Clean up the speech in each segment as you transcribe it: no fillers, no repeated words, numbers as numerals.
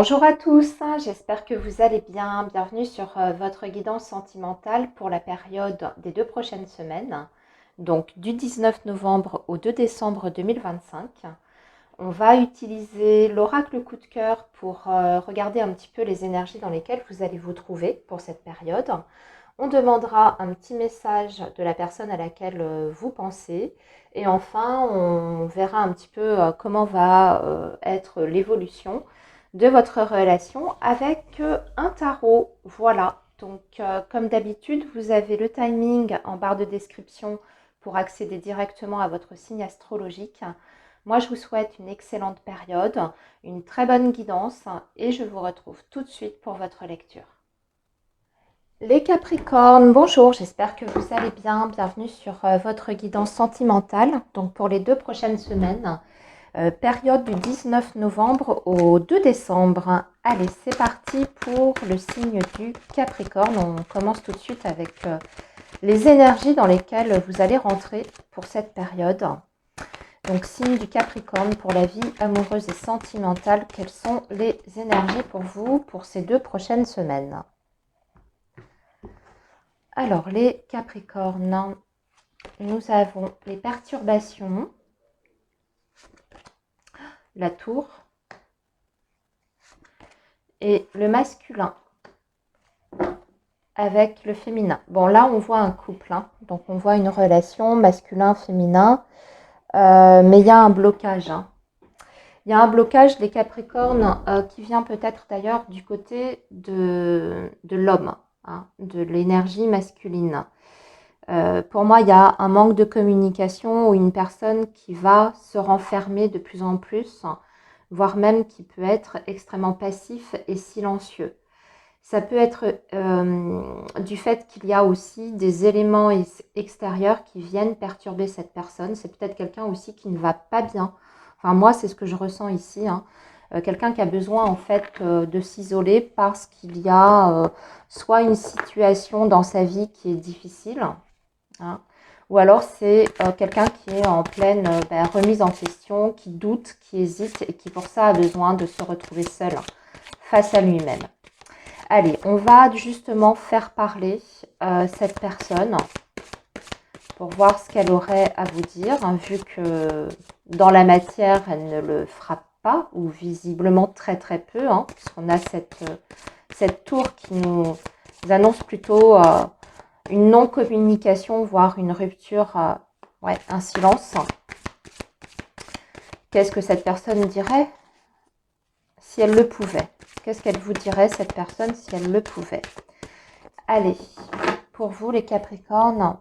Bonjour à tous, j'espère que vous allez bien. Bienvenue sur votre guidance sentimentale pour la période des 2 prochaines semaines, donc du 19 novembre au 2 décembre 2025. On va utiliser l'oracle coup de cœur pour regarder un petit peu les énergies dans lesquelles vous allez vous trouver pour cette période. On demandera un petit message de la personne à laquelle vous pensez. Et enfin, on verra un petit peu comment va être l'évolution de votre relation avec un tarot. Voilà, donc comme d'habitude, vous avez le timing en barre de description pour accéder directement à votre signe astrologique. Moi, je vous souhaite une excellente période, une très bonne guidance et je vous retrouve tout de suite pour votre lecture. Les Capricornes, bonjour, j'espère que vous allez bien. Bienvenue sur votre guidance sentimentale, donc pour les 2 prochaines semaines. Période du 19 novembre au 2 décembre. Allez, c'est parti pour le signe du Capricorne. On commence tout de suite avec les énergies dans lesquelles vous allez rentrer pour cette période. Donc, signe du Capricorne pour la vie amoureuse et sentimentale. Quelles sont les énergies pour vous pour ces 2 prochaines semaines? Alors, les Capricornes, nous avons les perturbations, la tour et le masculin avec le féminin. Bon, là, on voit un couple, hein. Donc on voit une relation masculin-féminin, mais il y a un blocage, hein. Il y a un blocage des Capricornes qui vient peut-être d'ailleurs du côté de l'homme, hein, de l'énergie masculine. Pour moi, il y a un manque de communication ou une personne qui va se renfermer de plus en plus, voire même qui peut être extrêmement passif et silencieux. Ça peut être du fait qu'il y a aussi des éléments extérieurs qui viennent perturber cette personne. C'est peut-être quelqu'un aussi qui ne va pas bien. Enfin, moi, c'est ce que je ressens ici, hein. Quelqu'un qui a besoin en fait de s'isoler parce qu'il y a soit une situation dans sa vie qui est difficile, hein, ou alors c'est quelqu'un qui est en pleine remise en question, qui doute, qui hésite et qui pour ça a besoin de se retrouver seul face à lui-même. Allez, on va justement faire parler cette personne pour voir ce qu'elle aurait à vous dire, hein, vu que dans la matière, elle ne le fera pas, ou visiblement très très peu, hein, puisqu'on a cette tour qui nous annonce plutôt une non-communication, voire une rupture, ouais, un silence. Qu'est-ce que cette personne dirait si elle le pouvait? Qu'est-ce qu'elle vous dirait, cette personne, si elle le pouvait? Allez, pour vous les Capricornes,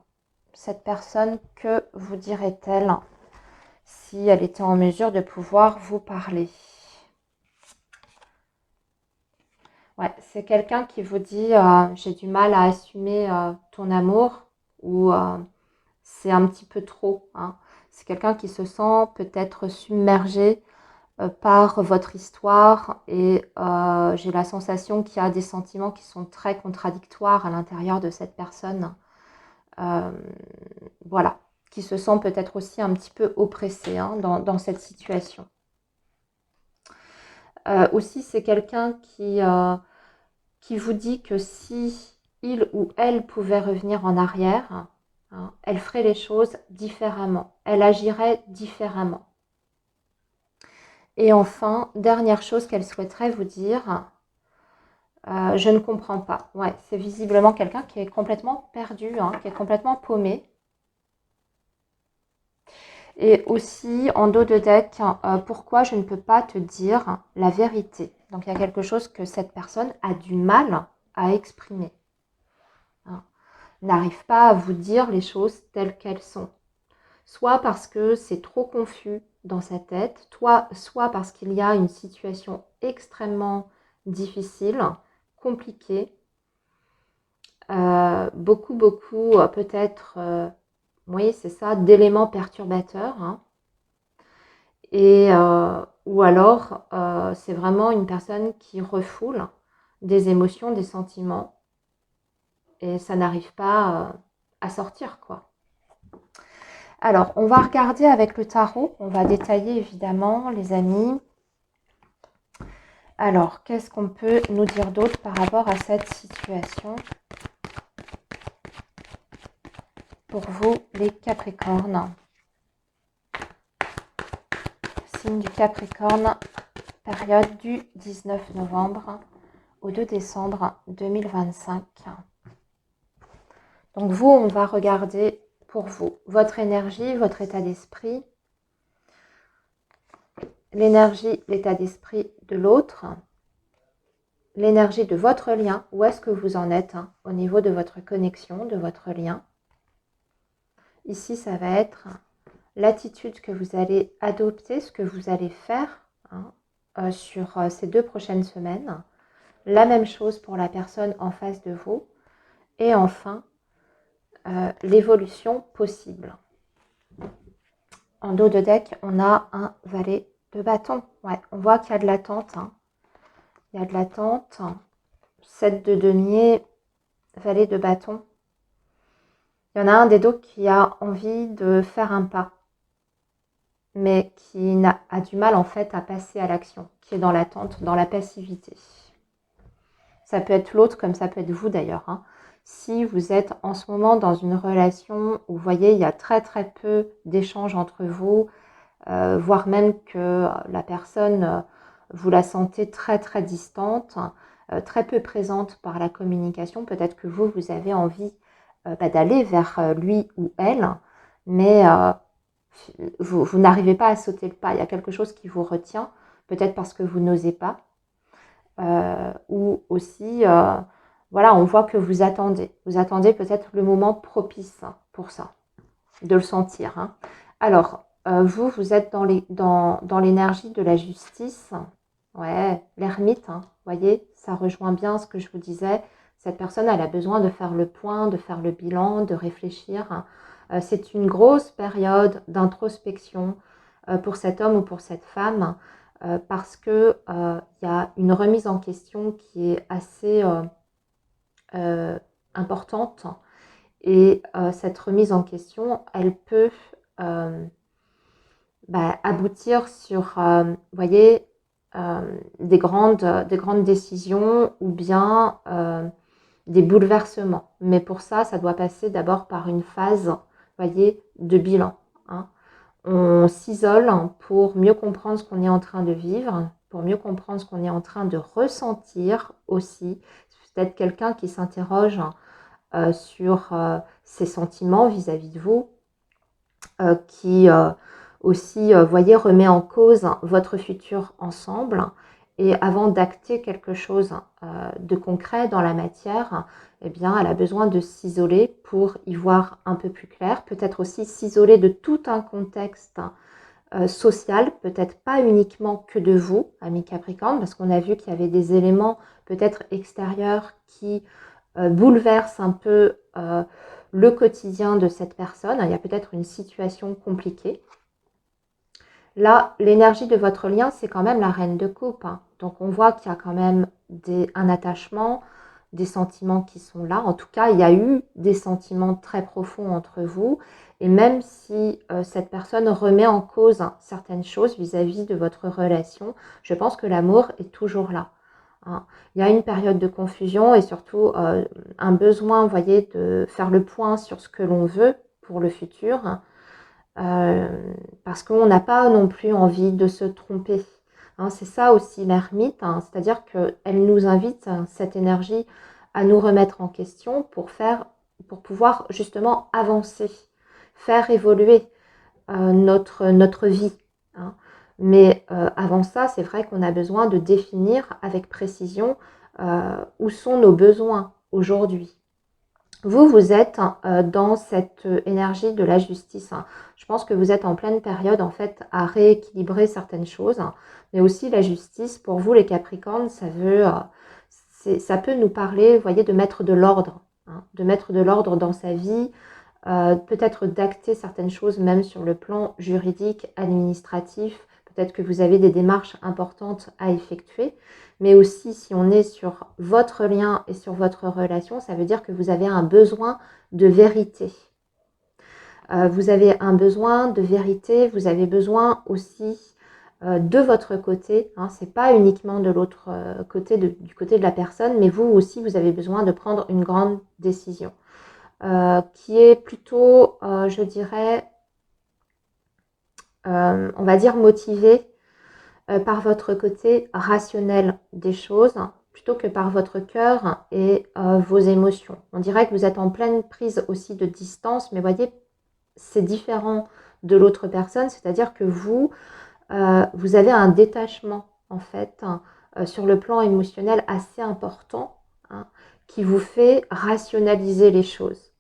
cette personne, que vous dirait-elle si elle était en mesure de pouvoir vous parler? Ouais, c'est quelqu'un qui vous dit j'ai du mal à assumer ton amour, ou c'est un petit peu trop, hein. C'est quelqu'un qui se sent peut-être submergé par votre histoire et j'ai la sensation qu'il y a des sentiments qui sont très contradictoires à l'intérieur de cette personne. Euh, voilà, qui se sent peut-être aussi un petit peu oppressé, hein, dans cette situation. Aussi, c'est quelqu'un qui vous dit que si il ou elle pouvait revenir en arrière, hein, elle ferait les choses différemment, elle agirait différemment. Et enfin, dernière chose qu'elle souhaiterait vous dire, je ne comprends pas. Ouais, c'est visiblement quelqu'un qui est complètement perdu, hein, qui est complètement paumé. Et aussi, en dos de deck, pourquoi je ne peux pas te dire la vérité. Donc, il y a quelque chose que cette personne a du mal à exprimer, hein. N'arrive pas à vous dire les choses telles qu'elles sont. Soit parce que c'est trop confus dans sa tête, soit parce qu'il y a une situation extrêmement difficile, compliquée, beaucoup, peut-être, oui, c'est ça, d'éléments perturbateurs, hein. Et ou alors, c'est vraiment une personne qui refoule des émotions, des sentiments, et ça n'arrive pas à sortir, quoi. Alors, on va regarder avec le tarot, on va détailler évidemment, les amis. Alors, qu'est-ce qu'on peut nous dire d'autre par rapport à cette situation pour vous, les Capricornes? Signe du Capricorne, période du 19 novembre au 2 décembre 2025. Donc vous, on va regarder pour vous votre énergie, votre état d'esprit, l'énergie, l'état d'esprit de l'autre, l'énergie de votre lien, où est-ce que vous en êtes au niveau de votre connexion, de votre lien. Ici, ça va être l'attitude que vous allez adopter, ce que vous allez faire sur ces 2 prochaines semaines. La même chose pour la personne en face de vous. Et enfin, l'évolution possible. En dos de deck, on a un valet de bâton. Ouais, on voit qu'il y a de l'attente. Il y a de l'attente. 7 de denier, valet de bâton. Il y en a un des deux qui a envie de faire un pas, mais qui a du mal en fait à passer à l'action, qui est dans l'attente, dans la passivité. Ça peut être l'autre comme ça peut être vous d'ailleurs. Si vous êtes en ce moment dans une relation où vous voyez il y a très très peu d'échanges entre vous, voire même que la personne, vous la sentez très très distante, très peu présente par la communication, peut-être que vous avez envie d'aller vers lui ou elle, mais vous n'arrivez pas à sauter le pas. Il y a quelque chose qui vous retient, peut-être parce que vous n'osez pas, ou aussi, voilà, on voit que vous attendez. Vous attendez peut-être le moment propice pour ça, de le sentir. Alors, vous êtes dans l'énergie de la justice. Ouais, l'ermite, vous voyez, ça rejoint bien ce que je vous disais. Cette personne, elle a besoin de faire le point, de faire le bilan, de réfléchir. C'est une grosse période d'introspection pour cet homme ou pour cette femme parce que y a une remise en question qui est assez importante. Et cette remise en question, elle peut aboutir sur, vous voyez, des grandes décisions ou bien des bouleversements. Mais pour ça, ça doit passer d'abord par une phase, voyez, de bilan. On s'isole pour mieux comprendre ce qu'on est en train de vivre, pour mieux comprendre ce qu'on est en train de ressentir aussi. C'est peut-être quelqu'un qui s'interroge sur ses sentiments vis-à-vis de vous, qui aussi, voyez, remet en cause votre futur ensemble. Et avant d'acter quelque chose de concret dans la matière, eh bien, elle a besoin de s'isoler pour y voir un peu plus clair. Peut-être aussi s'isoler de tout un contexte social, peut-être pas uniquement que de vous, amis Capricorne, parce qu'on a vu qu'il y avait des éléments peut-être extérieurs qui bouleversent un peu le quotidien de cette personne. Il y a peut-être une situation compliquée. Là, l'énergie de votre lien, c'est quand même la reine de coupe. Donc, on voit qu'il y a quand même un attachement, des sentiments qui sont là. En tout cas, il y a eu des sentiments très profonds entre vous. Et même si cette personne remet en cause certaines choses vis-à-vis de votre relation, je pense que l'amour est toujours là. Il y a une période de confusion et surtout un besoin, vous voyez, de faire le point sur ce que l'on veut pour le futur. Parce qu'on n'a pas non plus envie de se tromper. C'est ça aussi l'ermite, c'est-à-dire qu'elle nous invite, cette énergie, à nous remettre en question pour pouvoir justement avancer, faire évoluer notre vie. Mais avant ça, c'est vrai qu'on a besoin de définir avec précision où sont nos besoins aujourd'hui. Vous êtes dans cette énergie de la justice. Je pense que vous êtes en pleine période en fait à rééquilibrer certaines choses. Mais aussi la justice, pour vous les Capricornes, ça peut nous parler, vous voyez, de mettre de l'ordre. De mettre de l'ordre dans sa vie, peut-être d'acter certaines choses même sur le plan juridique, administratif. Peut-être que vous avez des démarches importantes à effectuer. Mais aussi, si on est sur votre lien et sur votre relation, ça veut dire que vous avez un besoin de vérité. Vous avez un besoin de vérité, vous avez besoin aussi de votre côté. Hein, c'est pas uniquement de l'autre côté, du côté de la personne, mais vous aussi, vous avez besoin de prendre une grande décision qui est plutôt, je dirais, on va dire motivée par votre côté rationnel des choses plutôt que par votre cœur et vos émotions. On dirait que vous êtes en pleine prise aussi de distance, mais voyez, c'est différent de l'autre personne, c'est-à-dire que vous, vous avez un détachement en fait sur le plan émotionnel assez important hein, qui vous fait rationaliser les choses.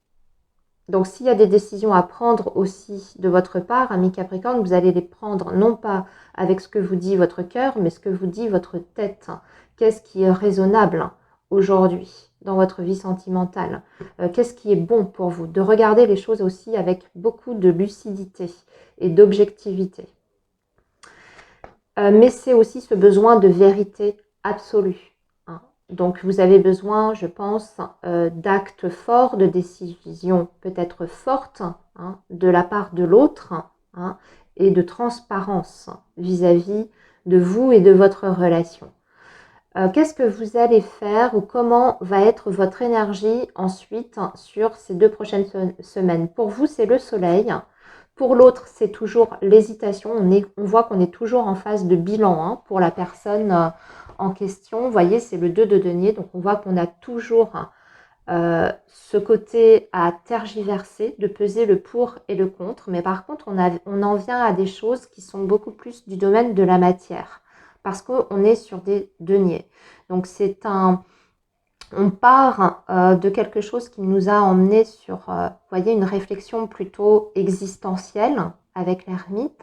Donc s'il y a des décisions à prendre aussi de votre part, ami Capricorne, vous allez les prendre non pas avec ce que vous dit votre cœur, mais ce que vous dit votre tête. Qu'est-ce qui est raisonnable aujourd'hui dans votre vie sentimentale? Qu'est-ce qui est bon pour vous? De regarder les choses aussi avec beaucoup de lucidité et d'objectivité. Mais c'est aussi ce besoin de vérité absolue. Hein. Donc vous avez besoin, je pense, d'actes forts, de décisions peut-être fortes hein, de la part de l'autre hein, et de transparence vis-à-vis de vous et de votre relation. Qu'est-ce que vous allez faire ou comment va être votre énergie ensuite sur ces 2 prochaines semaines? Pour vous, c'est le soleil. Pour l'autre, c'est toujours l'hésitation. On voit qu'on est toujours en phase de bilan hein, pour la personne en question. Vous voyez, c'est le 2 de denier. Donc, on voit qu'on a toujours ce côté à tergiverser, de peser le pour et le contre. Mais par contre, on en vient à des choses qui sont beaucoup plus du domaine de la matière. Parce qu'on est sur des deniers. Donc, on part de quelque chose qui nous a emmené sur, vous voyez, une réflexion plutôt existentielle avec l'ermite,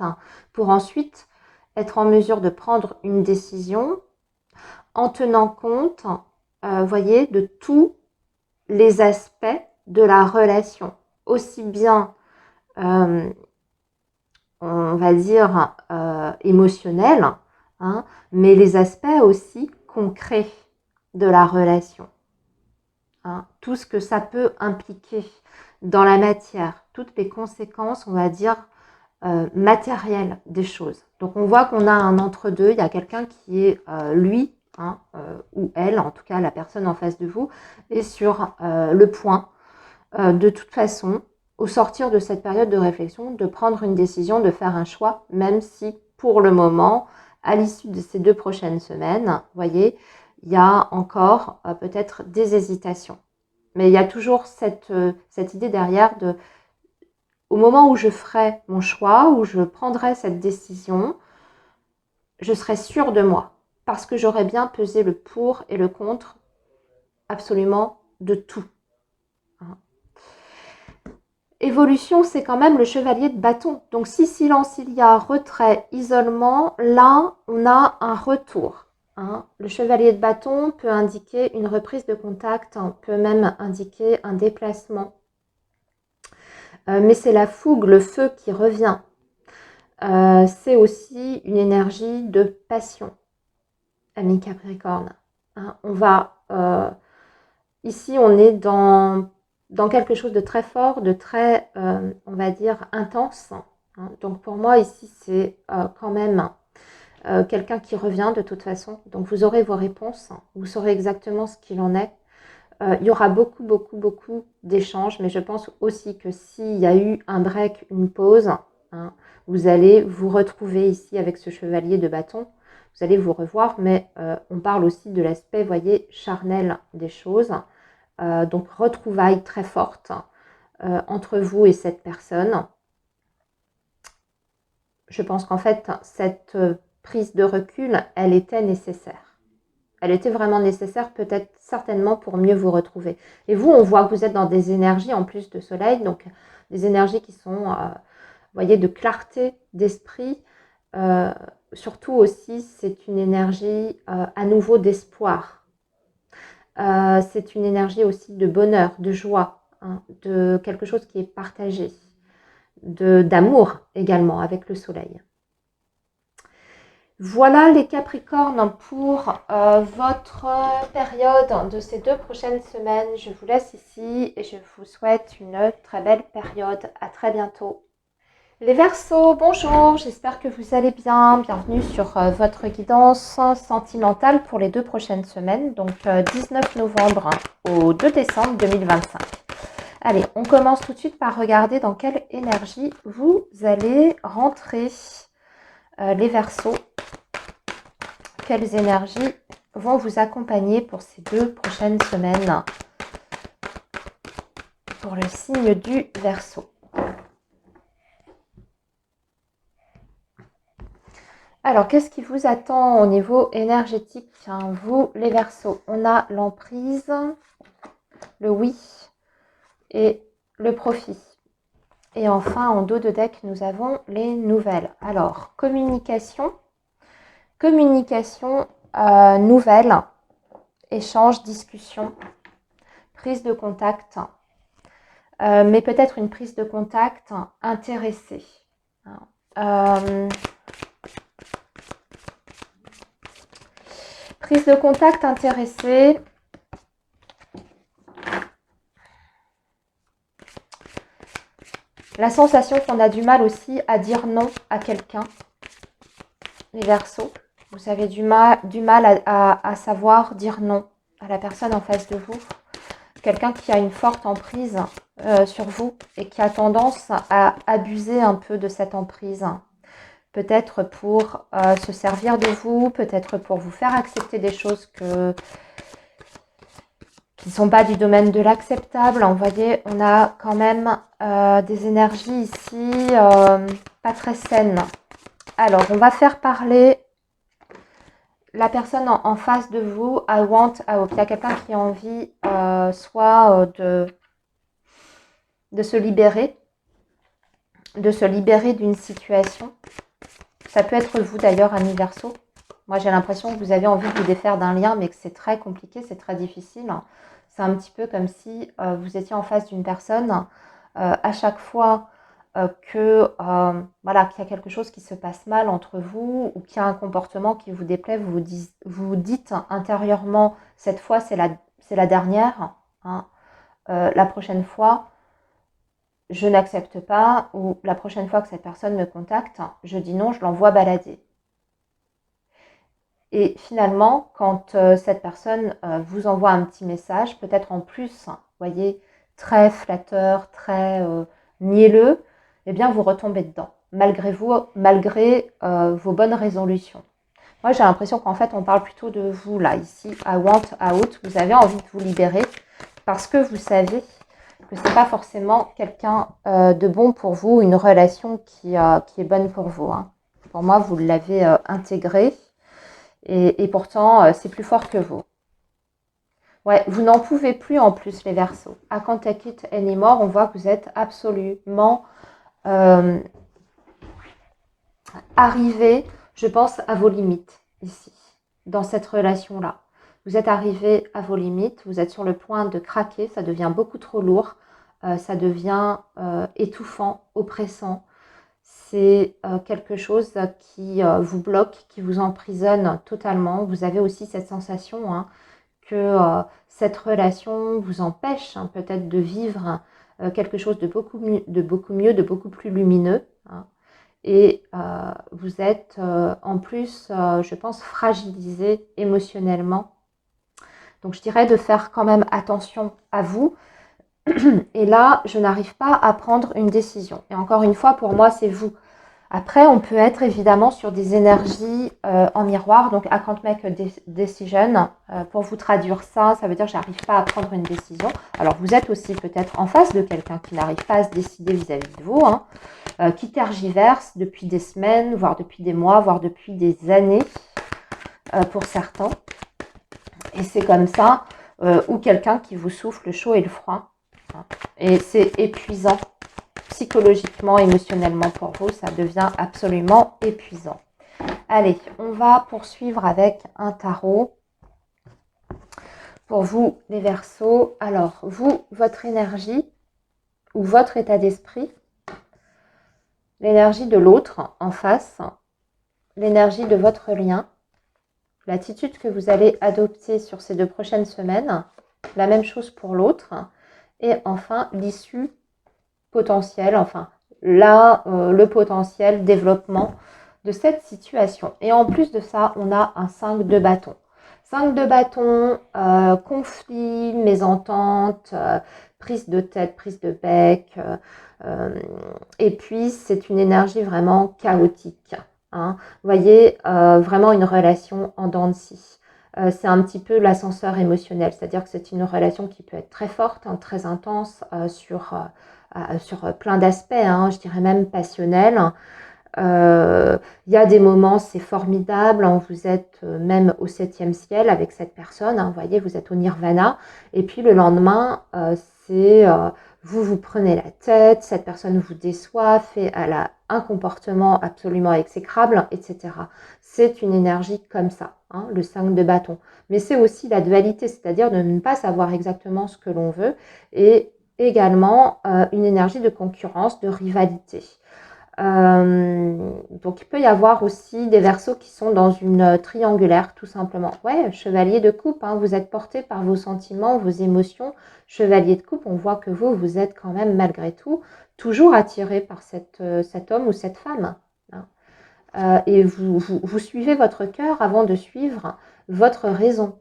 pour ensuite être en mesure de prendre une décision en tenant compte, vous voyez, de tous les aspects de la relation, aussi bien, on va dire, émotionnels, hein, mais les aspects aussi concrets de la relation. Hein, tout ce que ça peut impliquer dans la matière, toutes les conséquences, on va dire, matérielles des choses. Donc on voit qu'on a un entre-deux, il y a quelqu'un qui est lui, hein, ou elle, en tout cas la personne en face de vous, est sur le point, de toute façon, au sortir de cette période de réflexion, de prendre une décision, de faire un choix, même si pour le moment, à l'issue de ces 2 prochaines semaines, vous voyez, il y a encore peut-être des hésitations. Mais il y a toujours cette idée derrière de, au moment où je ferai mon choix, où je prendrai cette décision, je serai sûre de moi. Parce que j'aurai bien pesé le pour et le contre absolument de tout. Évolution, c'est quand même le chevalier de bâton. Donc si silence il y a, retrait, isolement, là, on a un retour. Hein. Le chevalier de bâton peut indiquer une reprise de contact, hein, peut même indiquer un déplacement. Mais c'est la fougue, le feu qui revient. C'est aussi une énergie de passion, ami Capricorne. Hein. On va... ici, on est dans quelque chose de très fort, de très, on va dire, intense. Hein. Donc pour moi, ici, c'est quand même quelqu'un qui revient de toute façon. Donc vous aurez vos réponses, vous saurez exactement ce qu'il en est. Il y aura beaucoup, beaucoup, beaucoup d'échanges, mais je pense aussi que s'il y a eu un break, une pause, hein, vous allez vous retrouver ici avec ce chevalier de bâton. Vous allez vous revoir, mais on parle aussi de l'aspect, voyez, charnel des choses. Donc retrouvailles très fortes entre vous et cette personne. Je pense qu'en fait, cette prise de recul, elle était nécessaire. Elle était vraiment nécessaire, peut-être certainement pour mieux vous retrouver. Et vous, on voit que vous êtes dans des énergies en plus de soleil, donc des énergies qui sont, vous voyez, de clarté d'esprit. Surtout aussi, c'est une énergie à nouveau d'espoir. C'est une énergie aussi de bonheur, de joie, hein, de quelque chose qui est partagé, d'amour également avec le soleil. Voilà les Capricornes pour votre période de ces 2 prochaines semaines. Je vous laisse ici et je vous souhaite une très belle période. À très bientôt. Les Verseaux, bonjour, j'espère que vous allez bien. Bienvenue sur votre guidance sentimentale pour les 2 prochaines semaines, donc 19 novembre au 2 décembre 2025. Allez, on commence tout de suite par regarder dans quelle énergie vous allez rentrer. Les Verseaux, quelles énergies vont vous accompagner pour ces 2 prochaines semaines pour le signe du Verseau. Alors, qu'est-ce qui vous attend au niveau énergétique, vous, les Verseaux? On a l'emprise, le oui et le profit. Et enfin, en dos de deck, nous avons les nouvelles. Alors, communication, nouvelles, échange, discussion, prise de contact, mais peut-être une prise de contact intéressée. Prise de contact intéressée. La sensation qu'on a du mal aussi à dire non à quelqu'un. Les Verseaux, vous avez du mal à savoir dire non à la personne en face de vous. Quelqu'un qui a une forte emprise sur vous et qui a tendance à abuser un peu de cette emprise. Peut-être pour se servir de vous, peut-être pour vous faire accepter des choses qui ne sont pas du domaine de l'acceptable. Vous voyez, on a quand même des énergies ici pas très saines. Alors, on va faire parler la personne en face de vous. I want, I hope. Il y a quelqu'un qui a envie soit de se libérer d'une situation. Ça peut être vous d'ailleurs, ami Verseau. Moi, j'ai l'impression que vous avez envie de vous défaire d'un lien, mais que c'est très compliqué, c'est très difficile. C'est un petit peu comme si vous étiez en face d'une personne. À chaque fois voilà, qu'il y a quelque chose qui se passe mal entre vous ou qu'il y a un comportement qui vous déplaît, vous dites intérieurement, cette fois, c'est la dernière. La prochaine fois, je n'accepte pas, ou la prochaine fois que cette personne me contacte, je dis non, je l'envoie balader. Et finalement, quand cette personne vous envoie un petit message, peut-être en plus, voyez, très flatteur, très mielleux, eh bien, vous retombez dedans, malgré vos bonnes résolutions. Moi, j'ai l'impression qu'en fait, on parle plutôt de vous, là, ici, I want, out. Vous avez envie de vous libérer parce que vous savez que ce n'est pas forcément quelqu'un de bon pour vous, une relation qui est bonne pour vous. Pour moi, vous l'avez intégré. Et pourtant, c'est plus fort que vous. Ouais, vous n'en pouvez plus en plus, les Verseaux. I can't take it anymore. On voit que vous êtes absolument arrivé, je pense, à vos limites ici, dans cette relation-là. Vous êtes arrivé à vos limites, vous êtes sur le point de craquer, ça devient beaucoup trop lourd, ça devient étouffant, oppressant. C'est quelque chose qui vous bloque, qui vous emprisonne totalement. Vous avez aussi cette sensation que cette relation vous empêche peut-être de vivre quelque chose de beaucoup mieux, de beaucoup plus lumineux. Et vous êtes en plus, je pense, fragilisé émotionnellement. Donc je dirais de faire quand même attention à vous. Et là, je n'arrive pas à prendre une décision. Et encore une fois, pour moi, c'est vous. Après, on peut être évidemment sur des énergies en miroir. Donc, I can't make a decision. Pour vous traduire ça, ça veut dire que j'arrive pas à prendre une décision. Alors, vous êtes aussi peut-être en face de quelqu'un qui n'arrive pas à se décider vis-à-vis de vous, qui tergiverse depuis des semaines, voire depuis des mois, voire depuis des années pour certains. Et c'est comme ça. Ou quelqu'un qui vous souffle le chaud et le froid. Et c'est épuisant. Psychologiquement, émotionnellement pour vous, ça devient absolument épuisant. Allez, on va poursuivre avec un tarot. Pour vous, les Verseaux, alors, vous, votre énergie ou votre état d'esprit, l'énergie de l'autre en face, l'énergie de votre lien, l'attitude que vous allez adopter sur ces 2 prochaines semaines, la même chose pour l'autre, et enfin, l'issue potentielle, enfin, le potentiel développement de cette situation. Et en plus de ça, on a un 5 de bâton. 5 de bâton, conflit, mésentente, prise de tête, prise de bec. Et puis, c'est une énergie vraiment chaotique. Hein. Vous voyez, vraiment une relation en dents de scie. C'est un petit peu l'ascenseur émotionnel, c'est-à-dire que c'est une relation qui peut être très forte, hein, très intense sur plein d'aspects, hein, je dirais même passionnel. Il y a des moments, c'est formidable, hein, vous êtes même au 7e ciel avec cette personne, hein, vous voyez, vous êtes au nirvana, et puis le lendemain, vous prenez la tête, cette personne vous déçoit, elle a un comportement absolument exécrable, etc. C'est une énergie comme ça, hein, le 5 de bâton. Mais c'est aussi la dualité, c'est-à-dire de ne pas savoir exactement ce que l'on veut, et également une énergie de concurrence, de rivalité. Donc il peut y avoir aussi des versos qui sont dans une triangulaire, tout simplement. Ouais, chevalier de coupe, hein, vous êtes porté par vos sentiments, vos émotions. Chevalier de coupe, on voit que vous êtes quand même malgré tout toujours attiré par cet homme ou cette femme. Hein. Et vous suivez votre cœur avant de suivre votre raison.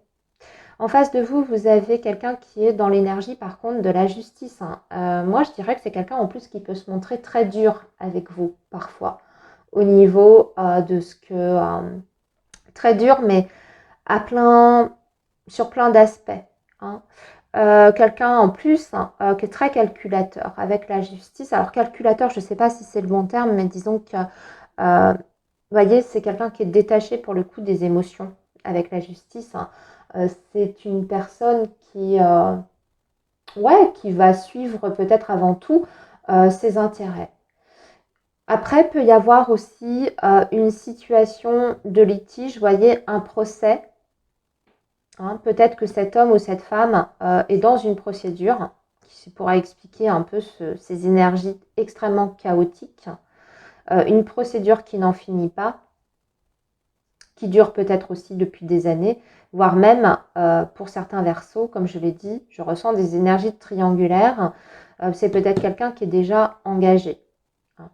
En face de vous, vous avez quelqu'un qui est dans l'énergie, par contre, de la justice. Hein. Moi, je dirais que c'est quelqu'un en plus qui peut se montrer très dur avec vous, parfois, au niveau de ce que... très dur, mais sur plein d'aspects. Hein. Quelqu'un en plus qui est très calculateur avec la justice. Alors, calculateur, je ne sais pas si c'est le bon terme, mais disons que, vous voyez, c'est quelqu'un qui est détaché pour le coup des émotions avec la justice. Hein. C'est une personne qui va suivre peut-être avant tout ses intérêts. Après, peut y avoir aussi une situation de litige, vous voyez, un procès. Hein, peut-être que cet homme ou cette femme est dans une procédure qui pourra expliquer un peu ces énergies extrêmement chaotiques. Une procédure qui n'en finit pas, qui dure peut-être aussi depuis des années, voire même pour certains versos, comme je l'ai dit, je ressens des énergies triangulaires. C'est peut-être quelqu'un qui est déjà engagé. Hein.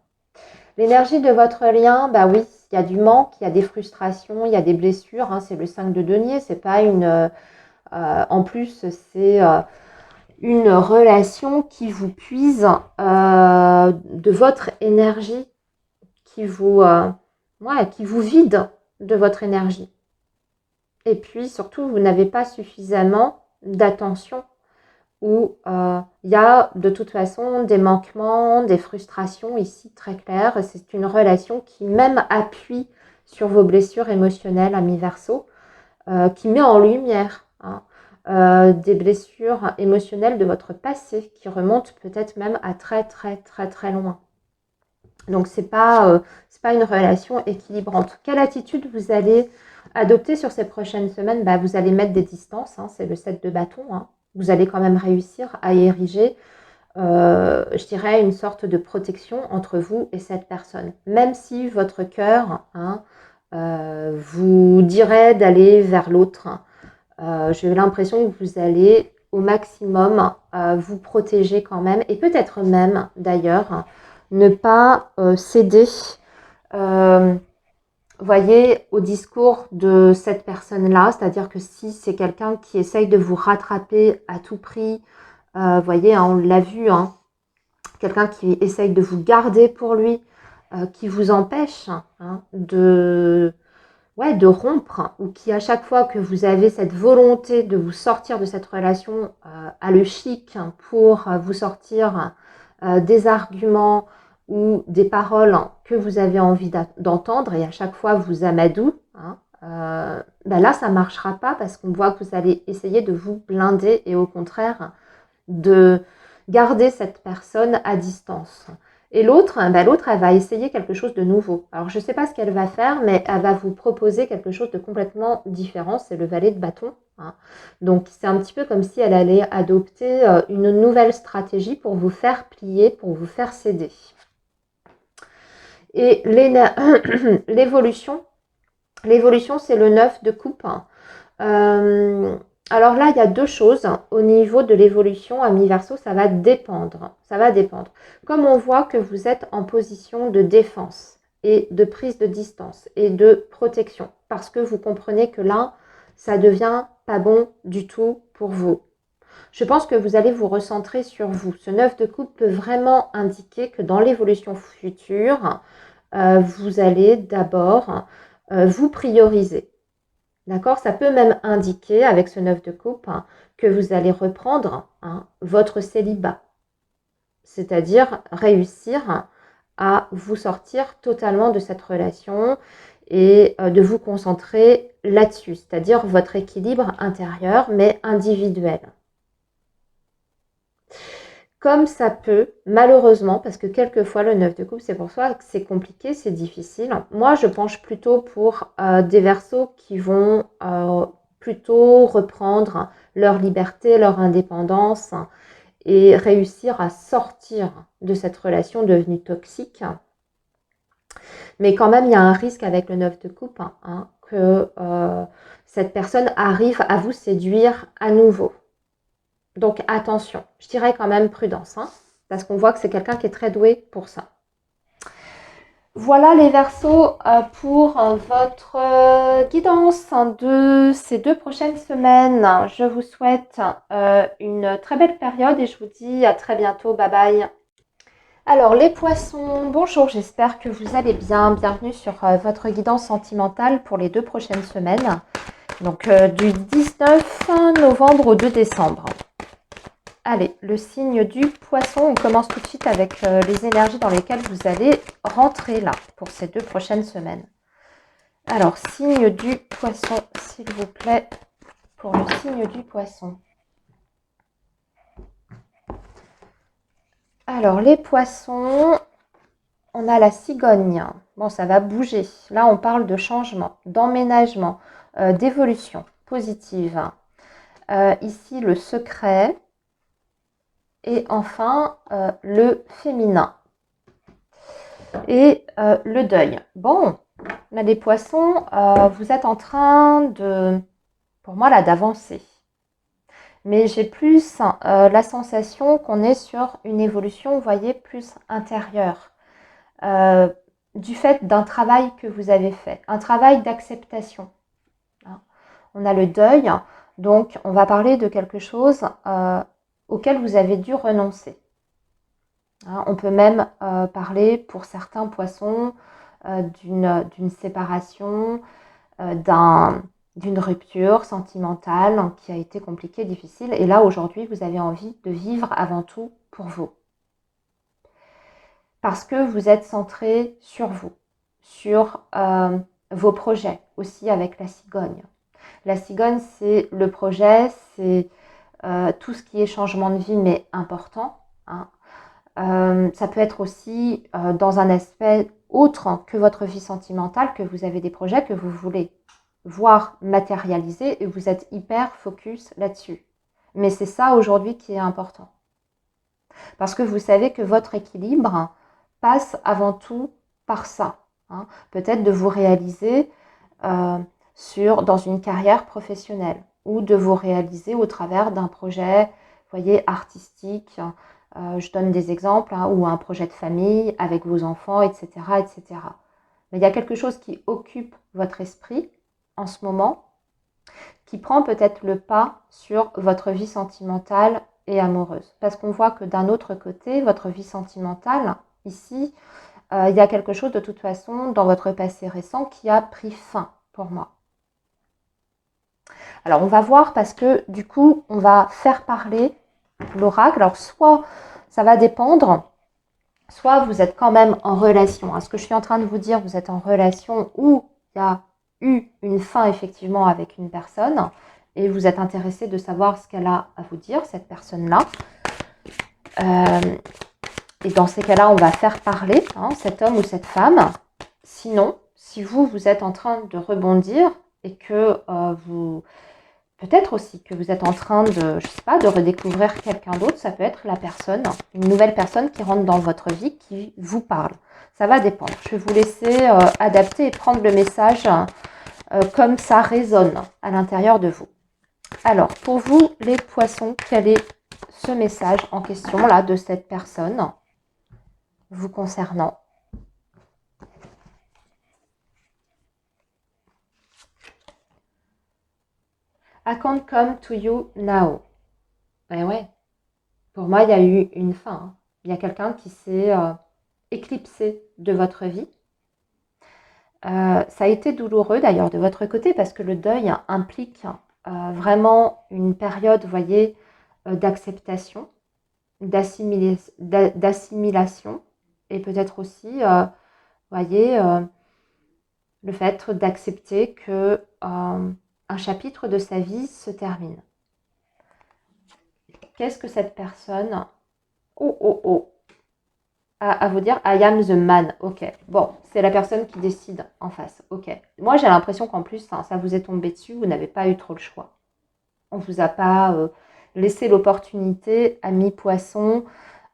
L'énergie de votre lien, bah oui, il y a du manque, il y a des frustrations, il y a des blessures. Hein, c'est le 5 de denier, c'est pas une... en plus, c'est une relation qui vous puise de votre énergie, qui vous vide de votre énergie. Et puis surtout, vous n'avez pas suffisamment d'attention où il y a de toute façon des manquements, des frustrations ici très claires. C'est une relation qui même appuie sur vos blessures émotionnelles à mi-verso, qui met en lumière des blessures émotionnelles de votre passé qui remontent peut-être même à très très très très loin. Donc c'est pas une relation équilibrante. Quelle attitude vous allez adopter sur ces prochaines semaines? Vous allez mettre des distances, hein, c'est le 7 de bâton. Hein. Vous allez quand même réussir à ériger, je dirais, une sorte de protection entre vous et cette personne. Même si votre cœur vous dirait d'aller vers l'autre, j'ai l'impression que vous allez au maximum vous protéger quand même, et peut-être même d'ailleurs ne pas céder, voyez, au discours de cette personne-là, c'est-à-dire que si c'est quelqu'un qui essaye de vous rattraper à tout prix, voyez, hein, on l'a vu, hein, quelqu'un qui essaye de vous garder pour lui, qui vous empêche hein, de rompre, ou qui à chaque fois que vous avez cette volonté de vous sortir de cette relation a le chic pour vous sortir des arguments ou des paroles que vous avez envie d'entendre, et à chaque fois vous amadoue, hein, là ça ne marchera pas, parce qu'on voit que vous allez essayer de vous blinder et au contraire de garder cette personne à distance. Et l'autre, elle va essayer quelque chose de nouveau. Alors, je ne sais pas ce qu'elle va faire, mais elle va vous proposer quelque chose de complètement différent. C'est le valet de bâton. Hein. Donc, c'est un petit peu comme si elle allait adopter une nouvelle stratégie pour vous faire plier, pour vous faire céder. Et l'évolution, c'est le 9 de coupe. Alors là, il y a deux choses. Au niveau de l'évolution, ami Verseau, ça va dépendre. Ça va dépendre. Comme on voit que vous êtes en position de défense et de prise de distance et de protection, parce que vous comprenez que là, ça devient pas bon du tout pour vous. Je pense que vous allez vous recentrer sur vous. Ce 9 de coupe peut vraiment indiquer que dans l'évolution future, vous allez d'abord vous prioriser. D'accord? Ça peut même indiquer, avec ce 9 de coupe, que vous allez reprendre votre célibat. C'est-à-dire réussir à vous sortir totalement de cette relation et de vous concentrer là-dessus. C'est-à-dire votre équilibre intérieur, mais individuel. Comme ça peut, malheureusement, parce que quelquefois le 9 de coupe, c'est pour ça que c'est compliqué, c'est difficile. Moi, je penche plutôt pour des Verseaux qui vont plutôt reprendre leur liberté, leur indépendance et réussir à sortir de cette relation devenue toxique. Mais quand même, il y a un risque avec le 9 de coupe que cette personne arrive à vous séduire à nouveau. Donc attention, je dirais quand même prudence, parce qu'on voit que c'est quelqu'un qui est très doué pour ça. Voilà les Verseaux pour votre guidance de ces 2 prochaines semaines. Je vous souhaite une très belle période et je vous dis à très bientôt. Bye bye. Alors les poissons, bonjour, j'espère que vous allez bien. Bienvenue sur votre guidance sentimentale pour les 2 prochaines semaines. Donc du 19 novembre au 2 décembre. Allez, le signe du poisson, on commence tout de suite avec les énergies dans lesquelles vous allez rentrer là pour ces 2 prochaines semaines. Alors, signe du poisson, s'il vous plaît, pour le signe du poisson. Alors, les poissons, on a la cigogne. Bon, ça va bouger. Là, on parle de changement, d'emménagement, d'évolution positive. Ici, le secret. Et enfin, le féminin. Et le deuil. Bon, là, les poissons, vous êtes en train de, pour moi, là, d'avancer. Mais j'ai plus la sensation qu'on est sur une évolution, vous voyez, plus intérieure. Du fait d'un travail que vous avez fait. Un travail d'acceptation. On a le deuil. Donc, on va parler de quelque chose auquel vous avez dû renoncer. On peut même parler pour certains poissons d'une séparation, d'une rupture sentimentale qui a été compliquée, difficile. Et là, aujourd'hui, vous avez envie de vivre avant tout pour vous. Parce que vous êtes centré sur vous, sur vos projets, aussi avec la cigogne. La cigogne, c'est le projet, c'est tout ce qui est changement de vie, mais important. Ça peut être aussi dans un aspect autre que votre vie sentimentale, que vous avez des projets que vous voulez voir matérialiser et vous êtes hyper focus là-dessus. Mais c'est ça aujourd'hui qui est important. Parce que vous savez que votre équilibre passe avant tout par ça. Peut-être de vous réaliser dans une carrière professionnelle ou de vous réaliser au travers d'un projet, voyez, artistique. Je donne des exemples, ou un projet de famille avec vos enfants, etc., etc. Mais il y a quelque chose qui occupe votre esprit en ce moment, qui prend peut-être le pas sur votre vie sentimentale et amoureuse. Parce qu'on voit que d'un autre côté, votre vie sentimentale, ici, il y a quelque chose de toute façon dans votre passé récent qui a pris fin pour moi. Alors on va voir parce que du coup, on va faire parler l'oracle. Alors soit ça va dépendre, soit vous êtes quand même en relation. Ce que je suis en train de vous dire, vous êtes en relation où il y a eu une fin effectivement avec une personne et vous êtes intéressé de savoir ce qu'elle a à vous dire, cette personne-là. Et dans ces cas-là, on va faire parler cet homme ou cette femme. Sinon, si vous êtes en train de rebondir et que vous... Peut-être aussi que vous êtes en train de, je sais pas, de redécouvrir quelqu'un d'autre. Ça peut être la personne, une nouvelle personne qui rentre dans votre vie, qui vous parle. Ça va dépendre. Je vais vous laisser adapter et prendre le message comme ça résonne à l'intérieur de vous. Alors, pour vous, les poissons, quel est ce message en question là de cette personne vous concernant? I can't come to you now. Eh ouais, pour moi, il y a eu une fin. Hein. Il y a quelqu'un qui s'est éclipsé de votre vie. Ça a été douloureux d'ailleurs de votre côté parce que le deuil implique vraiment une période, vous voyez, d'acceptation, d'assimilation et peut-être aussi, voyez, le fait d'accepter que un chapitre de sa vie se termine. Qu'est-ce que cette personne... Oh, oh, oh. À vous dire, I am the man. Ok. Bon, c'est la personne qui décide en face. Ok. Moi, j'ai l'impression qu'en plus, ça vous est tombé dessus. Vous n'avez pas eu trop le choix. On ne vous a pas laissé l'opportunité, ami poisson,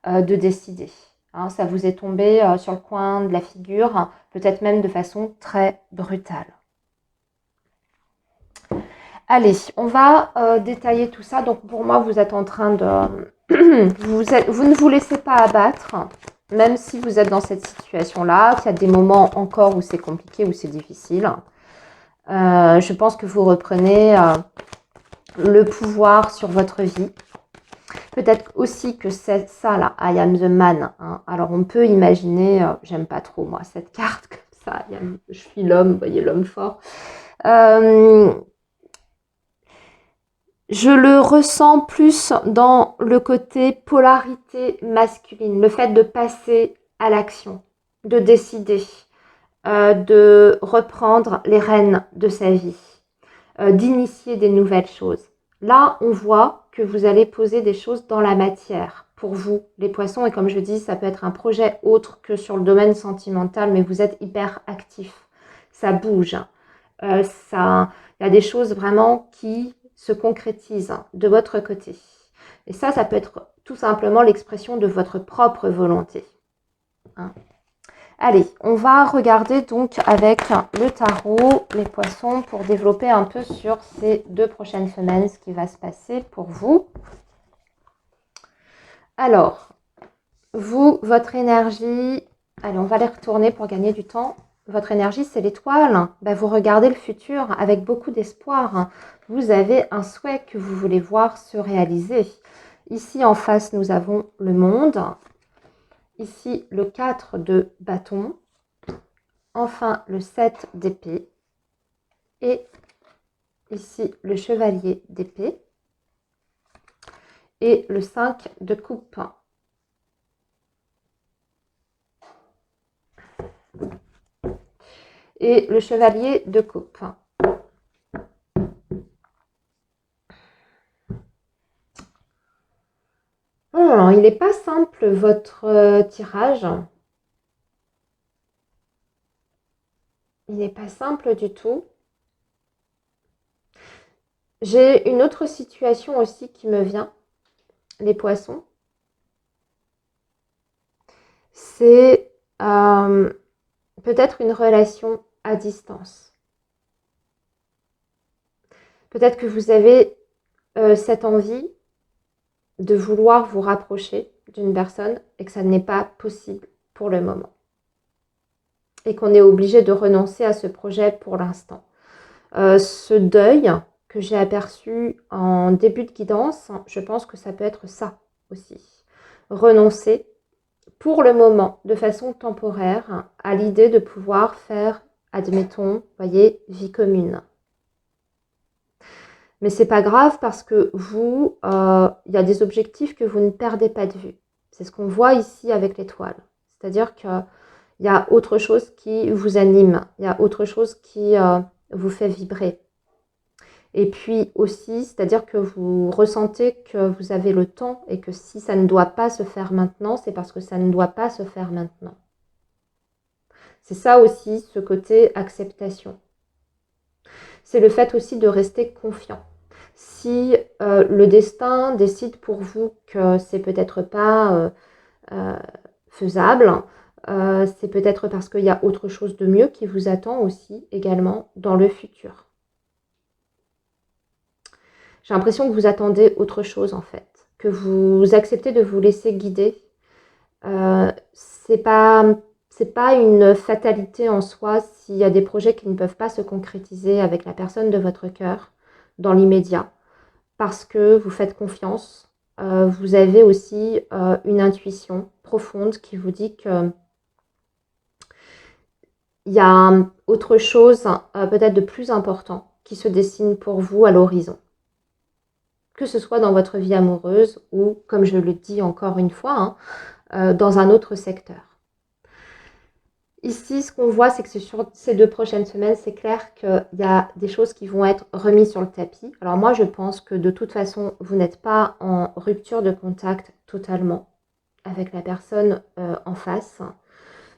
de décider. Hein, ça vous est tombé sur le coin de la figure, peut-être même de façon très brutale. Allez, on va détailler tout ça. Donc pour moi, vous êtes en train de... vous ne vous laissez pas abattre, même si vous êtes dans cette situation-là, qu'il y a des moments encore où c'est compliqué, où c'est difficile. Je pense que vous reprenez le pouvoir sur votre vie. Peut-être aussi que c'est ça là, I am the man. Hein. Alors on peut imaginer, j'aime pas trop moi cette carte comme ça, je suis l'homme, vous voyez l'homme fort. Je le ressens plus dans le côté polarité masculine, le fait de passer à l'action, de décider, de reprendre les rênes de sa vie, d'initier des nouvelles choses. Là, on voit que vous allez poser des choses dans la matière pour vous, les poissons. Et comme je dis, ça peut être un projet autre que sur le domaine sentimental, mais vous êtes hyper actif. Ça bouge. Il y a des choses vraiment qui se concrétisent de votre côté. Et ça peut être tout simplement l'expression de votre propre volonté. Hein. Allez, on va regarder donc avec le tarot, les poissons, pour développer un peu sur ces 2 prochaines semaines, ce qui va se passer pour vous. Alors, vous, votre énergie, allez, on va les retourner pour gagner du temps. Votre énergie, c'est l'étoile. Ben, vous regardez le futur avec beaucoup d'espoir. Vous avez un souhait que vous voulez voir se réaliser. Ici, en face, nous avons le monde. Ici, le 4 de bâton. Enfin, le 7 d'épée. Et ici, le chevalier d'épée. Et le 5 de coupe. Et le chevalier de coupe. Oh, il n'est pas simple votre tirage. Il n'est pas simple du tout. J'ai une autre situation aussi qui me vient, les poissons. C'est peut-être une relation à distance. Peut-être que vous avez cette envie de vouloir vous rapprocher d'une personne et que ça n'est pas possible pour le moment. Et qu'on est obligé de renoncer à ce projet pour l'instant. Ce deuil que j'ai aperçu en début de guidance, je pense que ça peut être ça aussi. Renoncer pour le moment, de façon temporaire, à l'idée de pouvoir faire, admettons, voyez, vie commune. Mais c'est pas grave parce que vous, il y a des objectifs que vous ne perdez pas de vue. C'est ce qu'on voit ici avec l'étoile. C'est-à-dire qu'il y a autre chose qui vous anime, il y a autre chose qui vous fait vibrer. Et puis aussi, c'est-à-dire que vous ressentez que vous avez le temps et que si ça ne doit pas se faire maintenant, c'est parce que ça ne doit pas se faire maintenant. C'est ça aussi, ce côté acceptation. C'est le fait aussi de rester confiant. Si le destin décide pour vous que c'est peut-être pas faisable, c'est peut-être parce qu'il y a autre chose de mieux qui vous attend aussi également dans le futur. J'ai l'impression que vous attendez autre chose en fait, que vous acceptez de vous laisser guider. C'est pas une fatalité en soi s'il y a des projets qui ne peuvent pas se concrétiser avec la personne de votre cœur dans l'immédiat, parce que vous faites confiance. Vous avez aussi une intuition profonde qui vous dit que il y a autre chose, peut-être de plus important, qui se dessine pour vous à l'horizon. Que ce soit dans votre vie amoureuse ou, comme je le dis encore une fois, dans un autre secteur. Ici, ce qu'on voit, c'est que sur ces 2 prochaines semaines, c'est clair qu'il y a des choses qui vont être remises sur le tapis. Alors moi, je pense que de toute façon, vous n'êtes pas en rupture de contact totalement avec la personne en face.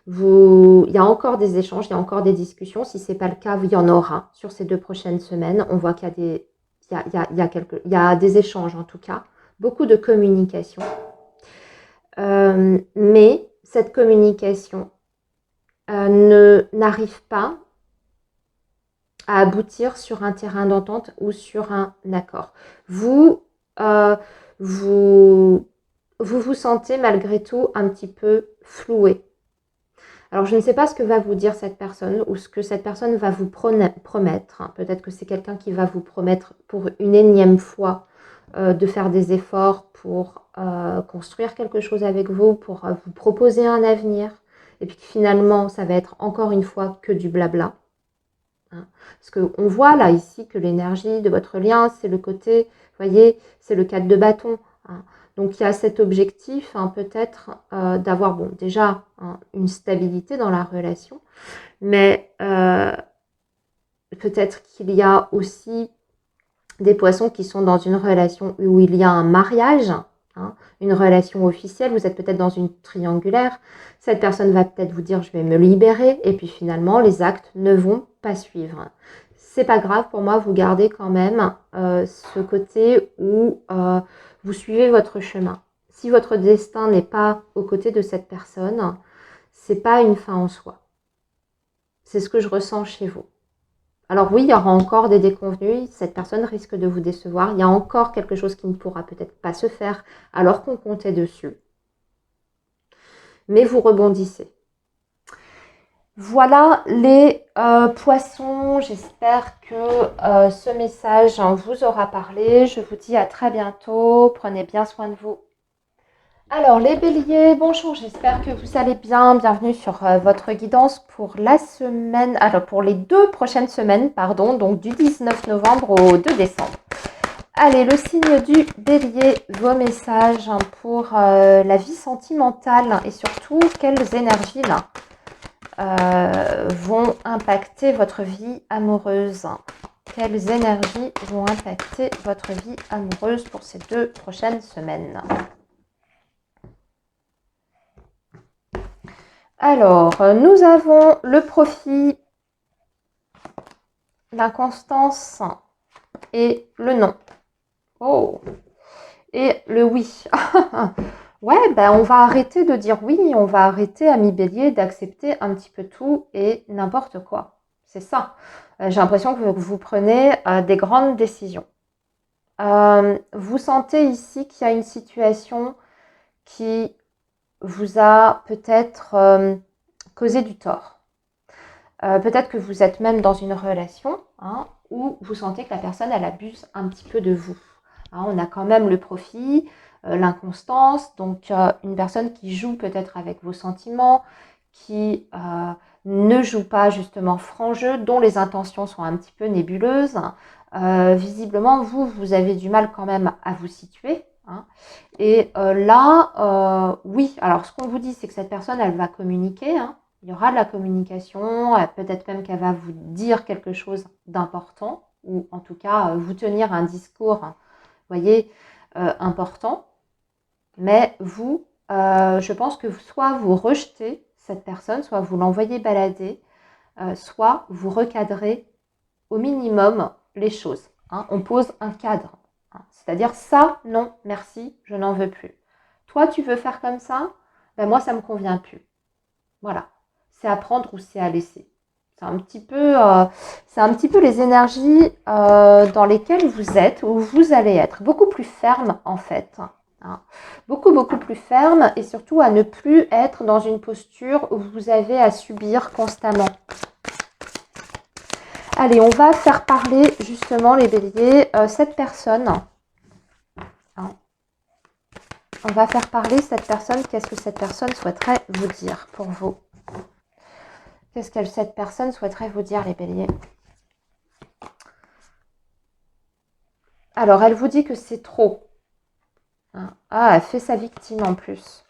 Il y a encore des échanges, il y a encore des discussions. Si ce n'est pas le cas, il y en aura sur ces 2 prochaines semaines. On voit qu'il y a des échanges en tout cas, beaucoup de communication. Mais cette communication n'arrive pas à aboutir sur un terrain d'entente ou sur un accord. Vous vous sentez malgré tout un petit peu floué. Alors, je ne sais pas ce que va vous dire cette personne ou ce que cette personne va vous promettre. Peut-être que c'est quelqu'un qui va vous promettre pour une énième fois de faire des efforts pour construire quelque chose avec vous, pour vous proposer un avenir. Et puis finalement, ça va être encore une fois que du blabla. Parce qu'on voit là, ici, que l'énergie de votre lien, c'est le côté, vous voyez, c'est le 4 de bâton. Donc, il y a cet objectif, peut-être, d'avoir, bon, déjà, une stabilité dans la relation, mais peut-être qu'il y a aussi des poissons qui sont dans une relation où il y a un mariage, une relation officielle, vous êtes peut-être dans une triangulaire, cette personne va peut-être vous dire je vais me libérer et puis finalement les actes ne vont pas suivre. C'est pas grave pour moi, vous gardez quand même ce côté où vous suivez votre chemin. Si votre destin n'est pas aux côtés de cette personne, c'est pas une fin en soi. C'est ce que je ressens chez vous. Alors oui, il y aura encore des déconvenus, cette personne risque de vous décevoir, il y a encore quelque chose qui ne pourra peut-être pas se faire alors qu'on comptait dessus. Mais vous rebondissez. Voilà les poissons, j'espère que ce message vous aura parlé. Je vous dis à très bientôt, prenez bien soin de vous. Alors les béliers, bonjour, j'espère que vous allez bien. Bienvenue sur votre guidance pour la semaine, alors pour les 2 prochaines semaines, pardon, donc du 19 novembre au 2 décembre. Allez, le signe du bélier, vos messages pour la vie sentimentale et surtout quelles énergies là vont impacter votre vie amoureuse. Quelles énergies vont impacter votre vie amoureuse pour ces 2 prochaines semaines? Alors, nous avons le profit, l'inconstance et le non. Oh, et le oui. Ouais, ben on va arrêter de dire oui, on va arrêter, ami bélier, d'accepter un petit peu tout et n'importe quoi. C'est ça. J'ai l'impression que vous prenez des grandes décisions. Vous sentez ici qu'il y a une situation qui vous a peut-être causé du tort. Peut-être que vous êtes même dans une relation où vous sentez que la personne, elle abuse un petit peu de vous. On a quand même le profit, l'inconstance, donc une personne qui joue peut-être avec vos sentiments, qui ne joue pas justement franc jeu, dont les intentions sont un petit peu nébuleuses. Visiblement, vous avez du mal quand même à vous situer. Et là, oui, alors ce qu'on vous dit, c'est que cette personne, elle va communiquer. Il y aura de la communication, peut-être même qu'elle va vous dire quelque chose d'important, ou en tout cas vous tenir un discours, voyez, important. Mais vous, je pense que soit vous rejetez cette personne, soit vous l'envoyez balader, soit vous recadrez au minimum les choses. On pose un cadre. C'est-à-dire ça, non, merci, je n'en veux plus. Toi, tu veux faire comme ça, ben moi, ça ne me convient plus. Voilà. C'est à prendre ou c'est à laisser. C'est un petit peu les énergies dans lesquelles vous êtes, ou vous allez être beaucoup plus ferme en fait. Hein. Beaucoup, beaucoup plus ferme et surtout à ne plus être dans une posture où vous avez à subir constamment. Allez, on va faire parler justement les béliers, cette personne. Hein. On va faire parler cette personne. Qu'est-ce que cette personne souhaiterait vous dire pour vous? Qu'est-ce que cette personne souhaiterait vous dire, les béliers? Alors, elle vous dit que c'est trop. Ah, elle fait sa victime en plus.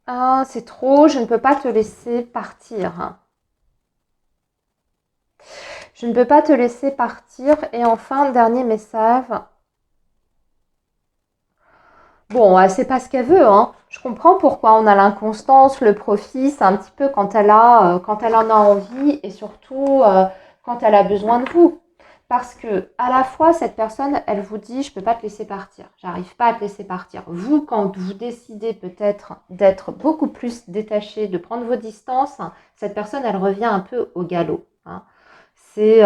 Ah, c'est trop, je ne peux pas te laisser partir. Je ne peux pas te laisser partir. Et enfin, dernier message. Bon, elle sait pas ce qu'elle veut, hein. Je comprends pourquoi on a l'inconstance, le profit, c'est un petit peu quand elle en a envie et surtout quand elle a besoin de vous. Parce que à la fois cette personne, elle vous dit, je peux pas te laisser partir, j'arrive pas à te laisser partir. Vous, quand vous décidez peut-être d'être beaucoup plus détaché, de prendre vos distances, cette personne, elle revient un peu au galop. Hein. C'est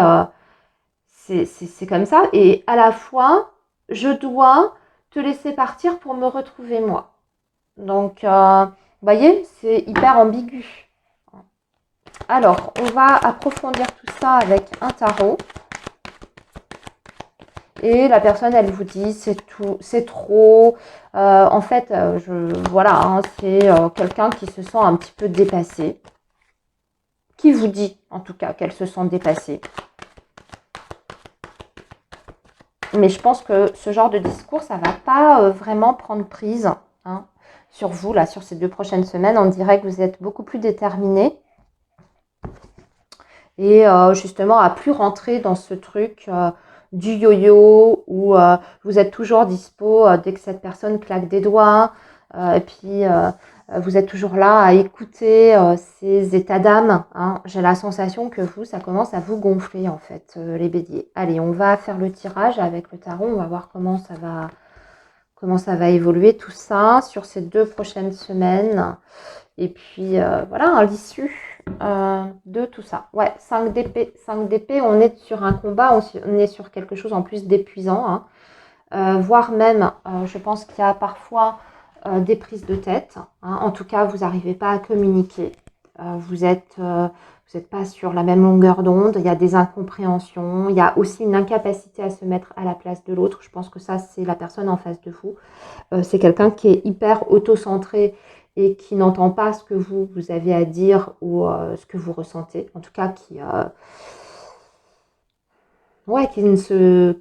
comme ça. Et à la fois, je dois te laisser partir pour me retrouver moi. Donc, vous voyez, c'est hyper ambigu. Alors, on va approfondir tout ça avec un tarot. Et la personne, elle vous dit, c'est tout, c'est trop. En fait, voilà, hein, c'est quelqu'un qui se sent un petit peu dépassé. Qui vous dit, en tout cas, qu'elle se sent dépassée. Mais je pense que ce genre de discours, ça ne va pas vraiment prendre prise hein, sur vous, là, sur ces 2 prochaines semaines. On dirait que vous êtes beaucoup plus déterminé. Et justement, à plus rentrer dans ce truc du yo-yo où vous êtes toujours dispo dès que cette personne claque des doigts. Et puis, vous êtes toujours là à écouter ces états d'âme. Hein. J'ai la sensation que vous, ça commence à vous gonfler en fait, les béliers. Allez, on va faire le tirage avec le tarot. On va voir comment ça va évoluer tout ça sur ces 2 prochaines semaines. Et puis, voilà, hein, l'issue de tout ça. Ouais, 5 d'épée. 5 d'épée, on est sur un combat, on est sur quelque chose en plus d'épuisant. Hein. Voire même, je pense qu'il y a parfois des prises de tête. Hein. En tout cas, vous n'arrivez pas à communiquer. Vous n'êtes pas sur la même longueur d'onde. Il y a des incompréhensions. Il y a aussi une incapacité à se mettre à la place de l'autre. Je pense que ça, c'est la personne en face de vous. C'est quelqu'un qui est hyper auto-centré et qui n'entend pas ce que vous avez à dire ou ce que vous ressentez. En tout cas, qui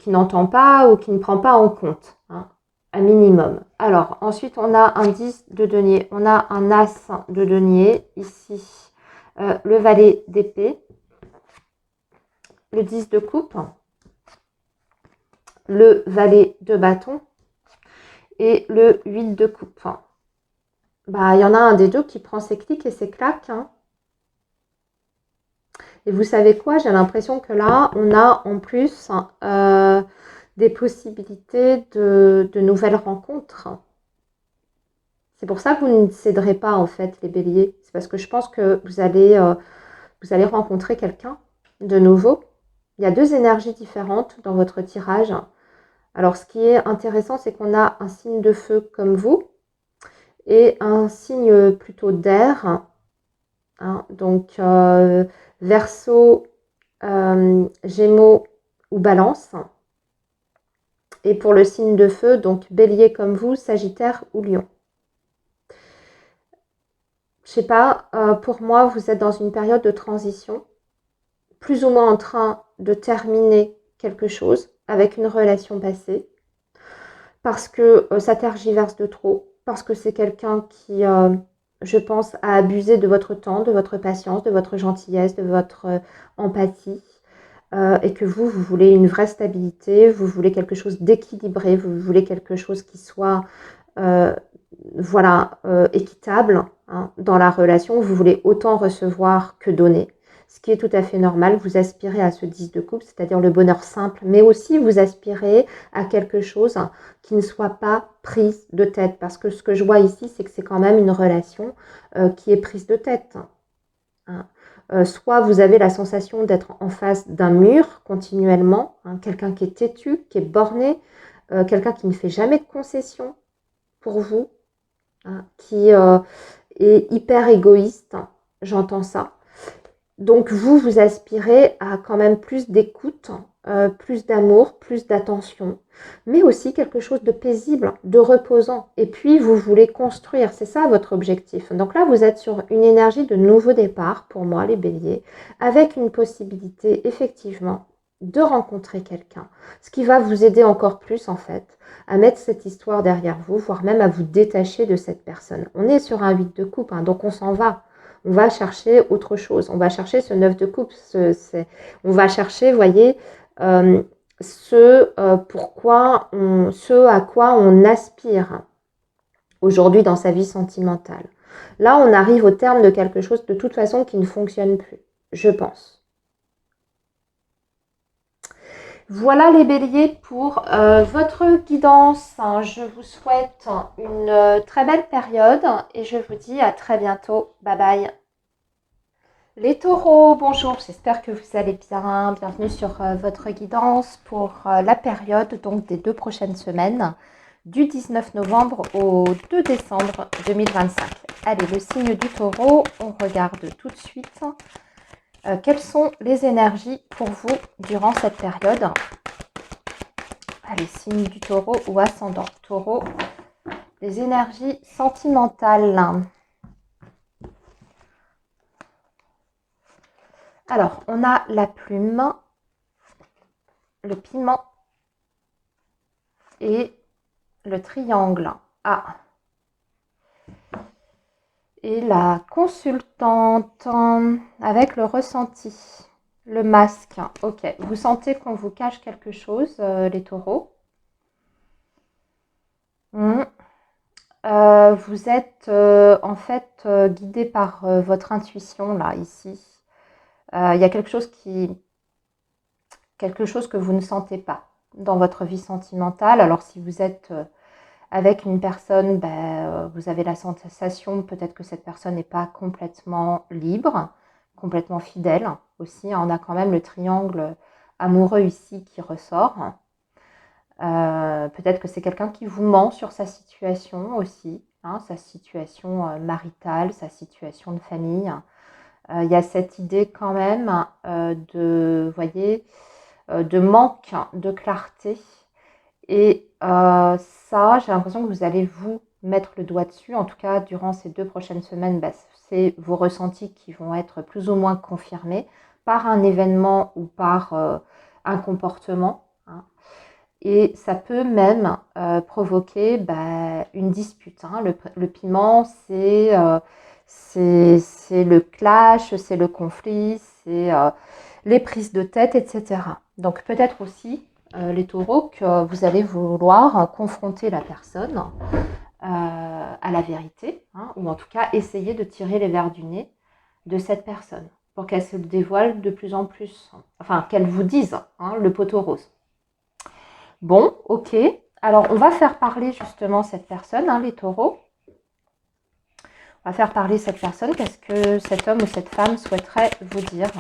n'entend pas ou qui ne prend pas en compte, hein, un minimum. Alors, ensuite, on a un 10 de denier. On a un as de denier ici. Le valet d'épée. Le 10 de coupe. Le valet de bâton. Et le 8 de coupe. Bah, il y en a un des deux qui prend ses clics et ses claques. Hein. Et vous savez quoi? J'ai l'impression que là, on a en plus des possibilités de nouvelles rencontres. C'est pour ça que vous ne céderez pas, en fait, les béliers. C'est parce que je pense que vous allez rencontrer quelqu'un de nouveau. Il y a 2 énergies différentes dans votre tirage. Alors, ce qui est intéressant, c'est qu'on a un signe de feu comme vous et un signe plutôt d'air. Hein, donc, Verseau, Gémeaux ou Balance. Et pour le signe de feu, donc Bélier comme vous, Sagittaire ou Lion. Je sais pas, pour moi, vous êtes dans une période de transition, plus ou moins en train de terminer quelque chose avec une relation passée, parce que ça tergiverse de trop, parce que c'est quelqu'un qui, je pense, a abusé de votre temps, de votre patience, de votre gentillesse, de votre empathie, et que vous voulez une vraie stabilité, vous voulez quelque chose d'équilibré, vous voulez quelque chose qui soit équitable hein, dans la relation. Vous voulez autant recevoir que donner, ce qui est tout à fait normal. Vous aspirez à ce 10 de coupe, c'est-à-dire le bonheur simple, mais aussi vous aspirez à quelque chose qui ne soit pas prise de tête, parce que ce que je vois ici, c'est que c'est quand même une relation qui est prise de tête. Hein. Soit vous avez la sensation d'être en face d'un mur continuellement, hein, quelqu'un qui est têtu, qui est borné, quelqu'un qui ne fait jamais de concessions pour vous, hein, qui est hyper égoïste, hein, j'entends ça. Donc vous, vous aspirez à quand même plus d'écoute, plus d'amour, plus d'attention, mais aussi quelque chose de paisible, de reposant. Et puis vous voulez construire, c'est ça votre objectif. Donc là, vous êtes sur une énergie de nouveau départ, pour moi les béliers, avec une possibilité effectivement de rencontrer quelqu'un, ce qui va vous aider encore plus en fait à mettre cette histoire derrière vous, voire même à vous détacher de cette personne. On est sur un 8 de coupe, hein, donc on s'en va. On va chercher autre chose. On va chercher ce 9 de coupe. On va chercher, voyez, ce à quoi on aspire aujourd'hui dans sa vie sentimentale. Là, on arrive au terme de quelque chose de toute façon qui ne fonctionne plus, je pense. Voilà les béliers pour votre guidance. Je vous souhaite une très belle période et je vous dis à très bientôt. Bye bye. Les taureaux, bonjour, j'espère que vous allez bien. Bienvenue sur votre guidance pour la période donc des 2 prochaines semaines, du 19 novembre au 2 décembre 2025. Allez, le signe du taureau, on regarde tout de suite quelles sont les énergies pour vous durant cette période. Allez, signe du taureau ou ascendant taureau, les énergies sentimentales. Alors, on a la plume, le piment et le triangle. Ah. Et la consultante avec le ressenti. Le masque. Ok. Vous sentez qu'on vous cache quelque chose, les taureaux. Vous êtes en fait guidé par votre intuition, là, ici. Il y a quelque chose que vous ne sentez pas dans votre vie sentimentale. Alors si vous êtes avec une personne, vous avez la sensation peut-être que cette personne n'est pas complètement libre, complètement fidèle aussi. On a quand même le triangle amoureux ici qui ressort. Peut-être que c'est quelqu'un qui vous ment sur sa situation aussi, hein, sa situation maritale, sa situation de famille. Il y a cette idée quand même de manque de clarté. Et ça, j'ai l'impression que vous allez vous mettre le doigt dessus. En tout cas, durant ces 2 prochaines semaines, c'est vos ressentis qui vont être plus ou moins confirmés par un événement ou par un comportement. Hein. Et ça peut même provoquer une dispute. Hein. Le piment, c'est le clash, c'est le conflit, c'est les prises de tête, etc. Donc peut-être aussi, les taureaux, que vous allez vouloir confronter la personne à la vérité, hein, ou en tout cas essayer de tirer les verres du nez de cette personne pour qu'elle se dévoile de plus en plus, enfin qu'elle vous dise, hein, le poteau rose. Bon, ok. Alors, on va faire parler justement cette personne, hein, les taureaux. On va faire parler cette personne. Qu'est-ce que cet homme ou cette femme souhaiterait vous dire?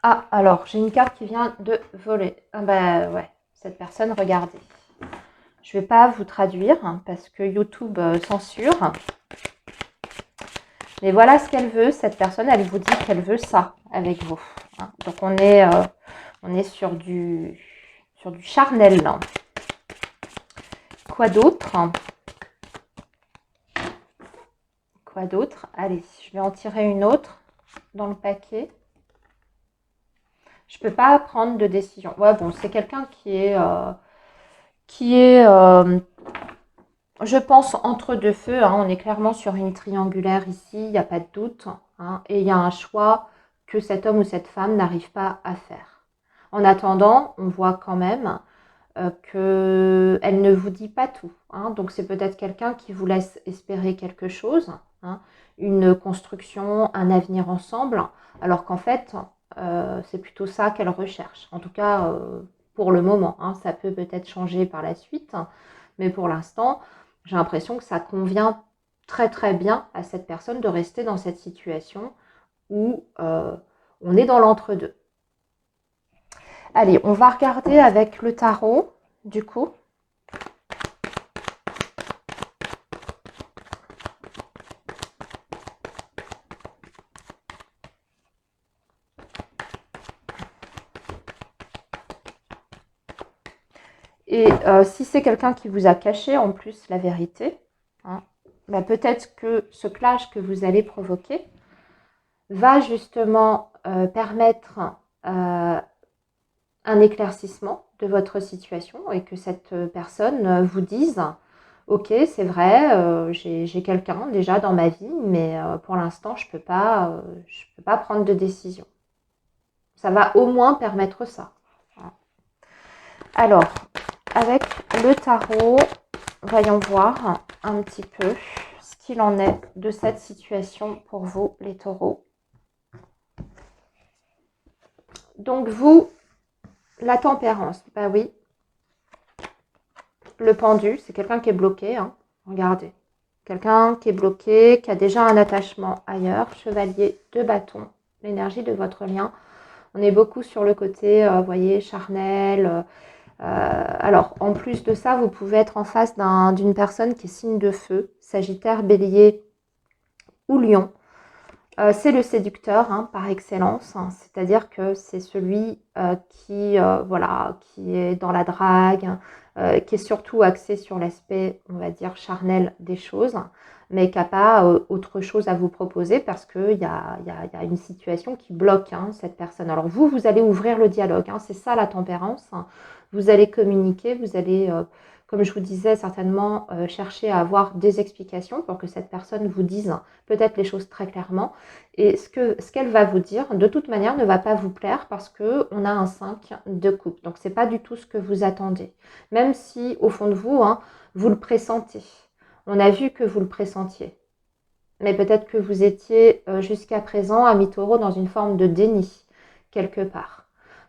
Ah, alors, j'ai une carte qui vient de voler. Ah ouais, cette personne, regardez. Je ne vais pas vous traduire hein, parce que YouTube censure. Mais voilà ce qu'elle veut. Cette personne, elle vous dit qu'elle veut ça avec vous. Hein. Donc, on est sur du charnel. Là. Quoi d'autre? Quoi d'autre? Allez, je vais en tirer une autre dans le paquet. Je peux pas prendre de décision. Ouais, bon, c'est quelqu'un qui est je pense, entre deux feux. Hein. On est clairement sur une triangulaire ici, il n'y a pas de doute. Hein. Et il y a un choix que cet homme ou cette femme n'arrive pas à faire. En attendant, on voit quand même qu'elle ne vous dit pas tout. Hein. Donc c'est peut-être quelqu'un qui vous laisse espérer quelque chose, hein, une construction, un avenir ensemble, alors qu'en fait, c'est plutôt ça qu'elle recherche. En tout cas, pour le moment. Hein. Ça peut peut-être changer par la suite, mais pour l'instant, j'ai l'impression que ça convient très très bien à cette personne de rester dans cette situation où on est dans l'entre-deux. Allez, on va regarder avec le tarot, du coup. Et si c'est quelqu'un qui vous a caché en plus la vérité, hein, bah peut-être que ce clash que vous allez provoquer va justement permettre un éclaircissement de votre situation et que cette personne vous dise « Ok, c'est vrai, j'ai quelqu'un déjà dans ma vie, mais pour l'instant, je peux pas prendre de décision. » Ça va au moins permettre ça. Alors, avec le tarot, voyons voir un petit peu ce qu'il en est de cette situation pour vous, les taureaux. Donc vous, la tempérance, bah oui. Le pendu, c'est quelqu'un qui est bloqué, hein. Regardez. Quelqu'un qui est bloqué, qui a déjà un attachement ailleurs. Chevalier de bâton, l'énergie de votre lien. On est beaucoup sur le côté, vous voyez, charnel. Alors, en plus de ça, vous pouvez être en face d'une personne qui est signe de feu, Sagittaire, Bélier ou Lion. C'est le séducteur, hein, par excellence, hein, c'est-à-dire que c'est celui voilà, qui est dans la drague, qui est surtout axé sur l'aspect, on va dire, charnel des choses, mais qui n'a pas autre chose à vous proposer parce qu'il y a une situation qui bloque, hein, cette personne. Alors vous allez ouvrir le dialogue, hein, c'est ça la tempérance, hein. Vous allez communiquer, vous allez comme je vous disais, certainement chercher à avoir des explications pour que cette personne vous dise peut-être les choses très clairement. Et ce qu'elle va vous dire, de toute manière, ne va pas vous plaire parce qu'on a un 5 de coupe. Donc, ce n'est pas du tout ce que vous attendez. Même si, au fond de vous, hein, vous le pressentez. On a vu que vous le pressentiez. Mais peut-être que vous étiez jusqu'à présent, ami taureau, dans une forme de déni, quelque part.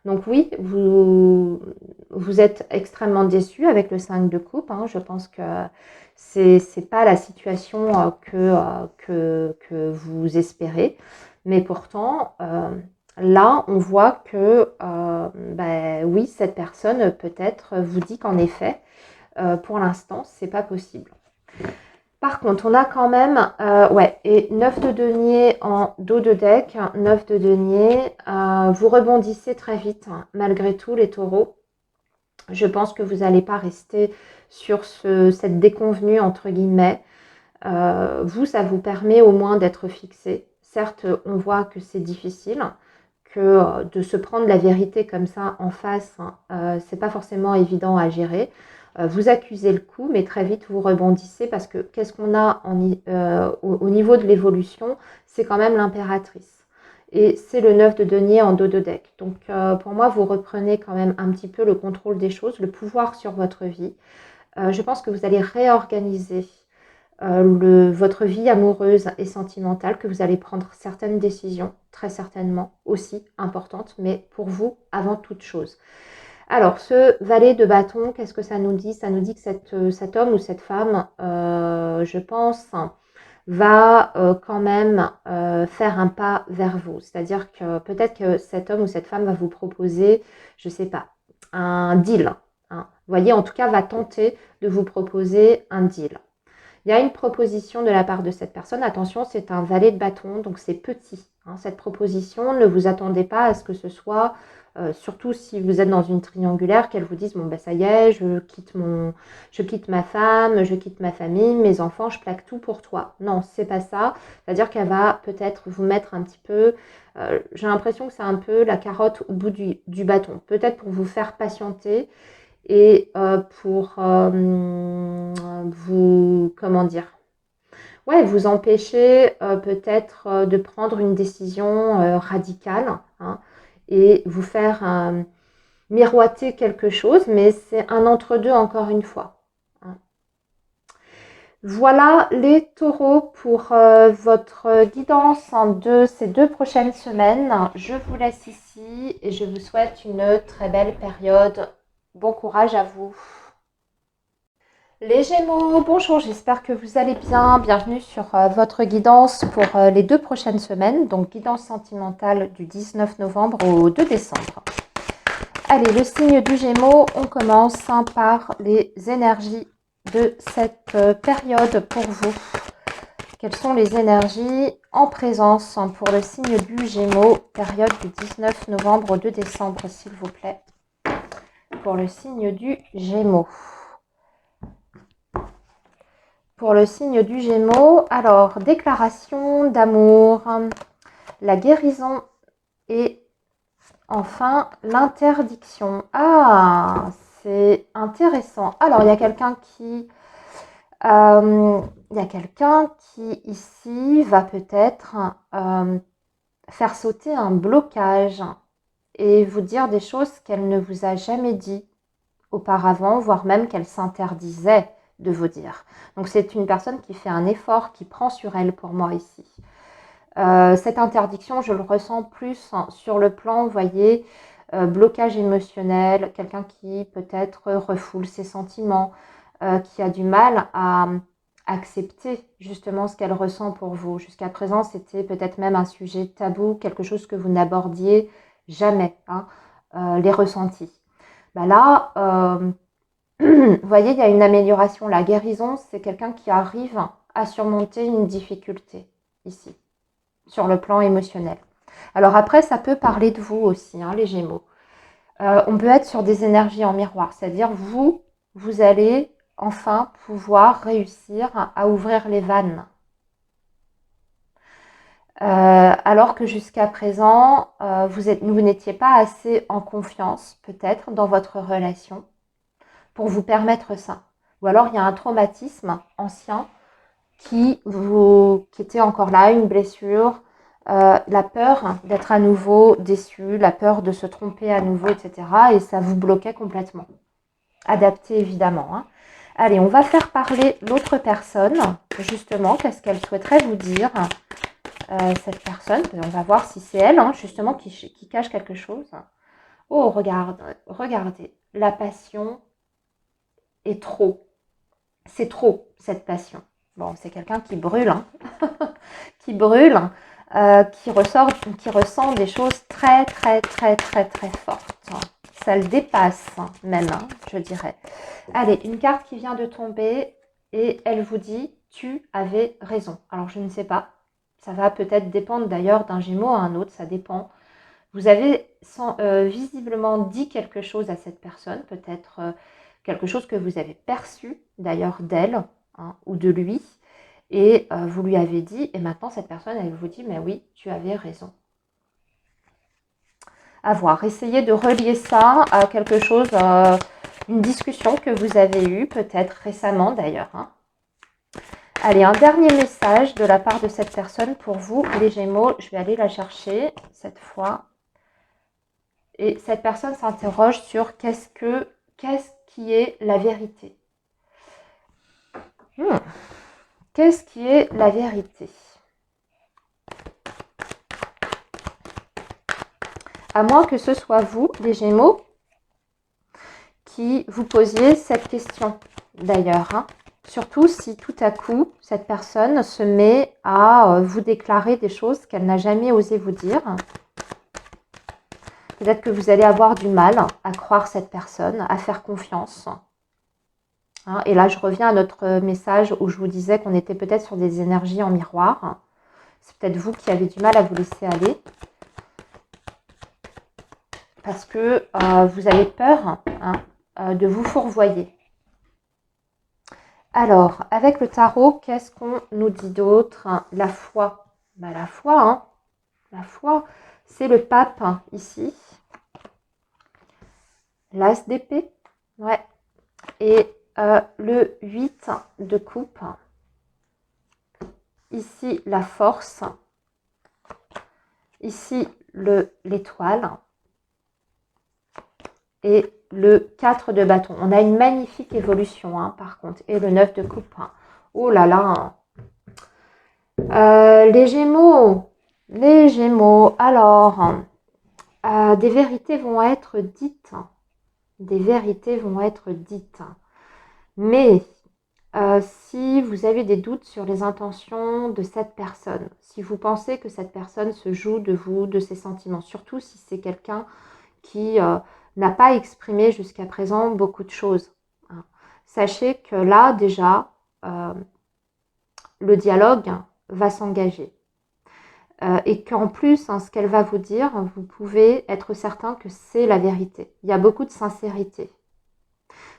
Donc oui, vous êtes extrêmement déçu avec le 5 de coupe, hein. Je pense que c'est pas la situation que vous espérez. Mais pourtant, là, on voit que oui, cette personne peut-être vous dit qu'en effet, pour l'instant, c'est pas possible. Par contre, on a quand même, et 9 de denier en dos de deck, 9 de denier, vous rebondissez très vite, hein, malgré tout, les taureaux. Je pense que vous n'allez pas rester sur cette déconvenue, entre guillemets. Vous, ça vous permet au moins d'être fixé. Certes, on voit que c'est difficile, que de se prendre la vérité comme ça en face, c'est pas forcément évident à gérer. Vous accusez le coup, mais très vite vous rebondissez parce que qu'est-ce qu'on a au niveau de l'évolution? C'est quand même l'impératrice. Et c'est le 9 de denier en dos de deck. Donc pour moi, vous reprenez quand même un petit peu le contrôle des choses, le pouvoir sur votre vie. Je pense que vous allez réorganiser votre vie amoureuse et sentimentale, que vous allez prendre certaines décisions, très certainement aussi importantes, mais pour vous, avant toute chose. Alors, ce valet de bâton, qu'est-ce que ça nous dit? Ça nous dit que cet homme ou cette femme, je pense, va quand même faire un pas vers vous. C'est-à-dire que peut-être que cet homme ou cette femme va vous proposer, je ne sais pas, un deal, hein. Vous voyez, en tout cas, va tenter de vous proposer un deal. Il y a une proposition de la part de cette personne. Attention, c'est un valet de bâton, donc c'est petit, hein, cette proposition. Ne vous attendez pas à ce que ce soit, surtout si vous êtes dans une triangulaire, qu'elle vous dise, bon ben ça y est, je quitte ma femme, je quitte ma famille, mes enfants, je plaque tout pour toi. Non, c'est pas ça. C'est-à-dire qu'elle va peut-être vous mettre un petit peu, j'ai l'impression que c'est un peu la carotte au bout du bâton. Peut-être pour vous faire patienter et pour vous, comment dire, ouais, vous empêcher peut-être de prendre une décision radicale, hein, et vous faire miroiter quelque chose, mais c'est un entre-deux encore une fois, hein. Voilà les taureaux pour votre guidance ces 2 prochaines semaines. Je vous laisse ici et je vous souhaite une très belle période. Bon courage à vous. Les Gémeaux, bonjour, j'espère que vous allez bien. Bienvenue sur votre guidance pour les 2 prochaines semaines, donc guidance sentimentale du 19 novembre au 2 décembre. Allez, le signe du Gémeaux, on commence par les énergies de cette période pour vous. Quelles sont les énergies en présence pour le signe du Gémeaux, période du 19 novembre au 2 décembre, s'il vous plaît, pour le signe du Gémeaux. Pour le signe du Gémeaux, alors, déclaration d'amour, la guérison et enfin l'interdiction. Ah, c'est intéressant. Alors, il y a quelqu'un qui ici va peut-être faire sauter un blocage et vous dire des choses qu'elle ne vous a jamais dit auparavant, voire même qu'elle s'interdisait de vous dire. Donc c'est une personne qui fait un effort, qui prend sur elle pour moi ici. Cette interdiction, je le ressens plus sur le plan, vous voyez, blocage émotionnel, quelqu'un qui peut-être refoule ses sentiments, qui a du mal à accepter justement ce qu'elle ressent pour vous. Jusqu'à présent, c'était peut-être même un sujet tabou, quelque chose que vous n'abordiez jamais, hein, les ressentis. Bah là, vous voyez, il y a une amélioration. La guérison, c'est quelqu'un qui arrive à surmonter une difficulté ici, sur le plan émotionnel. Alors après, ça peut parler de vous aussi, hein, les Gémeaux. On peut être sur des énergies en miroir, c'est-à-dire vous allez enfin pouvoir réussir à ouvrir les vannes. Alors que jusqu'à présent, vous n'étiez pas assez en confiance, peut-être, dans votre relation pour vous permettre ça. Ou alors, il y a un traumatisme ancien qui était encore là, une blessure, la peur d'être à nouveau déçu, la peur de se tromper à nouveau, etc. Et ça vous bloquait complètement. Adapté, évidemment, hein. Allez, on va faire parler l'autre personne, justement, qu'est-ce qu'elle souhaiterait vous dire, cette personne. On va voir si c'est elle, hein, justement, qui cache quelque chose. Oh, regardez, la passion est trop. C'est trop, cette passion. Bon, c'est quelqu'un qui brûle, hein, qui brûle, qui ressent des choses très, très, très, très, très fortes. Ça le dépasse même, hein, je dirais. Allez, une carte qui vient de tomber et elle vous dit « tu avais raison ». Alors, je ne sais pas. Ça va peut-être dépendre d'ailleurs d'un Gémeaux à un autre, ça dépend. Vous avez visiblement dit quelque chose à cette personne, peut-être quelque chose que vous avez perçu d'ailleurs d'elle, hein, ou de lui, et vous lui avez dit, et maintenant cette personne, elle vous dit, mais oui, tu avais raison. À voir, essayez de relier ça à quelque chose, une discussion que vous avez eue, peut-être récemment d'ailleurs, hein. Allez, un dernier message de la part de cette personne pour vous, les Gémeaux. Je vais aller la chercher cette fois. Et cette personne s'interroge sur qu'est-ce qui est la vérité. Qu'est-ce qui est la vérité? À moins que ce soit vous, les Gémeaux, qui vous posiez cette question, d'ailleurs, hein. Surtout si tout à coup, cette personne se met à vous déclarer des choses qu'elle n'a jamais osé vous dire. Peut-être que vous allez avoir du mal à croire cette personne, à faire confiance. Hein, et là, je reviens à notre message où je vous disais qu'on était peut-être sur des énergies en miroir. C'est peut-être vous qui avez du mal à vous laisser aller. Parce que vous avez peur, hein, de vous fourvoyer. Alors, avec le tarot, qu'est-ce qu'on nous dit d'autre? La foi. Ben, la foi, hein. La foi, c'est le pape, hein, ici. L'as d'épée. Ouais. Et le 8 de coupe. Ici, la force. Ici, l'étoile. Et le 4 de bâton. On a une magnifique évolution, hein, par contre. Et le 9 de coupe. Hein. Oh là là. Les Gémeaux. Les Gémeaux. Alors, des vérités vont être dites. Des vérités vont être dites. Mais Si vous avez des doutes sur les intentions de cette personne, si vous pensez que cette personne se joue de vous, de ses sentiments, surtout si c'est quelqu'un qui n'a pas exprimé jusqu'à présent beaucoup de choses, hein. Sachez que là, déjà, le dialogue va s'engager. Et qu'en plus, hein, ce qu'elle va vous dire, vous pouvez être certain que c'est la vérité. Il y a beaucoup de sincérité.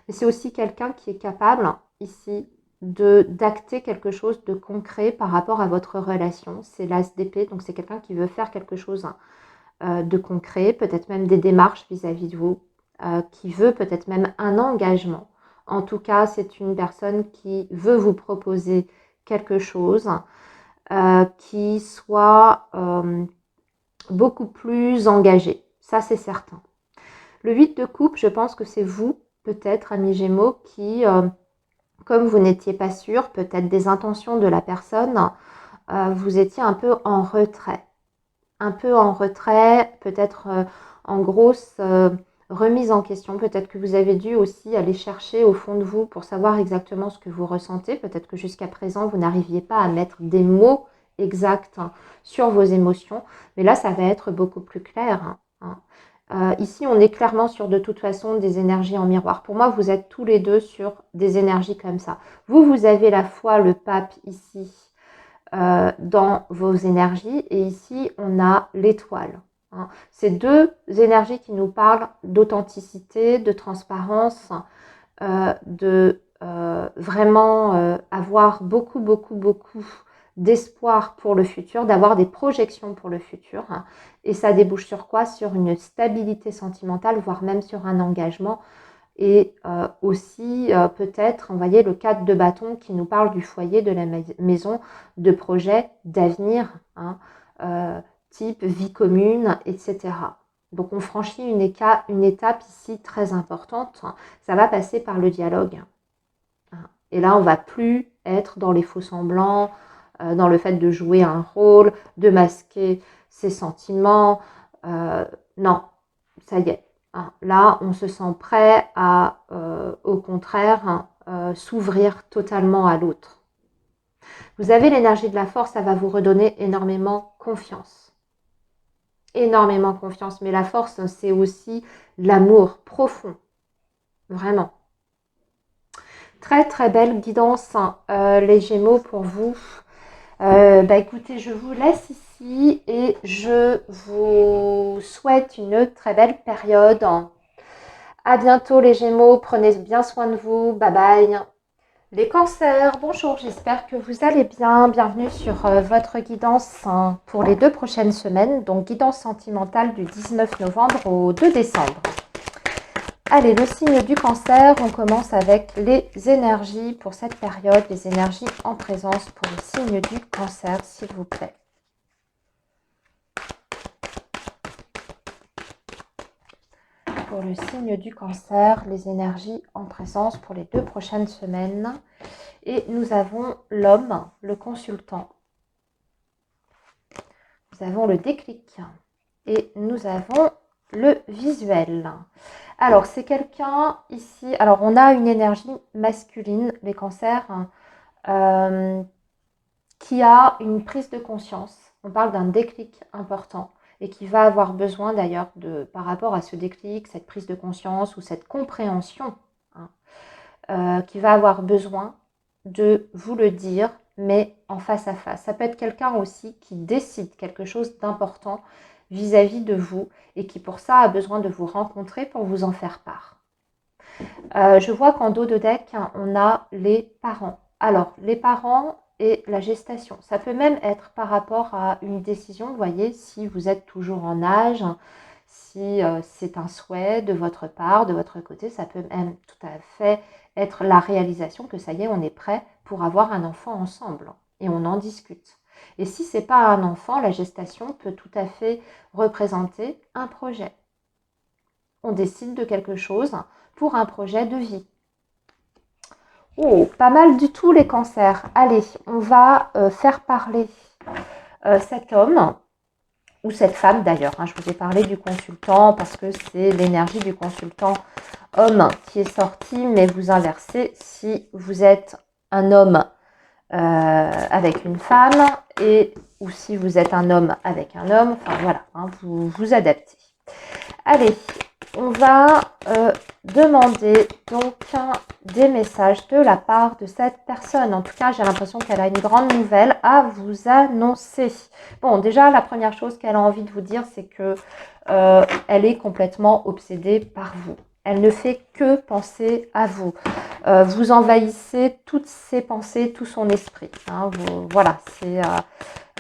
Mais c'est aussi quelqu'un qui est capable, ici, d'acter quelque chose de concret par rapport à votre relation. C'est l'as d'épée, donc c'est quelqu'un qui veut faire quelque chose de concret, peut-être même des démarches vis-à-vis de vous, qui veut peut-être même un engagement. En tout cas, c'est une personne qui veut vous proposer quelque chose qui soit beaucoup plus engagé. Ça, c'est certain. Le 8 de coupe, je pense que c'est vous, peut-être, amis Gémeaux, qui, comme vous n'étiez pas sûr, peut-être des intentions de la personne, vous étiez un peu en retrait. Un peu en retrait, peut-être en grosse remise en question. Peut-être que vous avez dû aussi aller chercher au fond de vous pour savoir exactement ce que vous ressentez. Peut-être que jusqu'à présent, vous n'arriviez pas à mettre des mots exacts sur vos émotions. Mais là, ça va être beaucoup plus clair, hein. Ici, on est clairement sur de toute façon des énergies en miroir. Pour moi, vous êtes tous les deux sur des énergies comme ça. Vous avez la foi, le pape ici, dans vos énergies. Et ici, on a l'étoile, hein. C'est deux énergies qui nous parlent d'authenticité, de transparence, de vraiment avoir beaucoup d'espoir pour le futur, d'avoir des projections pour le futur, hein. Et ça débouche sur quoi? Sur une stabilité sentimentale, voire même sur un engagement. Et aussi peut-être, vous voyez, le 4 de bâton qui nous parle du foyer, de la maison, de projets, d'avenir, hein, type vie commune, etc. Donc on franchit une étape ici très importante. Ça va passer par le dialogue, hein. Et là, on ne va plus être dans les faux-semblants, dans le fait de jouer un rôle, de masquer ses sentiments. Non, ça y est. Là, on se sent prêt à, au contraire, s'ouvrir totalement à l'autre. Vous avez l'énergie de la force, ça va vous redonner énormément confiance. Énormément confiance. Mais la force, c'est aussi l'amour profond. Vraiment. Très belle guidance, les Gémeaux, pour vous. Écoutez, je vous laisse ici et je vous souhaite une très belle période. À bientôt les Gémeaux, prenez bien soin de vous, bye bye. Les cancers, bonjour, j'espère que vous allez bien. Bienvenue sur votre guidance pour les 2 prochaines semaines, donc guidance sentimentale du 19 novembre au 2 décembre. Allez, le signe du cancer, on commence avec les énergies pour cette période, les énergies en présence pour le signe du cancer, s'il vous plaît. Pour le signe du cancer, les énergies en présence pour les 2 prochaines semaines. Et nous avons l'homme, le consultant. Nous avons le déclic. Et nous avons le visuel. Alors, c'est quelqu'un ici... Alors, on a une énergie masculine, les cancers, qui a une prise de conscience. On parle d'un déclic important et qui va avoir besoin d'ailleurs, par rapport à ce déclic, cette prise de conscience ou cette compréhension, qui va avoir besoin de vous le dire, mais en face à face. Ça peut être quelqu'un aussi qui décide quelque chose d'important vis-à-vis de vous et qui pour ça a besoin de vous rencontrer pour vous en faire part. Je vois qu'en dos de deck, on a les parents. Alors, les parents et la gestation. Ça peut même être par rapport à une décision, vous voyez, si vous êtes toujours en âge, si c'est un souhait de votre part, de votre côté, ça peut même tout à fait être la réalisation que ça y est, on est prêt pour avoir un enfant ensemble et on en discute. Et si ce n'est pas un enfant, la gestation peut tout à fait représenter un projet. On décide de quelque chose pour un projet de vie. Oh, pas mal du tout les cancers. Allez, on va faire parler cet homme ou cette femme d'ailleurs. Je vous ai parlé du consultant parce que c'est l'énergie du consultant homme qui est sortie, mais vous inversez si vous êtes un homme avec une femme ou si vous êtes un homme avec un homme. Enfin voilà, hein, vous vous adaptez. Allez, on va demander donc des messages de la part de cette personne. En tout cas, j'ai l'impression qu'elle a une grande nouvelle à vous annoncer. Bon, déjà, la première chose qu'elle a envie de vous dire, c'est que elle est complètement obsédée par vous. Elle ne fait que penser à vous. Vous envahissez toutes ses pensées, tout son esprit. Hein, voilà, c'est...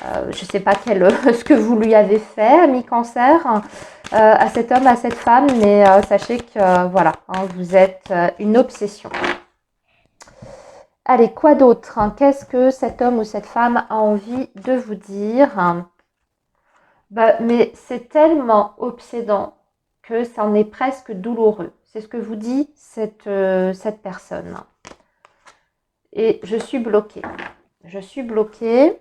je ne sais pas ce que vous lui avez fait, ami Cancer, à cet homme, à cette femme, mais sachez que voilà, hein, vous êtes une obsession. Allez, quoi d'autre, hein? Qu'est-ce que cet homme ou cette femme a envie de vous dire? Mais c'est tellement obsédant que ça en est presque douloureux. C'est ce que vous dit cette personne. Et je suis bloquée. Je suis bloquée.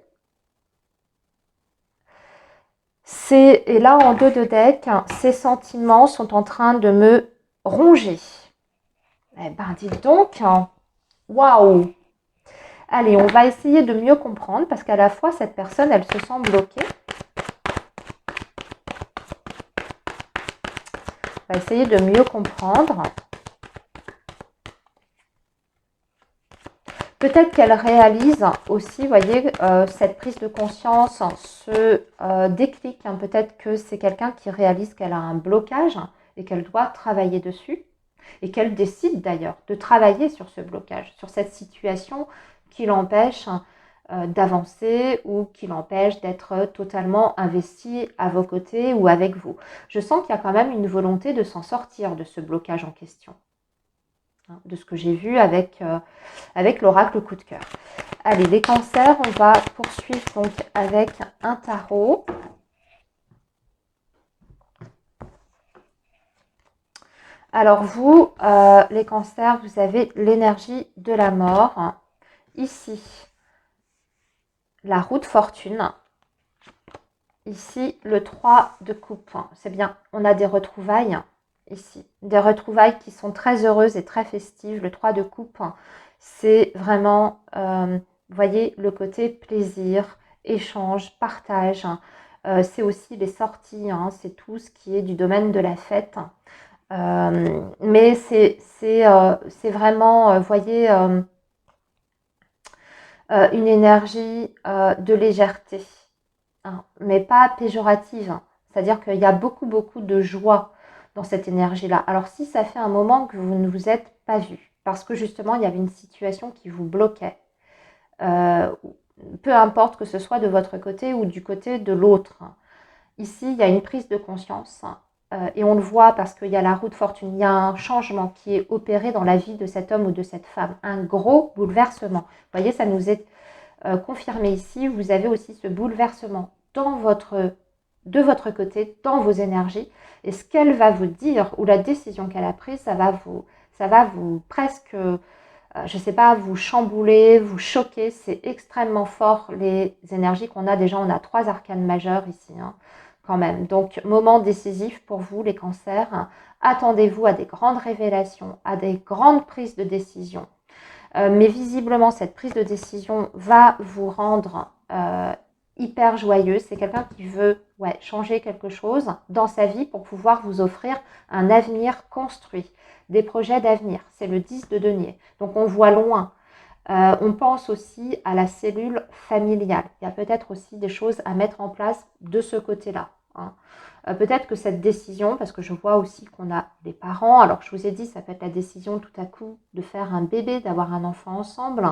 Et là, en 2 de deck, ces sentiments sont en train de me ronger. Eh ben, dites donc, waouh! Allez, on va essayer de mieux comprendre parce qu'à la fois, cette personne, elle se sent bloquée. On va essayer de mieux comprendre. Peut-être qu'elle réalise aussi, vous voyez, cette prise de conscience, ce déclic. Hein, peut-être que c'est quelqu'un qui réalise qu'elle a un blocage et qu'elle doit travailler dessus. Et qu'elle décide d'ailleurs de travailler sur ce blocage, sur cette situation qui l'empêche d'avancer ou qui l'empêche d'être totalement investi à vos côtés ou avec vous. Je sens qu'il y a quand même une volonté de s'en sortir de ce blocage en question. De ce que j'ai vu avec l'oracle coup de cœur. Allez, les cancers, on va poursuivre donc avec un tarot. Alors vous, les cancers, vous avez l'énergie de la mort. Ici, la roue de fortune. Ici, le 3 de coupe. C'est bien, on a des retrouvailles ici. Des retrouvailles qui sont très heureuses et très festives. Le 3 de coupe, c'est vraiment, vous voyez, le côté plaisir, échange, partage. C'est aussi les sorties, hein, c'est tout ce qui est du domaine de la fête. Mais c'est vraiment, vous voyez, une énergie de légèreté, hein, mais pas péjorative. Hein. C'est-à-dire qu'il y a beaucoup, beaucoup de joie dans cette énergie-là. Alors si ça fait un moment que vous ne vous êtes pas vu, parce que justement, il y avait une situation qui vous bloquait, peu importe que ce soit de votre côté ou du côté de l'autre. Ici, il y a une prise de conscience et on le voit parce qu'il y a la roue de fortune, il y a un changement qui est opéré dans la vie de cet homme ou de cette femme, un gros bouleversement. Vous voyez, ça nous est confirmé ici. Vous avez aussi ce bouleversement de votre côté, dans vos énergies. Et ce qu'elle va vous dire ou la décision qu'elle a prise, ça va vous presque, je ne sais pas, vous chambouler, vous choquer. C'est extrêmement fort les énergies qu'on a. Déjà, on a 3 arcanes majeures ici, hein, quand même. Donc, moment décisif pour vous, les cancers. Attendez-vous à des grandes révélations, à des grandes prises de décision. Mais visiblement, cette prise de décision va vous rendre hyper joyeux. C'est quelqu'un qui veut changer quelque chose dans sa vie pour pouvoir vous offrir un avenir construit, des projets d'avenir. C'est le 10 de denier. Donc, on voit loin. On pense aussi à la cellule familiale. Il y a peut-être aussi des choses à mettre en place de ce côté-là. Hein. Peut-être que cette décision, parce que je vois aussi qu'on a des parents, alors je vous ai dit, ça peut être la décision tout à coup de faire un bébé, d'avoir un enfant ensemble,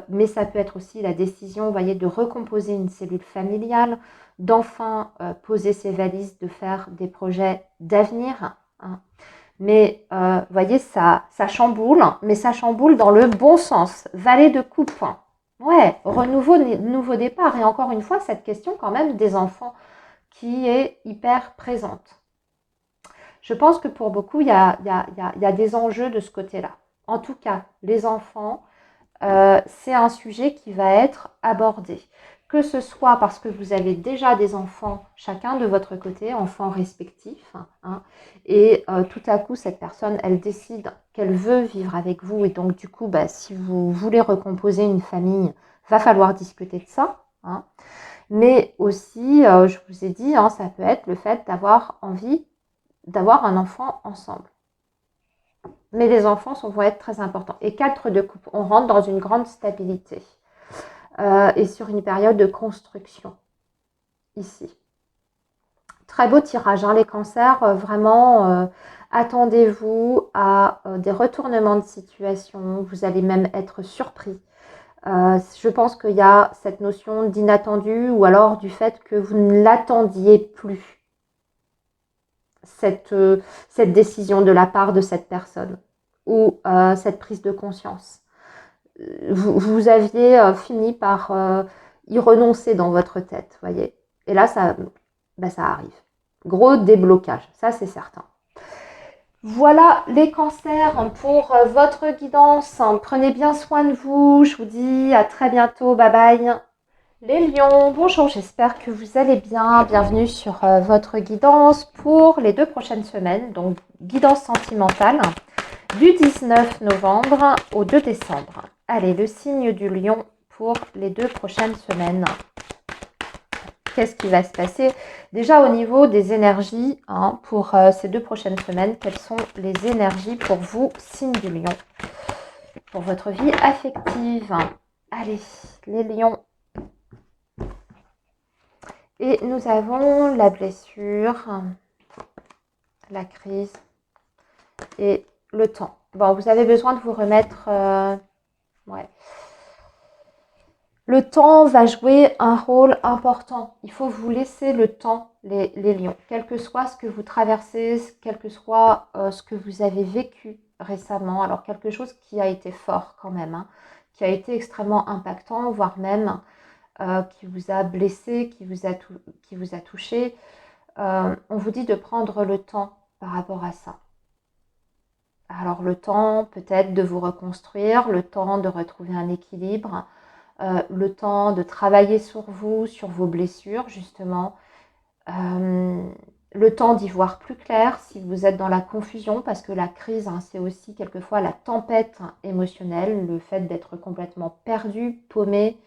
mais ça peut être aussi la décision, vous voyez, de recomposer une cellule familiale, d'enfin poser ses valises, de faire des projets d'avenir. Hein. Mais vous voyez, ça chamboule, mais ça chamboule dans le bon sens. Valet de coupe. Ouais, nouveau départ. Et encore une fois, cette question quand même des enfants qui est hyper présente. Je pense que pour beaucoup, il y a des enjeux de ce côté-là. En tout cas, les enfants, c'est un sujet qui va être abordé. que ce soit parce que vous avez déjà des enfants, chacun de votre côté, enfants respectifs, hein, et tout à coup, cette personne, elle décide qu'elle veut vivre avec vous, et donc du coup, bah, si vous voulez recomposer une famille, va falloir discuter de ça, hein. Mais aussi, je vous ai dit, hein, ça peut être le fait d'avoir envie d'avoir un enfant ensemble. Mais les enfants vont être très importants. Et 4 de coupe, on rentre dans une grande stabilité. Et sur une période de construction, ici. Très beau tirage, hein, les cancers, vraiment, attendez-vous à des retournements de situation, vous allez même être surpris. Je pense qu'il y a cette notion d'inattendu ou alors du fait que vous ne l'attendiez plus, cette décision de la part de cette personne ou cette prise de conscience. Vous aviez fini par y renoncer dans votre tête, voyez. Et là, ça arrive. Gros déblocage, ça c'est certain. Voilà les cancers pour votre guidance. Prenez bien soin de vous. Je vous dis à très bientôt. Bye bye. Les lions, bonjour, j'espère que vous allez bien. Bienvenue sur votre guidance pour les 2 prochaines semaines. Donc, guidance sentimentale du 19 novembre au 2 décembre. Allez, le signe du lion pour les 2 prochaines semaines. Qu'est-ce qui va se passer? Déjà au niveau des énergies, hein, pour ces 2 prochaines semaines, quelles sont les énergies pour vous, signe du lion, pour votre vie affective? Allez, les lions. Et nous avons la blessure, la crise et le temps. Bon, vous avez besoin de vous remettre... ouais. Le temps va jouer un rôle important. Il faut vous laisser le temps, les lions. Quel que soit ce que vous traversez, quel que soit ce que vous avez vécu récemment. Alors, quelque chose qui a été fort quand même, hein, qui a été extrêmement impactant, voire même qui vous a blessé, qui vous a touché. On vous dit de prendre le temps par rapport à ça. Alors, le temps peut-être de vous reconstruire, le temps de retrouver un équilibre, le temps de travailler sur vous, sur vos blessures justement, le temps d'y voir plus clair si vous êtes dans la confusion, parce que la crise, hein, c'est aussi quelquefois la tempête émotionnelle, le fait d'être complètement perdu, paumé,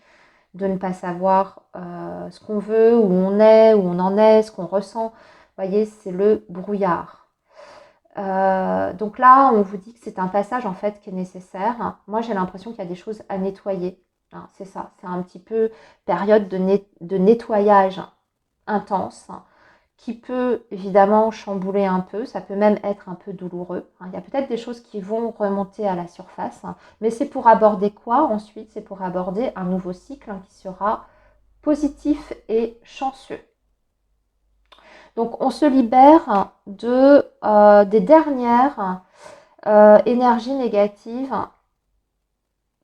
de ne pas savoir ce qu'on veut, où on est, où on en est, ce qu'on ressent. Vous voyez, c'est le brouillard. Donc là, on vous dit que c'est un passage en fait qui est nécessaire. Moi, j'ai l'impression qu'il y a des choses à nettoyer. Hein, c'est ça, c'est un petit peu période de nettoyage intense qui peut évidemment chambouler un peu, ça peut même être un peu douloureux. Hein. Il y a peut-être des choses qui vont remonter à la surface, hein, mais c'est pour aborder quoi ensuite? C'est pour aborder un nouveau cycle qui sera positif et chanceux. Donc on se libère des dernières énergies négatives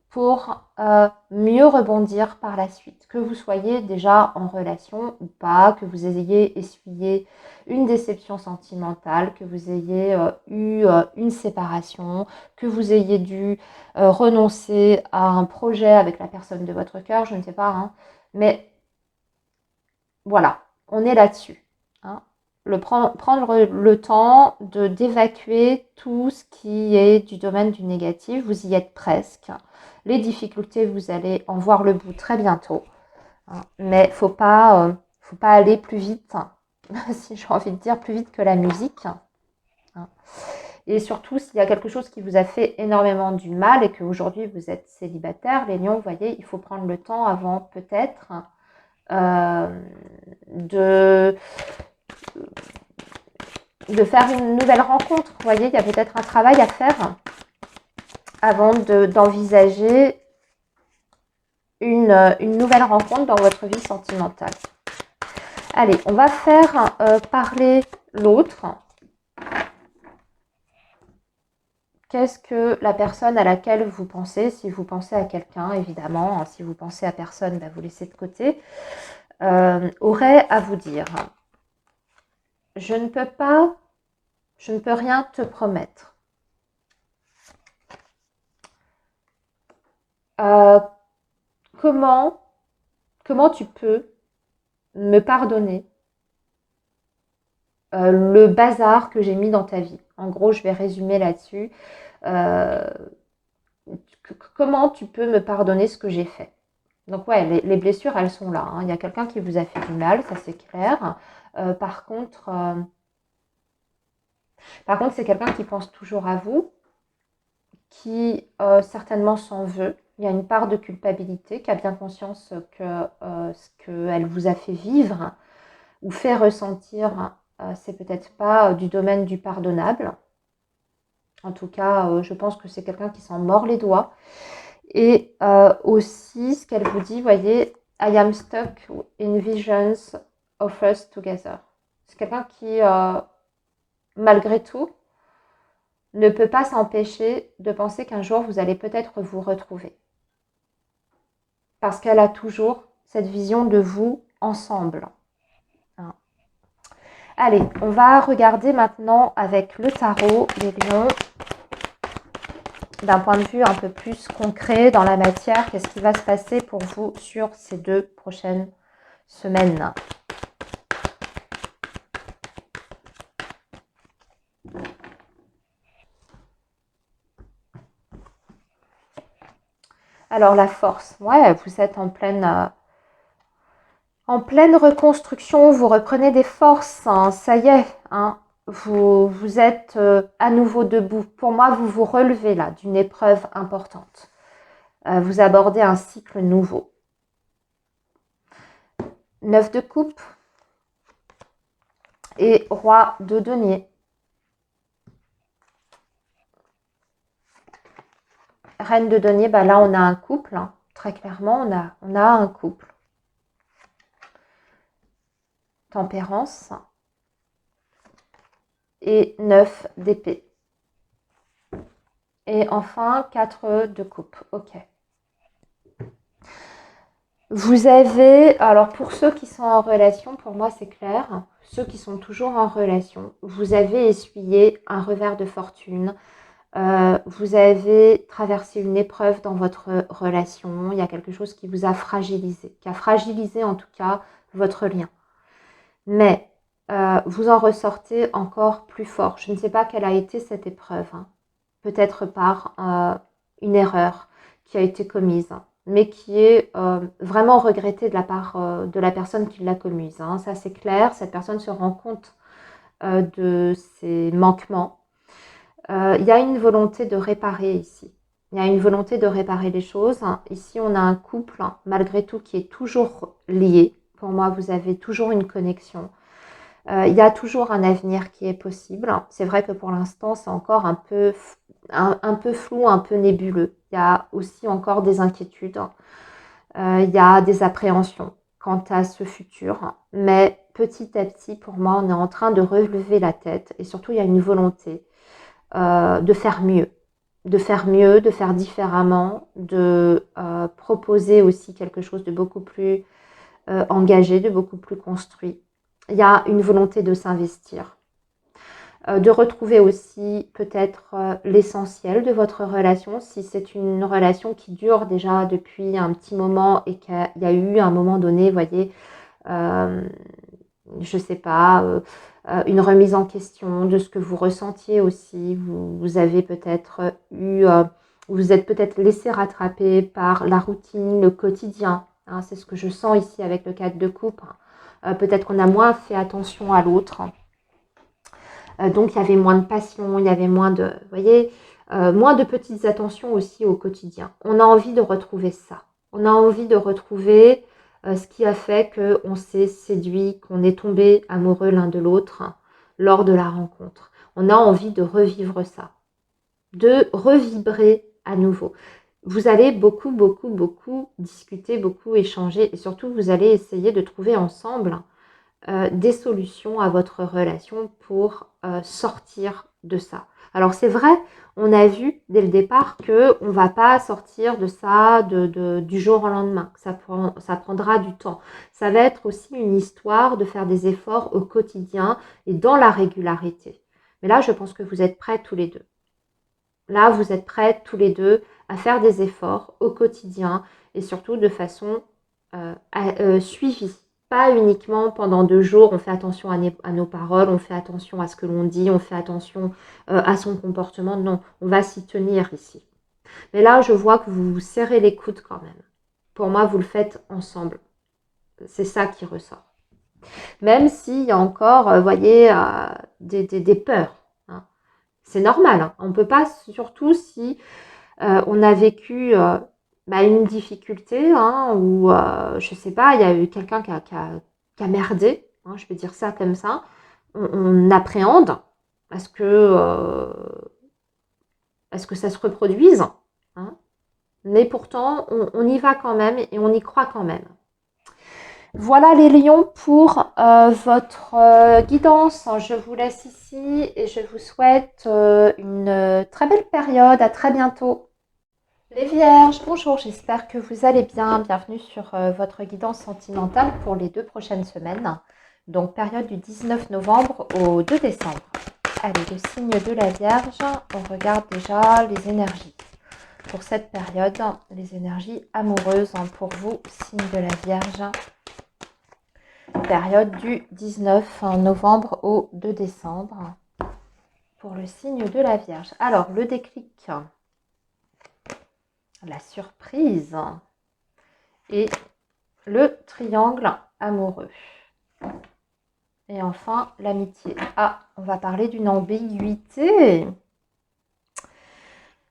pour mieux rebondir par la suite. Que vous soyez déjà en relation ou pas, que vous ayez essuyé une déception sentimentale, que vous ayez eu une séparation, que vous ayez dû renoncer à un projet avec la personne de votre cœur, je ne sais pas, hein, mais voilà, on est là-dessus. Hein. Prendre le temps d'évacuer tout ce qui est du domaine du négatif, vous y êtes presque. Les difficultés, vous allez en voir le bout très bientôt. Hein. Mais faut pas aller plus vite, si j'ai envie de dire, plus vite que la musique. Hein. Et surtout, s'il y a quelque chose qui vous a fait énormément du mal et qu'aujourd'hui vous êtes célibataire, les lions, vous voyez, il faut prendre le temps avant peut-être de faire une nouvelle rencontre. Vous voyez, il y a peut-être un travail à faire avant d'envisager une nouvelle rencontre dans votre vie sentimentale. Allez, on va faire parler l'autre. Qu'est-ce que la personne à laquelle vous pensez, si vous pensez à quelqu'un, évidemment, si vous pensez à personne, bah, vous laissez de côté, aurait à vous dire? Je ne peux rien te promettre. Comment comment tu peux me pardonner le bazar que j'ai mis dans ta vie. En gros, je vais résumer là-dessus. Euh, Comment tu peux me pardonner ce que j'ai fait? Donc ouais, les blessures, elles sont là, hein. Il y a quelqu'un qui vous a fait du mal, ça c'est clair. Par contre, c'est quelqu'un qui pense toujours à vous, qui certainement s'en veut. Il y a une part de culpabilité, qui a bien conscience que ce qu'elle vous a fait vivre ou fait ressentir, c'est peut-être pas du domaine du pardonnable. En tout cas, je pense que c'est quelqu'un qui s'en mord les doigts. Et aussi, ce qu'elle vous dit, voyez, I am stuck in visions of us together. C'est quelqu'un qui, malgré tout, ne peut pas s'empêcher de penser qu'un jour, vous allez peut-être vous retrouver. Parce qu'elle a toujours cette vision de vous ensemble. Hein. Allez, on va regarder maintenant avec le tarot, les lions, d'un point de vue un peu plus concret dans la matière, qu'est-ce qui va se passer pour vous sur ces 2 prochaines semaines. Alors la force, ouais, vous êtes en pleine reconstruction, vous reprenez des forces, hein, ça y est, hein, vous êtes à nouveau debout. Pour moi, vous vous relevez là d'une épreuve importante. Vous abordez un cycle nouveau. 9 de coupe et roi de denier. Reine de denier, bah là on a un couple, hein. Très clairement on a un couple. Tempérance et 9 d'épée. Et enfin 4 de coupe, ok. Vous avez, alors pour ceux qui sont en relation, pour moi c'est clair, ceux qui sont toujours en relation, vous avez essuyé un revers de fortune, vous avez traversé une épreuve dans votre relation, il y a quelque chose qui vous a fragilisé, qui a fragilisé en tout cas votre lien. Mais vous en ressortez encore plus fort. Je ne sais pas quelle a été cette épreuve, hein. Peut-être par une erreur qui a été commise, mais qui est vraiment regrettée de la part de la personne qui l'a commise, hein. Ça c'est clair, cette personne se rend compte de ses manquements. Il y a une volonté de réparer ici. Il y a une volonté de réparer les choses. Ici, on a un couple, malgré tout, qui est toujours lié. Pour moi, vous avez toujours une connexion. Il y a toujours un avenir qui est possible. C'est vrai que pour l'instant, c'est encore un peu flou, un peu nébuleux. Il y a aussi encore des inquiétudes. Il y a des appréhensions quant à ce futur. Mais petit à petit, pour moi, on est en train de relever la tête. Et surtout, il y a une volonté de faire mieux. De faire mieux, de faire différemment, de proposer aussi quelque chose de beaucoup plus engagé, de beaucoup plus construit. Il y a une volonté de s'investir, de retrouver aussi peut-être l'essentiel de votre relation, si c'est une relation qui dure déjà depuis un petit moment et qu'il y a eu à un moment donné, vous voyez, je sais pas, une remise en question de ce que vous ressentiez aussi. Vous avez peut-être eu, vous êtes peut-être laissé rattraper par la routine, le quotidien. Hein, c'est ce que je sens ici avec le 4 de coupe. Peut-être qu'on a moins fait attention à l'autre. Donc il y avait moins de passion, il y avait moins de, vous voyez, moins de petites attentions aussi au quotidien. On a envie de retrouver ça. On a envie de retrouver ce qui a fait qu'on s'est séduit, qu'on est tombé amoureux l'un de l'autre lors de la rencontre. On a envie de revivre ça, de revibrer à nouveau. Vous allez beaucoup discuter, beaucoup échanger et surtout vous allez essayer de trouver ensemble des solutions à votre relation pour sortir de ça. Alors c'est vrai, on a vu dès le départ qu'on ne va pas sortir de ça du jour au lendemain, que ça prendra du temps. Ça va être aussi une histoire de faire des efforts au quotidien et dans la régularité. Mais là, je pense que vous êtes prêts tous les deux. Là, vous êtes prêts tous les deux à faire des efforts au quotidien et surtout de façon suivi. Pas uniquement pendant 2 jours, on fait attention à nos paroles, on fait attention à ce que l'on dit, on fait attention à son comportement. Non, on va s'y tenir ici. Mais là, je vois que vous vous serrez les coudes quand même. Pour moi, vous le faites ensemble. C'est ça qui ressort. Même s'il y a encore, vous voyez, des peurs. Hein. C'est normal. Hein. On ne peut pas, surtout si on a vécu une difficulté, hein, ou je sais pas, il y a eu quelqu'un qui a merdé, hein, je vais dire ça comme ça. On appréhende à ce que ça se reproduise. Hein. Mais pourtant, on y va quand même et on y croit quand même. Voilà les lions pour votre guidance. Je vous laisse ici et je vous souhaite une très belle période. À très bientôt. Les vierges, bonjour, j'espère que vous allez bien. Bienvenue sur votre guidance sentimentale pour les 2 prochaines semaines. Donc période du 19 novembre au 2 décembre. Allez, le signe de la Vierge, on regarde déjà les énergies. Pour cette période, les énergies amoureuses pour vous, signe de la Vierge. Période du 19 novembre au 2 décembre pour le signe de la Vierge. Alors, le déclic, la surprise et le triangle amoureux. Et enfin, l'amitié. Ah, on va parler d'une ambiguïté.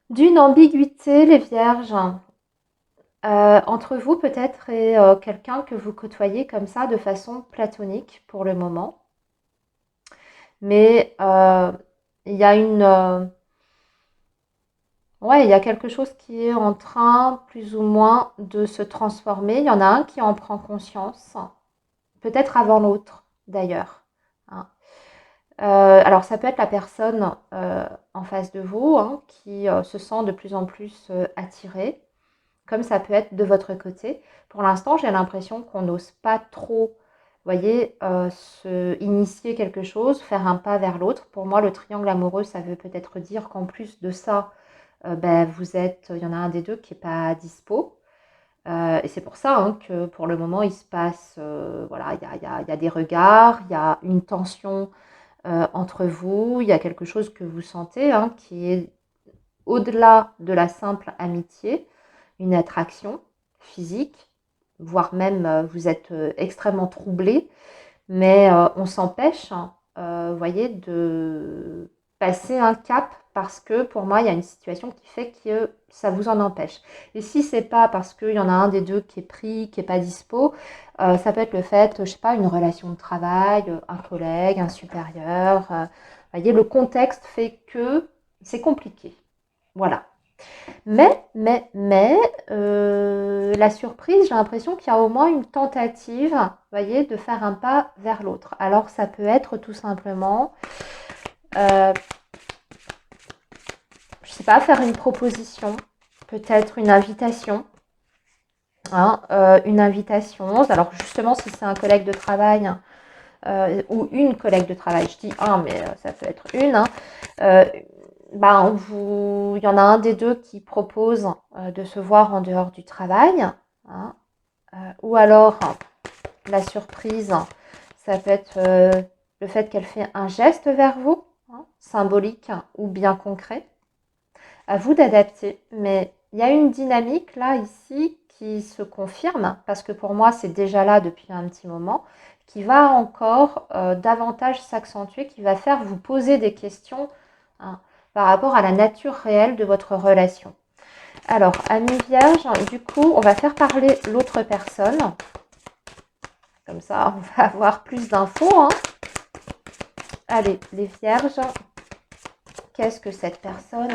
D'une ambiguïté, les Vierges. Entre vous peut-être et quelqu'un que vous côtoyez comme ça de façon platonique pour le moment. Mais il y a il y a quelque chose qui est en train plus ou moins de se transformer. Il y en a un qui en prend conscience, peut-être avant l'autre d'ailleurs. Hein. Alors ça peut être la personne en face de vous hein, qui se sent de plus en plus attirée, comme ça peut être de votre côté. Pour l'instant, j'ai l'impression qu'on n'ose pas trop, vous voyez, se initier quelque chose, faire un pas vers l'autre. Pour moi, le triangle amoureux, ça veut peut-être dire qu'en plus de ça, il y en a un des deux qui n'est pas dispo. Et c'est pour ça hein, que pour le moment, il se passe, voilà, il y a des regards, il y a une tension entre vous, il y a quelque chose que vous sentez hein, qui est au-delà de la simple amitié, une attraction physique, voire même vous êtes extrêmement troublé, mais on s'empêche, vous voyez, de passer un cap parce que pour moi, il y a une situation qui fait que ça vous en empêche. Et si c'est pas parce qu'il y en a un des deux qui est pris, qui est pas dispo, ça peut être le fait, je sais pas, une relation de travail, un collègue, un supérieur. Vous voyez, le contexte fait que c'est compliqué. Voilà. La surprise, j'ai l'impression qu'il y a au moins une tentative, vous voyez, de faire un pas vers l'autre. Alors, ça peut être tout simplement, je sais pas, faire une proposition, peut-être une invitation. Hein, une invitation. Alors, justement, si c'est un collègue de travail ou une collègue de travail, je dis un, mais ça peut être une, hein, il y en a un des deux qui propose de se voir en dehors du travail. Hein, ou alors, la surprise, ça peut être le fait qu'elle fait un geste vers vous, hein, symbolique ou bien concret. À vous d'adapter. Mais il y a une dynamique là, ici, qui se confirme, parce que pour moi, c'est déjà là depuis un petit moment, qui va encore davantage s'accentuer, qui va faire vous poser des questions hein, par rapport à la nature réelle de votre relation. Alors, amis vierges, du coup, on va faire parler l'autre personne. Comme ça, on va avoir plus d'infos. Hein. Allez, les vierges, qu'est-ce que cette personne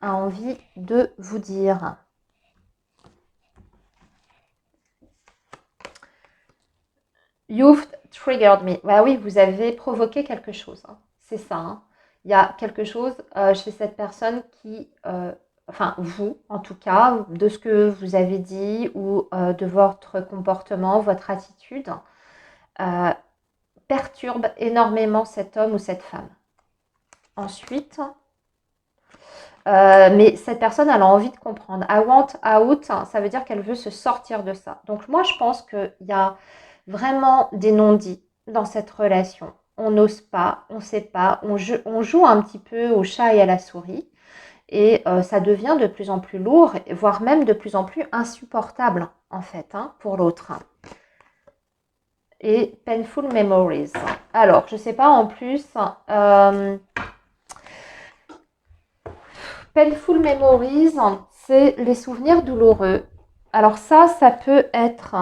a envie de vous dire? You've triggered me. Bah oui, vous avez provoqué quelque chose. Hein. C'est ça. Hein. Il y a quelque chose chez cette personne qui, enfin vous en tout cas, de ce que vous avez dit ou de votre comportement, votre attitude, perturbe énormément cet homme ou cette femme. Ensuite, Mais cette personne, elle a envie de comprendre. I want out, ça veut dire qu'elle veut se sortir de ça. Donc moi, je pense qu'il y a vraiment des non-dits dans cette relation. On n'ose pas, on ne sait pas, on joue un petit peu au chat et à la souris. Et ça devient de plus en plus lourd, voire même de plus en plus insupportable, en fait, hein, pour l'autre. Et painful memories. Alors, je ne sais pas, en plus, painful memories, c'est les souvenirs douloureux. Alors ça peut être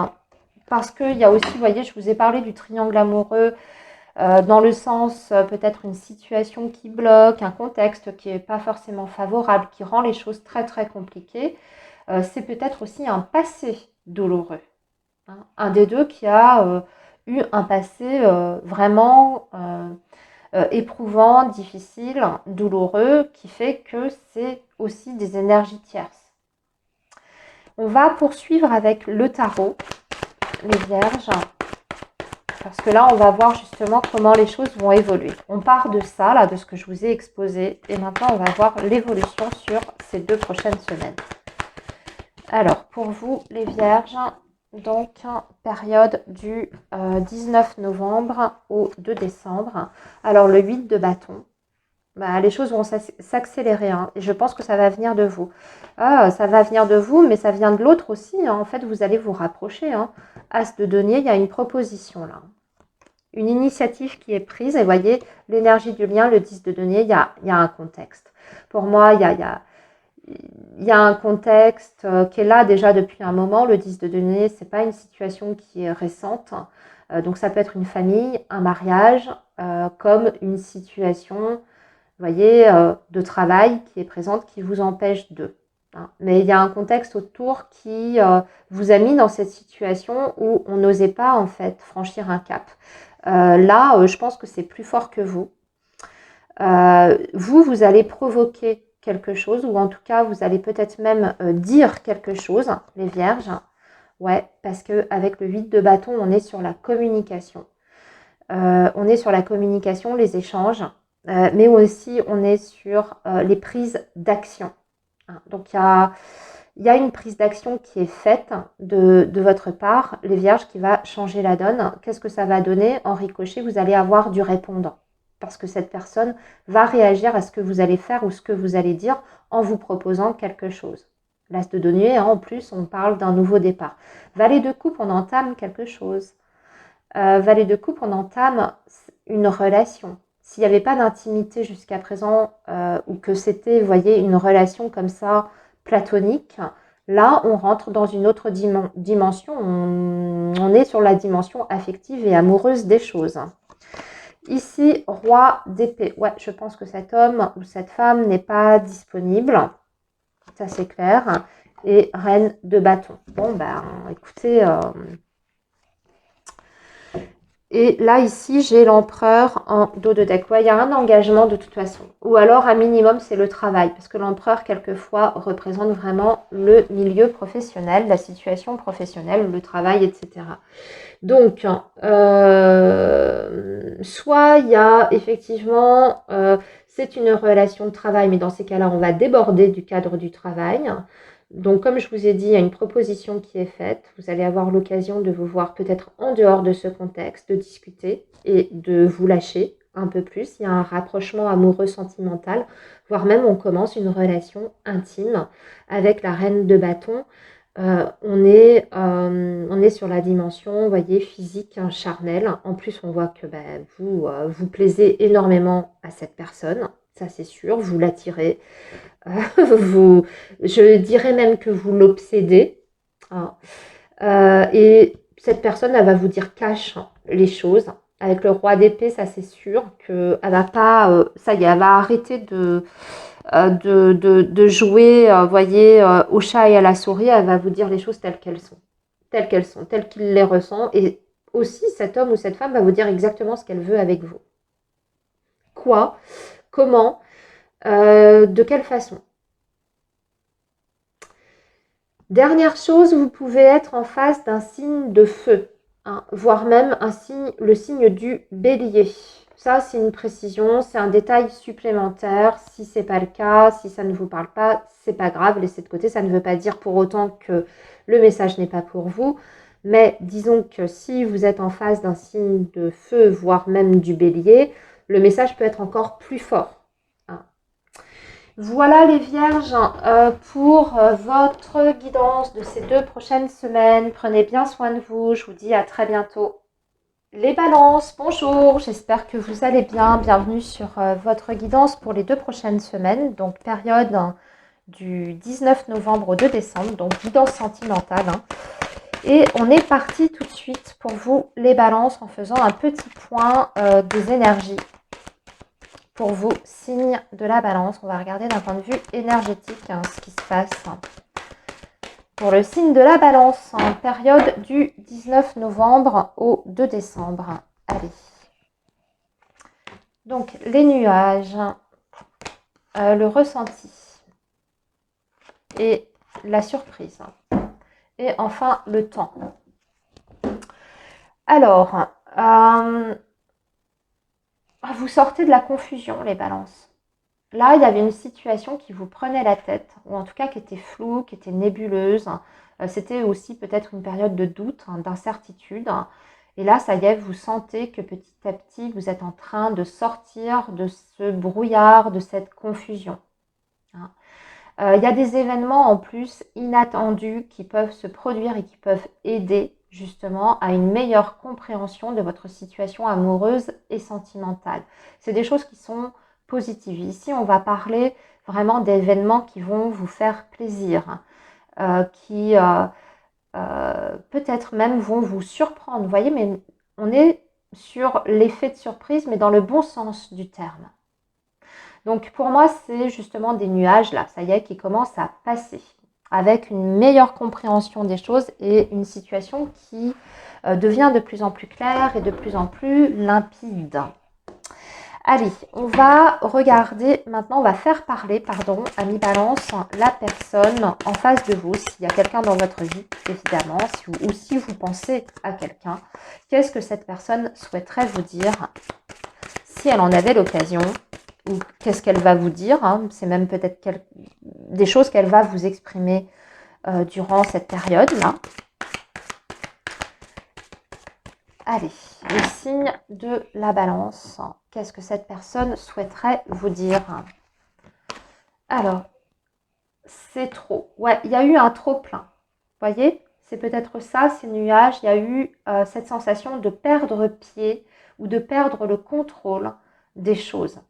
parce qu'il y a aussi, vous voyez, je vous ai parlé du triangle amoureux, dans le sens peut-être une situation qui bloque, un contexte qui n'est pas forcément favorable, qui rend les choses très très compliquées. C'est peut-être aussi un passé douloureux. Hein. Un des deux qui a eu un passé vraiment éprouvant, difficile, douloureux, qui fait que c'est aussi des énergies tierces. On va poursuivre avec le tarot, les vierges, parce que là, on va voir justement comment les choses vont évoluer. On part de ça, là, de ce que je vous ai exposé, et maintenant, on va voir l'évolution sur ces 2 prochaines semaines. Alors, pour vous, les vierges, donc, période du 19 novembre au 2 décembre. Alors, le 8 de bâton, bah, les choses vont s'accélérer, hein, et je pense que ça va venir de vous. Ah, ça va venir de vous, mais ça vient de l'autre aussi. Hein. En fait, vous allez vous rapprocher. Hein. As de denier, il y a une proposition là. Une initiative qui est prise. Et vous voyez, l'énergie du lien, le 10 de denier, il y a un contexte. Pour moi, il y a un contexte qui est là déjà depuis un moment. Le 10 de denier, ce n'est pas une situation qui est récente. Donc, ça peut être une famille, un mariage, comme une situation, vous voyez, de travail qui est présente, qui vous empêche de. Hein. Mais il y a un contexte autour qui vous a mis dans cette situation où on n'osait pas, en fait, franchir un cap. Là, je pense que c'est plus fort que vous. Vous allez provoquer quelque chose, ou en tout cas, vous allez peut-être même dire quelque chose, les vierges. Ouais, parce qu'avec le 8 de bâton, on est sur la communication. On est sur la communication, les échanges, mais aussi on est sur les prises d'action. Hein. Donc, il y a une prise d'action qui est faite de votre part, les vierges, qui va changer la donne. Qu'est-ce que ça va donner? En ricochet, vous allez avoir du répondant. Parce que cette personne va réagir à ce que vous allez faire ou ce que vous allez dire en vous proposant quelque chose. L'as de denier, hein, en plus, on parle d'un nouveau départ. Valet de coupe, on entame quelque chose. Valet de coupe, on entame une relation. S'il n'y avait pas d'intimité jusqu'à présent, ou que c'était, vous voyez, une relation comme ça, platonique, là, on rentre dans une autre dimension. On est sur la dimension affective et amoureuse des choses. Ici, roi d'épée. Ouais, je pense que cet homme ou cette femme n'est pas disponible. Ça, c'est clair. Et reine de bâton. Bon, ben, écoutez... Et là, ici, j'ai l'empereur en dos de deck. Ouais, il y a un engagement de toute façon. Ou alors, à minimum, c'est le travail. Parce que l'empereur, quelquefois, représente vraiment le milieu professionnel, la situation professionnelle, le travail, etc. Donc, soit il y a effectivement, c'est une relation de travail, mais dans ces cas-là, on va déborder du cadre du travail. Donc, comme je vous ai dit, il y a une proposition qui est faite. Vous allez avoir l'occasion de vous voir peut-être en dehors de ce contexte, de discuter et de vous lâcher un peu plus. Il y a un rapprochement amoureux sentimental, voire même on commence une relation intime avec la reine de bâton. On est sur la dimension, vous voyez, physique, hein, charnelle. En plus, on voit que vous plaisez énormément à cette personne. Ça, c'est sûr. Vous l'attirez. Je dirais même que vous l'obsédez. Hein. Et cette personne, elle va vous dire cache les choses. Avec le roi d'épée, ça c'est sûr qu'elle va pas, ça y est, elle va arrêter de jouer, voyez, au chat et à la souris. Elle va vous dire les choses telles qu'elles sont, telles qu'il les ressent. Et aussi, cet homme ou cette femme va vous dire exactement ce qu'elle veut avec vous. Quoi? Comment? De quelle façon? Dernière chose, vous pouvez être en face d'un signe de feu, hein, voire même le signe du bélier. Ça, c'est une précision, c'est un détail supplémentaire. Si ce n'est pas le cas, si ça ne vous parle pas, c'est pas grave, laissez de côté. Ça ne veut pas dire pour autant que le message n'est pas pour vous. Mais disons que si vous êtes en face d'un signe de feu, voire même du bélier, le message peut être encore plus fort. Voilà les vierges pour votre guidance de ces 2 prochaines semaines. Prenez bien soin de vous. Je vous dis à très bientôt. Les balances, bonjour, j'espère que vous allez bien. Bienvenue sur votre guidance pour les 2 prochaines semaines, donc période du 19 novembre au 2 décembre, donc guidance sentimentale. Et on est parti tout de suite pour vous les balances en faisant un petit point des énergies pour vous, signe de la balance. On va regarder d'un point de vue énergétique ce qui se passe pour le signe de la balance, période du 19 novembre au 2 décembre. Allez. Donc, les nuages, le ressenti et la surprise. Et enfin, le temps. Alors, vous sortez de la confusion, les balances. Là, il y avait une situation qui vous prenait la tête, ou en tout cas qui était floue, qui était nébuleuse. C'était aussi peut-être une période de doute, d'incertitude. Et là, ça y est, vous sentez que petit à petit, vous êtes en train de sortir de ce brouillard, de cette confusion. Il y a des événements en plus inattendus qui peuvent se produire et qui peuvent aider justement à une meilleure compréhension de votre situation amoureuse et sentimentale. C'est des choses qui sont positives. Ici, on va parler vraiment d'événements qui vont vous faire plaisir, qui peut-être même vont vous surprendre. Vous voyez, mais on est sur l'effet de surprise, mais dans le bon sens du terme. Donc pour moi, c'est justement des nuages là, ça y est, qui commencent à passer avec une meilleure compréhension des choses et une situation qui devient de plus en plus claire et de plus en plus limpide. Allez, on va regarder maintenant, on va faire parler, pardon, ami Balance, la personne en face de vous, s'il y a quelqu'un dans votre vie, évidemment, ou si vous pensez à quelqu'un, qu'est-ce que cette personne souhaiterait vous dire si elle en avait l'occasion, ou qu'est-ce qu'elle va vous dire, c'est même peut-être des choses qu'elle va vous exprimer durant cette période-là. Allez, le signe de la balance. Qu'est-ce que cette personne souhaiterait vous dire? Alors, c'est trop. Ouais, il y a eu un trop plein. Vous voyez? C'est peut-être ça, ces nuages. Il y a eu cette sensation de perdre pied ou de perdre le contrôle des choses.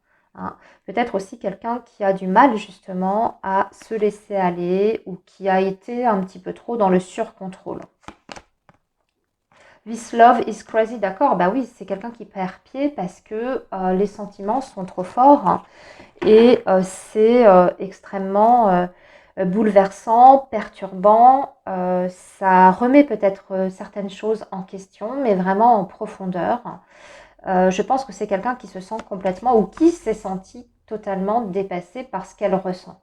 Peut-être aussi quelqu'un qui a du mal justement à se laisser aller ou qui a été un petit peu trop dans le surcontrôle. This love is crazy, d'accord, bah oui, c'est quelqu'un qui perd pied parce que les sentiments sont trop forts et c'est extrêmement bouleversant, perturbant. Ça remet peut-être certaines choses en question, mais vraiment en profondeur. Je pense que c'est quelqu'un qui se sent complètement ou qui s'est senti totalement dépassé par ce qu'elle ressent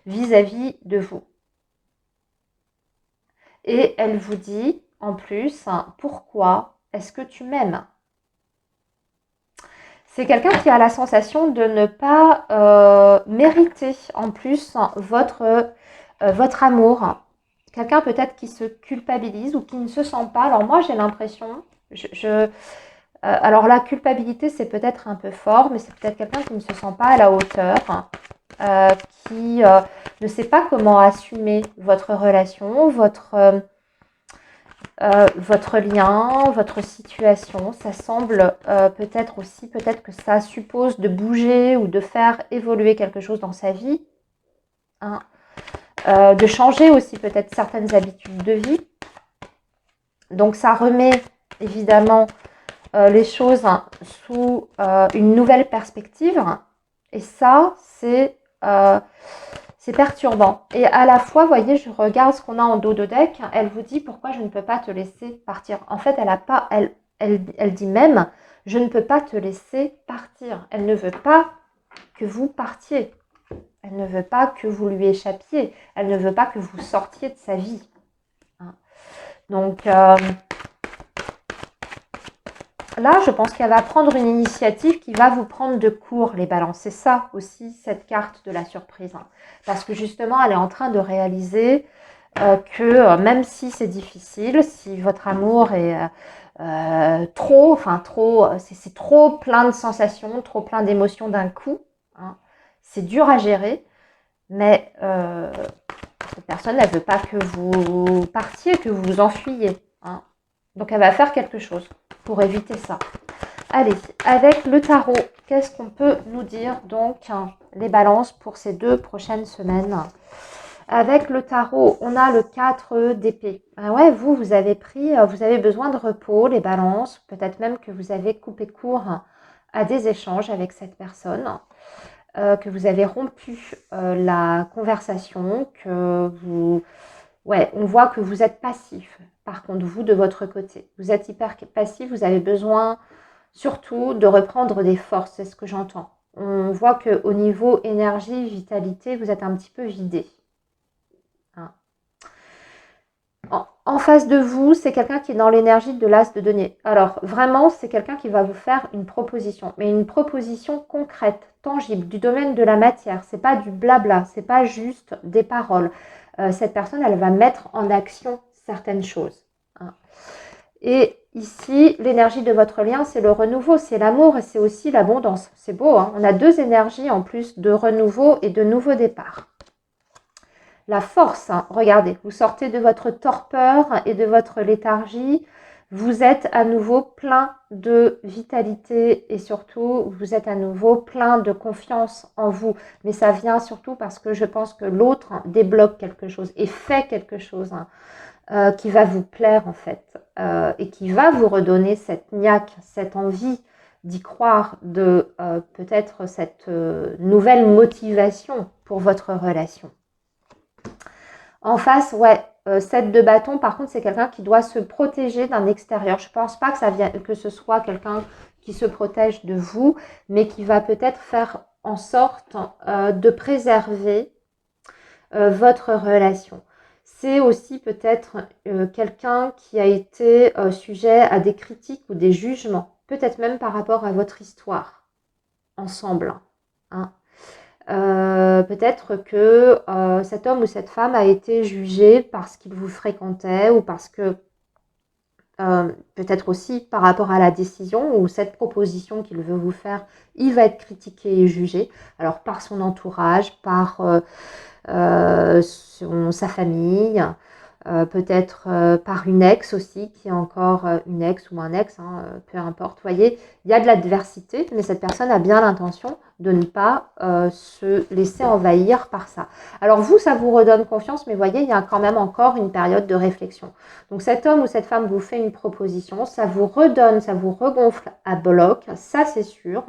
vis-à-vis de vous. Et elle vous dit en plus, pourquoi est-ce que tu m'aimes? C'est quelqu'un qui a la sensation de ne pas mériter en plus votre amour. Quelqu'un peut-être qui se culpabilise ou qui ne se sent pas. Alors moi j'ai l'impression, alors la culpabilité c'est peut-être un peu fort, mais c'est peut-être quelqu'un qui ne se sent pas à la hauteur, qui ne sait pas comment assumer votre relation, votre lien, votre situation. Ça semble peut-être aussi, peut-être que ça suppose de bouger ou de faire évoluer quelque chose dans sa vie, de changer aussi peut-être certaines habitudes de vie. Donc ça remet évidemment les choses sous une nouvelle perspective et ça c'est perturbant. Et à la fois, vous voyez, je regarde ce qu'on a en dos de deck. Elle vous dit pourquoi je ne peux pas te laisser partir. En fait, elle dit même, je ne peux pas te laisser partir. Elle ne veut pas que vous partiez. Elle ne veut pas que vous lui échappiez. Elle ne veut pas que vous sortiez de sa vie. Donc, là, je pense qu'elle va prendre une initiative qui va vous prendre de court, les balances. C'est ça aussi, cette carte de la surprise. Hein. Parce que justement, elle est en train de réaliser que même si c'est difficile, si votre amour est c'est trop plein de sensations, trop plein d'émotions d'un coup, hein, c'est dur à gérer, mais cette personne, elle ne veut pas que vous partiez, que vous vous enfuyiez. Hein. Donc, elle va faire quelque chose pour éviter ça. Allez, avec le tarot, qu'est-ce qu'on peut nous dire donc les balances pour ces 2 prochaines semaines? Avec le tarot, on a le 4 d'épée. Ah ouais, vous avez vous avez besoin de repos, les balances. Peut-être même que vous avez coupé court à des échanges avec cette personne, que vous avez rompu la conversation, que vous... Ouais, on voit que vous êtes passif. Par contre, vous, de votre côté, vous êtes hyper passif, vous avez besoin surtout de reprendre des forces, c'est ce que j'entends. On voit qu'au niveau énergie, vitalité, vous êtes un petit peu vidé. Hein. En face de vous, c'est quelqu'un qui est dans l'énergie de l'as de denier. Alors, vraiment, c'est quelqu'un qui va vous faire une proposition, mais une proposition concrète, tangible, du domaine de la matière. C'est pas du blabla, c'est pas juste des paroles. Cette personne, elle va mettre en action certaines choses. Hein. Et ici, l'énergie de votre lien, c'est le renouveau, c'est l'amour et c'est aussi l'abondance. C'est beau, hein. On a 2 énergies en plus de renouveau et de nouveau départ. La force, hein. Regardez, vous sortez de votre torpeur et de votre léthargie. Vous êtes à nouveau plein de vitalité et surtout, vous êtes à nouveau plein de confiance en vous. Mais ça vient surtout parce que je pense que l'autre débloque quelque chose et fait quelque chose. Hein. Qui va vous plaire en fait et qui va vous redonner cette niaque, cette envie d'y croire, de peut-être cette nouvelle motivation pour votre relation. En face, ouais, 7 de bâton, par contre, c'est quelqu'un qui doit se protéger d'un extérieur. Je ne pense pas que ce soit quelqu'un qui se protège de vous, mais qui va peut-être faire en sorte de préserver votre relation. C'est aussi peut-être quelqu'un qui a été sujet à des critiques ou des jugements, peut-être même par rapport à votre histoire ensemble. Hein. Peut-être que cet homme ou cette femme a été jugé parce qu'il vous fréquentait ou parce que peut-être aussi par rapport à la décision ou cette proposition qu'il veut vous faire, il va être critiqué et jugé. Alors par son entourage, par sa famille, peut-être par une ex aussi, qui est encore une ex ou un ex, hein, peu importe. Vous voyez, il y a de l'adversité, mais cette personne a bien l'intention de ne pas se laisser envahir par ça. Alors vous, ça vous redonne confiance, mais voyez, il y a quand même encore une période de réflexion. Donc cet homme ou cette femme vous fait une proposition, ça vous redonne, ça vous regonfle à bloc, ça c'est sûr.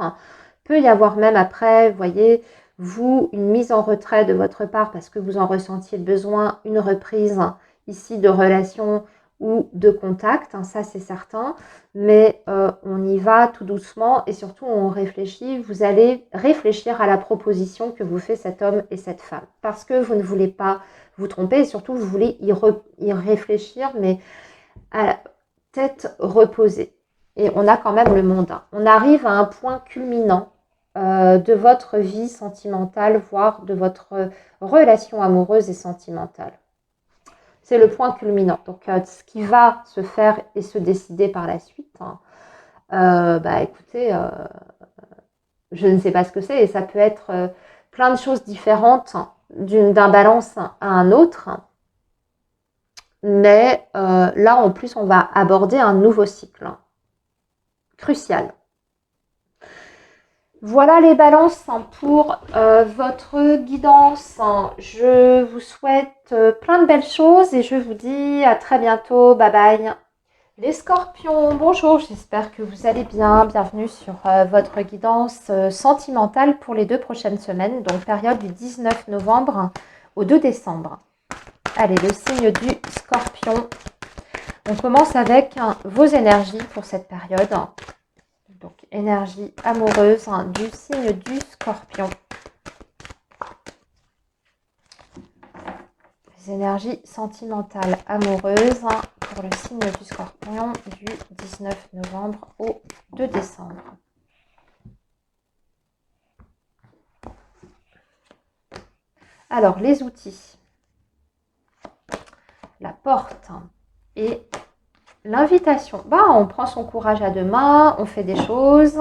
Peut y avoir même après, vous voyez, vous, une mise en retrait de votre part parce que vous en ressentiez le besoin, une reprise ici de relation ou de contact, hein, ça c'est certain, mais on y va tout doucement et surtout on réfléchit, vous allez réfléchir à la proposition que vous fait cet homme et cette femme parce que vous ne voulez pas vous tromper et surtout vous voulez y réfléchir mais à la tête reposée. Et on a quand même le mondain. On arrive à un point culminant de votre vie sentimentale, voire de votre relation amoureuse et sentimentale. C'est le point culminant. Donc, ce qui va se faire et se décider par la suite, hein, écoutez, je ne sais pas ce que c'est et ça peut être plein de choses différentes d'un balance à un autre. Mais là, en plus, on va aborder un nouveau cycle. Hein, crucial. Voilà les balances pour votre guidance. Je vous souhaite plein de belles choses et je vous dis à très bientôt. Bye bye. Les scorpions, bonjour, j'espère que vous allez bien. Bienvenue sur votre guidance sentimentale pour les 2 prochaines semaines, donc période du 19 novembre au 2 décembre. Allez, le signe du scorpion. On commence avec vos énergies pour cette période. Donc, énergie amoureuse du signe du scorpion. Les énergies sentimentales amoureuses pour le signe du Scorpion du 19 novembre au 2 décembre. Alors, les outils. La porte et l'invitation. On prend son courage à deux mains, on fait des choses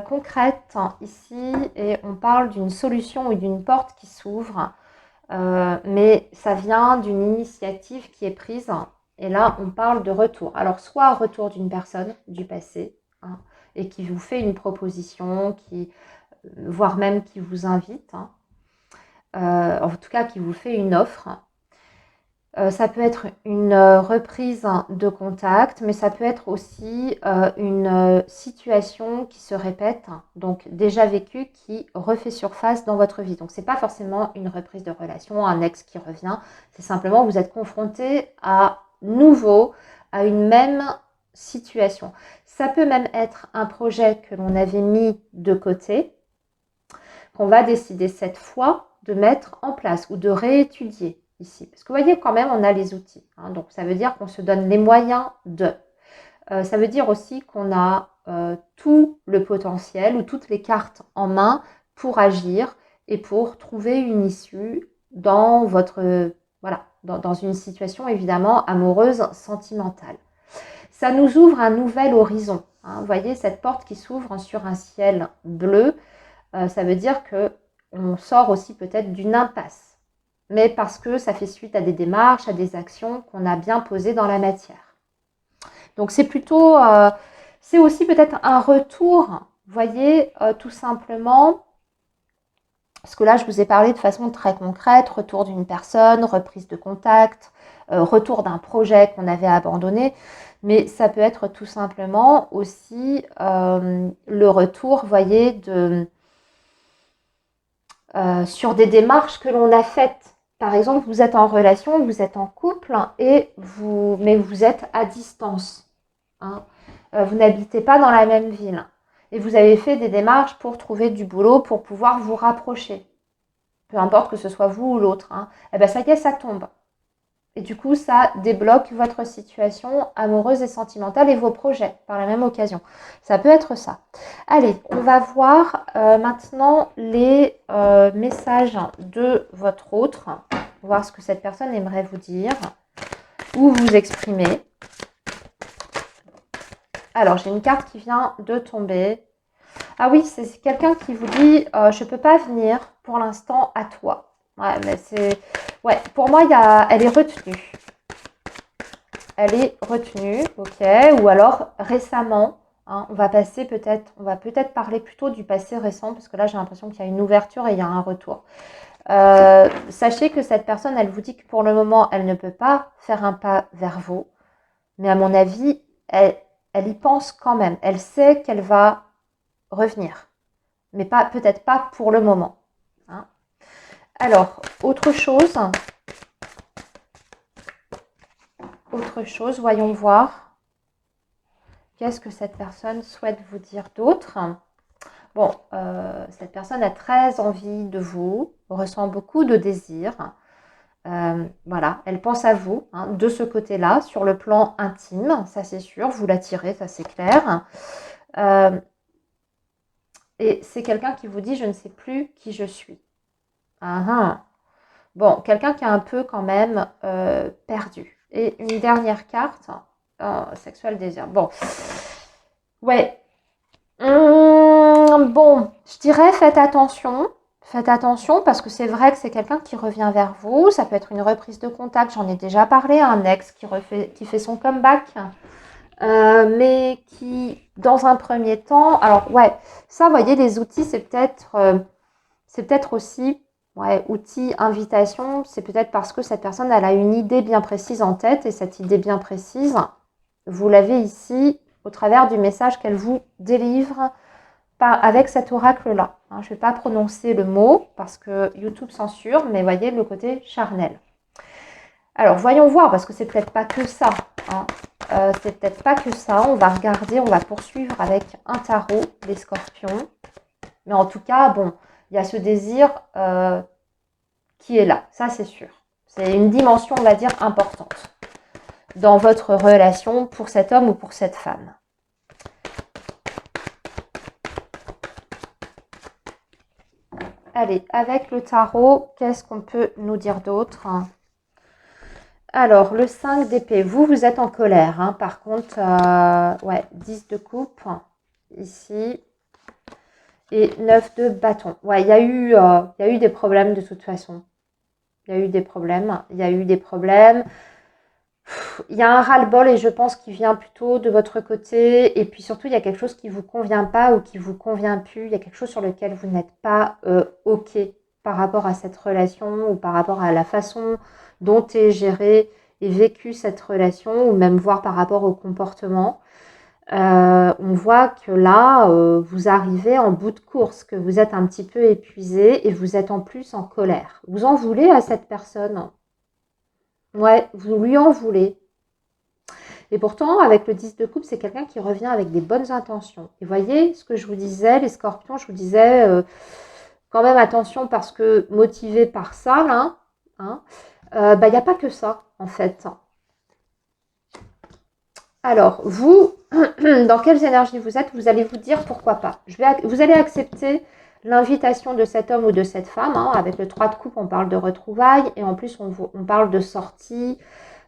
concrètes ici et on parle d'une solution ou d'une porte qui s'ouvre. Mais ça vient d'une initiative qui est prise. Et là, on parle de retour. Alors, soit retour d'une personne du passé, hein, et qui vous fait une proposition, voire même qui vous invite, hein, en tout cas qui vous fait une offre. Ça peut être une reprise de contact, mais ça peut être aussi une situation qui se répète, donc déjà vécue, qui refait surface dans votre vie. Donc, ce n'est pas forcément une reprise de relation, un ex qui revient. C'est simplement que vous êtes confronté à nouveau à une même situation. Ça peut même être un projet que l'on avait mis de côté, qu'on va décider cette fois de mettre en place ou de réétudier ici. Parce que vous voyez, quand même, on a les outils. Hein, donc, ça veut dire qu'on se donne les moyens de. Ça veut dire aussi qu'on a tout le potentiel ou toutes les cartes en main pour agir et pour trouver une issue dans votre, dans une situation évidemment amoureuse, sentimentale. Ça nous ouvre un nouvel horizon. Hein, vous voyez, cette porte qui s'ouvre sur un ciel bleu, ça veut dire qu'on sort aussi peut-être d'une impasse, mais parce que ça fait suite à des démarches, à des actions qu'on a bien posées dans la matière. Donc c'est plutôt, c'est aussi peut-être un retour, vous voyez, tout simplement, parce que là je vous ai parlé de façon très concrète, retour d'une personne, reprise de contact, retour d'un projet qu'on avait abandonné, mais ça peut être tout simplement aussi le retour, vous voyez, sur des démarches que l'on a faites. Par exemple, vous êtes en relation, vous êtes en couple, mais vous êtes à distance. Hein. Vous n'habitez pas dans la même ville. Et vous avez fait des démarches pour trouver du boulot, pour pouvoir vous rapprocher. Peu importe que ce soit vous ou l'autre. Hein. Et bien ça y est, ça tombe. Et du coup, ça débloque votre situation amoureuse et sentimentale et vos projets par la même occasion. Ça peut être ça. Allez, on va voir maintenant les messages de votre autre. Voir ce que cette personne aimerait vous dire ou vous exprimer. Alors, j'ai une carte qui vient de tomber. Ah oui, c'est quelqu'un qui vous dit je ne peux pas venir pour l'instant à toi. Ouais, mais c'est... Ouais, pour moi, elle est retenue. Elle est retenue, ok. Ou alors, récemment, hein, on va peut-être parler plutôt du passé récent, parce que là, j'ai l'impression qu'il y a une ouverture et il y a un retour. Sachez que cette personne, elle vous dit que pour le moment, elle ne peut pas faire un pas vers vous. Mais à mon avis, elle y pense quand même. Elle sait qu'elle va revenir. Mais peut-être pas pour le moment. Hein. Alors, autre chose, voyons voir. Qu'est-ce que cette personne souhaite vous dire d'autre? Bon, cette personne a très envie de vous, ressent beaucoup de désir. Voilà, elle pense à vous, hein, de ce côté-là, sur le plan intime, ça c'est sûr, vous l'attirez, ça c'est clair. Et c'est quelqu'un qui vous dit « je ne sais plus qui je suis ». Bon, quelqu'un qui est un peu quand même perdu. Et une dernière carte, sexuel désir. Bon, ouais. Bon, je dirais faites attention. Faites attention parce que c'est vrai que c'est quelqu'un qui revient vers vous. Ça peut être une reprise de contact. J'en ai déjà parlé. Un ex qui fait son comeback. Mais qui, dans un premier temps... Alors, ouais, ça, vous voyez, les outils, c'est peut-être aussi... Ouais, outils, invitation, c'est peut-être parce que cette personne, elle a une idée bien précise en tête. Et cette idée bien précise, vous l'avez ici au travers du message qu'elle vous délivre avec cet oracle-là. Hein, je ne vais pas prononcer le mot parce que YouTube censure, mais voyez le côté charnel. Alors, voyons voir, parce que c'est peut-être pas que ça. Hein. C'est peut-être pas que ça. On va regarder, on va poursuivre avec un tarot, les scorpions. Mais en tout cas, bon, il y a ce désir qui est là. Ça, c'est sûr. C'est une dimension, on va dire, importante. dans votre relation pour cet homme ou pour cette femme. Allez, avec le tarot, qu'est-ce qu'on peut nous dire d'autre? Alors, le 5 d'épée, vous êtes en colère. Hein. Par contre, ouais, 10 de coupe, ici, et 9 de bâton. Ouais, il y a eu des problèmes de toute façon. Il y a eu des problèmes. Il y a un ras-le-bol et je pense qu'il vient plutôt de votre côté. Et puis surtout, il y a quelque chose qui ne vous convient pas ou qui ne vous convient plus. Il y a quelque chose sur lequel vous n'êtes pas OK par rapport à cette relation ou par rapport à la façon dont est gérée et vécue cette relation ou même voir par rapport au comportement. On voit que là, vous arrivez en bout de course, que vous êtes un petit peu épuisé et vous êtes en plus en colère. Vous en voulez à cette personne? Ouais, vous lui en voulez. Et pourtant, avec le 10 de coupe, c'est quelqu'un qui revient avec des bonnes intentions. Et voyez ce que je vous disais, les scorpions, je vous disais, quand même attention parce que motivé par ça, là, hein, il n'y a pas que ça, en fait. Alors, vous, dans quelles énergies vous êtes, vous allez vous dire pourquoi pas. Vous allez accepter l'invitation de cet homme ou de cette femme. Hein, avec le 3 de coupe, on parle de retrouvailles et en plus, on parle de sortie,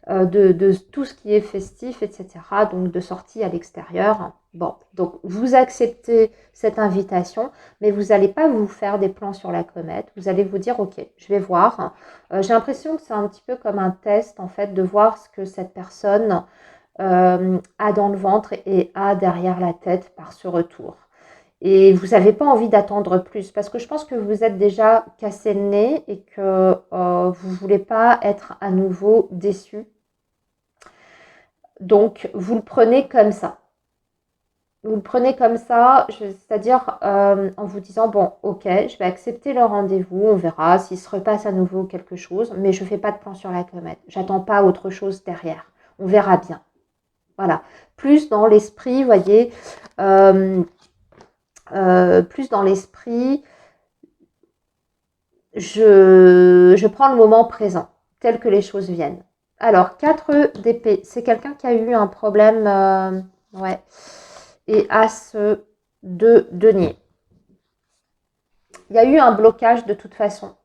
de tout ce qui est festif, etc. Donc, de sortie à l'extérieur. Bon, donc vous acceptez cette invitation, mais vous n'allez pas vous faire des plans sur la comète. Vous allez vous dire, ok, je vais voir. J'ai l'impression que c'est un petit peu comme un test, en fait, de voir ce que cette personne a dans le ventre et a derrière la tête par ce retour. Et vous n'avez pas envie d'attendre plus parce que je pense que vous êtes déjà cassé le nez et que vous ne voulez pas être à nouveau déçu. Donc, vous le prenez comme ça. Vous le prenez comme ça, c'est-à-dire en vous disant, bon, ok, je vais accepter le rendez-vous, on verra s'il se repasse à nouveau quelque chose, mais je ne fais pas de plan sur la comète. J'attends pas autre chose derrière. On verra bien. Voilà. Plus dans l'esprit, voyez, plus dans l'esprit, je prends le moment présent, tel que les choses viennent. Alors, 4 d'épée, c'est quelqu'un qui a eu un problème, ouais, et As de denier. Il y a eu un blocage de toute façon.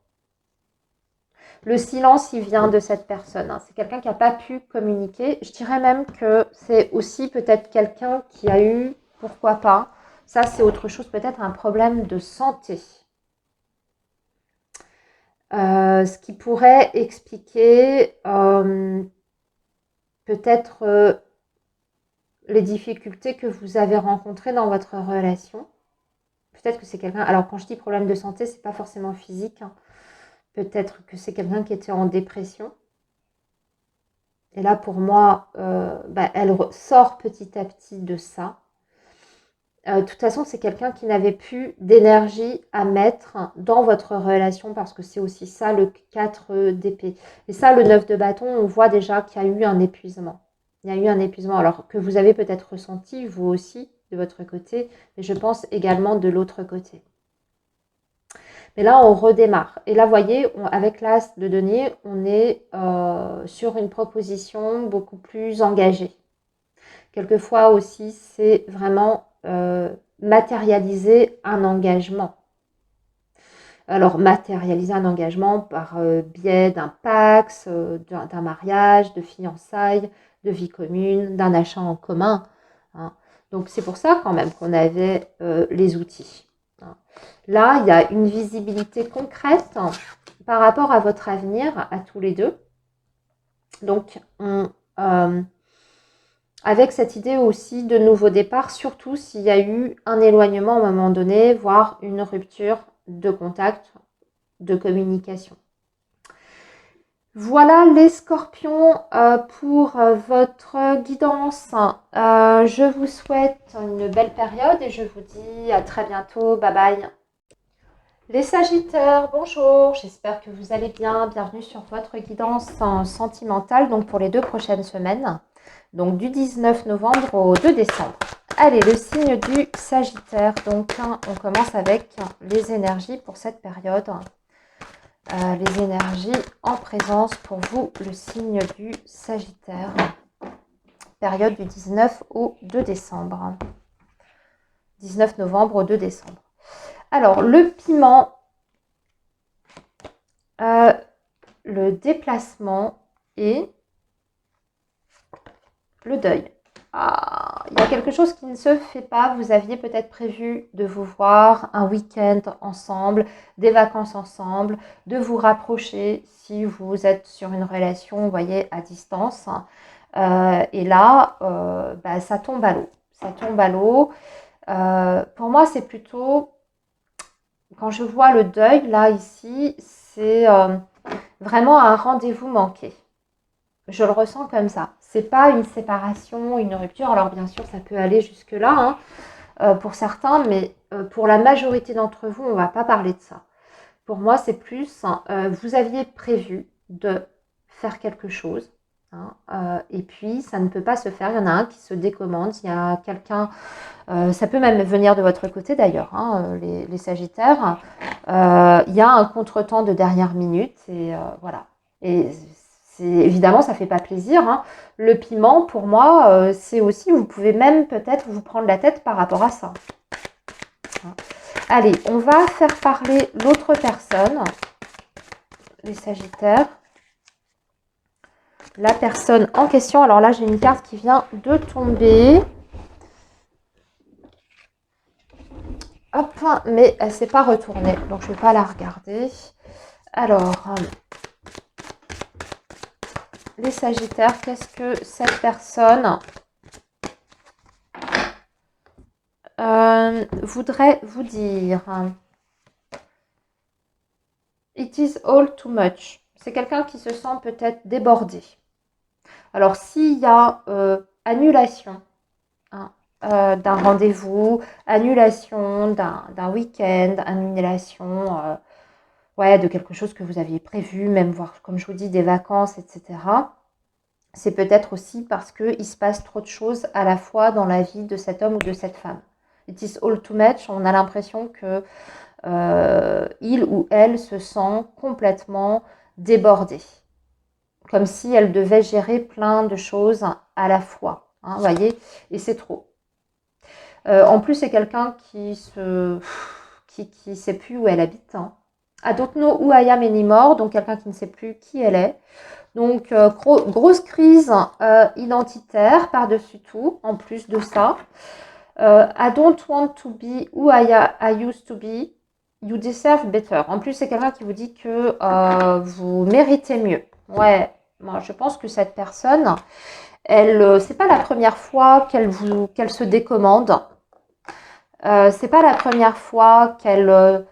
Le silence, il vient de cette personne. Hein. C'est quelqu'un qui n'a pas pu communiquer. Je dirais même que c'est aussi peut-être quelqu'un qui a eu, pourquoi pas, ça c'est autre chose, peut-être un problème de santé. Ce qui pourrait expliquer peut-être les difficultés que vous avez rencontrées dans votre relation. Peut-être que c'est quelqu'un... Alors quand je dis problème de santé, c'est pas forcément physique. Hein. Peut-être que c'est quelqu'un qui était en dépression. Et là, pour moi, elle sort petit à petit de ça. De toute façon, c'est quelqu'un qui n'avait plus d'énergie à mettre dans votre relation parce que c'est aussi ça le 4 d'épée. Et ça, le 9 de bâton, on voit déjà qu'il y a eu un épuisement. Il y a eu un épuisement, alors que vous avez peut-être ressenti, vous aussi, de votre côté, mais je pense également de l'autre côté. Mais là, on redémarre. Et là, vous voyez, avec l'As de denier, on est sur une proposition beaucoup plus engagée. Quelquefois aussi, c'est vraiment matérialiser un engagement. Alors, matérialiser un engagement par biais d'un pax, d'un mariage, de fiançailles, de vie commune, d'un achat en commun. Hein. Donc, c'est pour ça quand même qu'on avait les outils. Hein. Là, il y a une visibilité concrète par rapport à votre avenir, à tous les deux. Donc, avec cette idée aussi de nouveau départ, surtout s'il y a eu un éloignement à un moment donné, voire une rupture de contact, de communication. Voilà les scorpions pour votre guidance. Je vous souhaite une belle période et je vous dis à très bientôt. Bye bye. Les Sagittaires, bonjour, j'espère que vous allez bien. Bienvenue sur votre guidance sentimentale donc pour les 2 prochaines semaines. Donc du 19 novembre au 2 décembre. Allez, le signe du Sagittaire. Donc on commence avec les énergies pour cette période. Les énergies en présence pour vous, le signe du Sagittaire. période du 19 au 2 décembre. 19 novembre au 2 décembre. Alors, le piment, le déplacement et le deuil. Il y a quelque chose qui ne se fait pas. Vous aviez peut-être prévu de vous voir un week-end ensemble, des vacances ensemble, de vous rapprocher si vous êtes sur une relation, vous voyez, à distance. Et là, ça tombe à l'eau. Ça tombe à l'eau. Pour moi, c'est plutôt, quand je vois le deuil, là, ici, c'est vraiment un rendez-vous manqué. Je le ressens comme ça. C'est pas une séparation, une rupture. Alors bien sûr, ça peut aller jusque-là pour certains, mais pour la majorité d'entre vous, on ne va pas parler de ça. Pour moi, c'est plus, vous aviez prévu de faire quelque chose, et puis ça ne peut pas se faire. Il y en a un qui se décommande, il y a quelqu'un, ça peut même venir de votre côté d'ailleurs, les Sagittaires. Il y a un contretemps de dernière minute, et voilà. Et évidemment, ça ne fait pas plaisir. Le piment, pour moi, c'est aussi, vous pouvez même peut-être vous prendre la tête par rapport à ça. Allez, on va faire parler l'autre personne, les Sagittaires. La personne en question, alors là, j'ai une carte qui vient de tomber. Hop, mais elle ne s'est pas retournée, donc je ne vais pas la regarder. Alors, les Sagittaires, qu'est-ce que cette personne voudrait vous dire? It is all too much. C'est quelqu'un qui se sent peut-être débordé. Alors, s'il y a annulation d'un rendez-vous, annulation d'un week-end, annulation de quelque chose que vous aviez prévu, même voir, comme je vous dis, des vacances, etc., c'est peut-être aussi parce qu'il se passe trop de choses à la fois dans la vie de cet homme ou de cette femme. It is all too much, on a l'impression que il ou elle se sent complètement débordé. Comme si elle devait gérer plein de choses à la fois. Vous voyez, et c'est trop. En plus, c'est quelqu'un qui sait plus où elle habite. I don't know who I am anymore, donc quelqu'un qui ne sait plus qui elle est. Donc, grosse crise identitaire par-dessus tout, en plus de ça. I don't want to be who I used to be. You deserve better. En plus, c'est quelqu'un qui vous dit que vous méritez mieux. Ouais, moi, je pense que cette personne, c'est pas la première fois qu'elle se décommande. C'est pas la première fois qu'elle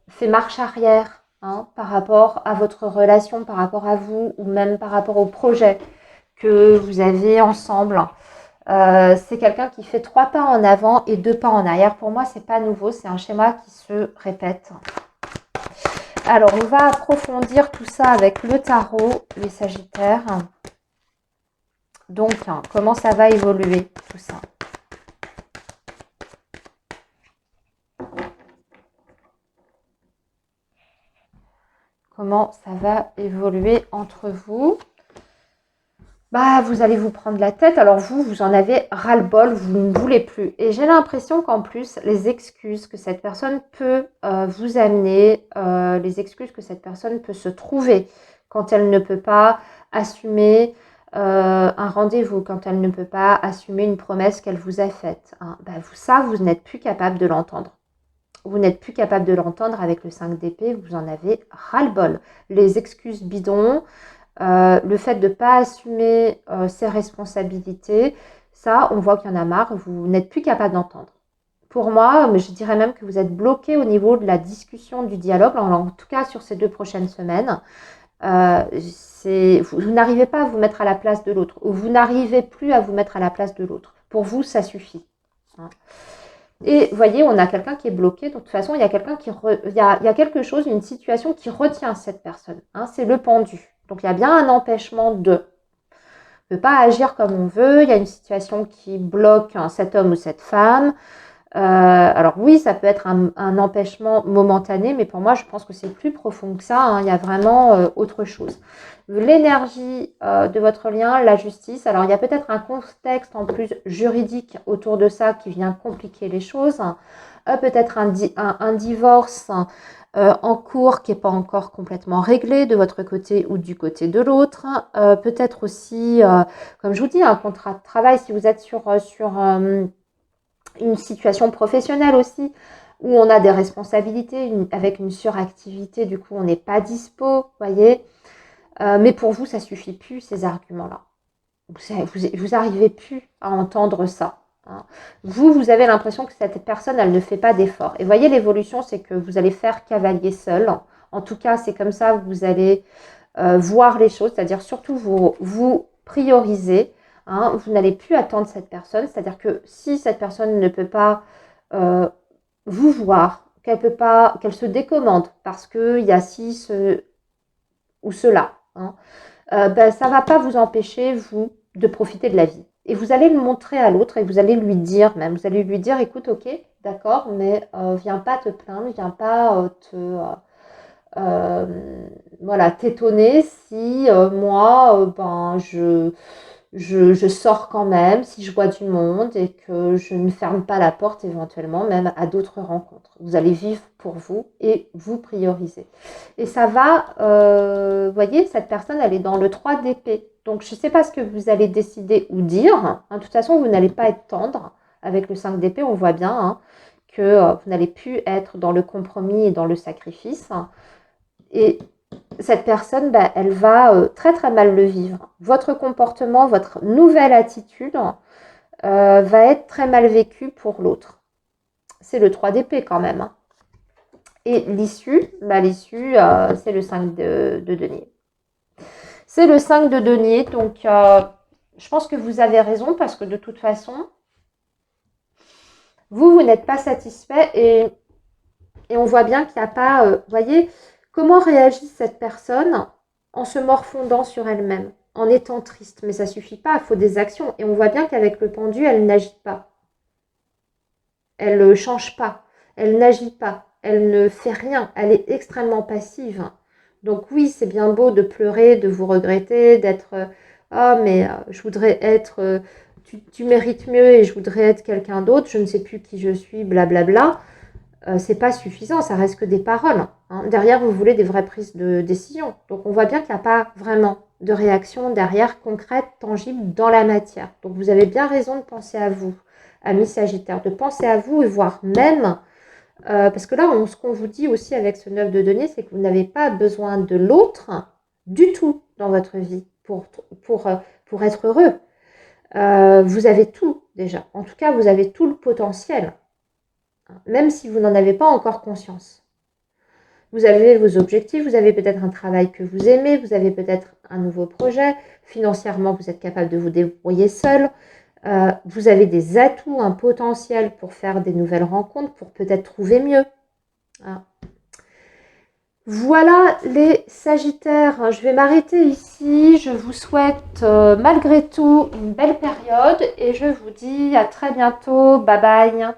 fait marche arrière par rapport à votre relation, par rapport à vous, ou même par rapport au projet que vous avez ensemble. C'est quelqu'un qui fait 3 pas en avant et 2 pas en arrière. Pour moi, c'est pas nouveau, c'est un schéma qui se répète. Alors, on va approfondir tout ça avec le tarot, les Sagittaires. Donc, comment ça va évoluer tout ça? Comment ça va évoluer entre vous? Vous allez vous prendre la tête. Alors vous en avez ras-le-bol, vous ne voulez plus. Et j'ai l'impression qu'en plus, les excuses que cette personne peut vous amener, les excuses que cette personne peut se trouver quand elle ne peut pas assumer un rendez-vous, quand elle ne peut pas assumer une promesse qu'elle vous a faite. Vous n'êtes plus capable de l'entendre. Vous n'êtes plus capable de l'entendre avec le 5 d'épée, vous en avez ras-le-bol. Les excuses bidons, le fait de ne pas assumer ses responsabilités, ça, on voit qu'il y en a marre, vous n'êtes plus capable d'entendre. Pour moi, je dirais même que vous êtes bloqué au niveau de la discussion, du dialogue, en tout cas sur ces 2 prochaines semaines. Vous n'arrivez pas à vous mettre à la place de l'autre, ou vous n'arrivez plus à vous mettre à la place de l'autre. Pour vous, ça suffit. Et vous voyez, on a quelqu'un qui est bloqué. Donc, de toute façon, il y a quelqu'un il y a quelque chose, une situation qui retient cette personne. C'est le pendu. Donc, il y a bien un empêchement de. On ne peut pas agir comme on veut. Il y a une situation qui bloque cet homme ou cette femme. Alors oui, ça peut être un empêchement momentané, mais pour moi, je pense que c'est plus profond que ça, hein. Il y a vraiment autre chose. L'énergie de votre lien, la justice. Alors, il y a peut-être un contexte en plus juridique autour de ça qui vient compliquer les choses. Peut-être un divorce en cours qui n'est pas encore complètement réglé de votre côté ou du côté de l'autre. Peut-être aussi, comme je vous dis, un contrat de travail si vous êtes sur une situation professionnelle aussi, où on a des responsabilités, avec une suractivité, du coup on n'est pas dispo, voyez. Mais pour vous, ça suffit plus, ces arguments-là. Vous arrivez plus à entendre ça, hein. Vous avez l'impression que cette personne, elle ne fait pas d'effort. Et voyez, l'évolution, c'est que vous allez faire cavalier seul. En tout cas, c'est comme ça que vous allez voir les choses, c'est-à-dire surtout vous prioriser, hein. Vous n'allez plus attendre cette personne, c'est-à-dire que si cette personne ne peut pas vous voir, qu'elle se décommande parce qu'il y a ce ou cela, hein, ben, ça ne va pas vous empêcher, vous, de profiter de la vie. Et vous allez le montrer à l'autre et vous allez lui dire même, vous allez lui dire, écoute, ok, d'accord, mais viens pas te plaindre, viens pas voilà, t'étonner si moi, ben, je sors quand même, si je vois du monde et que je ne ferme pas la porte éventuellement même à d'autres rencontres. Vous allez vivre pour vous et vous prioriser. Et ça va, voyez, cette personne, elle est dans le 3 d'épée. Donc, je ne sais pas ce que vous allez décider ou dire. Hein, de toute façon, vous n'allez pas être tendre. Avec le 5 d'épée, on voit bien, hein, que vous n'allez plus être dans le compromis et dans le sacrifice. Et cette personne, bah, elle va très très mal le vivre. Votre comportement, votre nouvelle attitude va être très mal vécue pour l'autre. C'est le 3 d'épée quand même, hein. Et l'issue, bah, c'est le 5 de denier. C'est le 5 de denier, donc je pense que vous avez raison parce que de toute façon, vous n'êtes pas satisfait et on voit bien qu'il n'y a pas, voyez, comment réagit cette personne en se morfondant sur elle-même, en étant triste. Mais ça ne suffit pas, il faut des actions. Et on voit bien qu'avec le pendu, elle n'agit pas. Elle ne change pas. Elle n'agit pas. Elle ne fait rien. Elle est extrêmement passive. Donc oui, c'est bien beau de pleurer, de vous regretter, d'être ah mais je voudrais être tu mérites mieux et je voudrais être quelqu'un d'autre, je ne sais plus qui je suis, blablabla. C'est pas suffisant, ça reste que des paroles, hein. Derrière, vous voulez des vraies prises de décision. Donc on voit bien qu'il n'y a pas vraiment de réaction derrière concrète, tangible dans la matière. Donc vous avez bien raison de penser à vous, amis Sagittaire, de penser à vous et voir même parce que là, ce qu'on vous dit aussi avec ce 9 de denier, c'est que vous n'avez pas besoin de l'autre du tout dans votre vie pour être heureux. Vous avez tout déjà. En tout cas, vous avez tout le potentiel, même si vous n'en avez pas encore conscience. Vous avez vos objectifs, vous avez peut-être un travail que vous aimez, vous avez peut-être un nouveau projet. Financièrement, vous êtes capable de vous débrouiller seul. Vous avez des atouts, un potentiel pour faire des nouvelles rencontres, pour peut-être trouver mieux. Voilà les Sagittaires, je vais m'arrêter ici. Je vous souhaite malgré tout une belle période et je vous dis à très bientôt. Bye bye.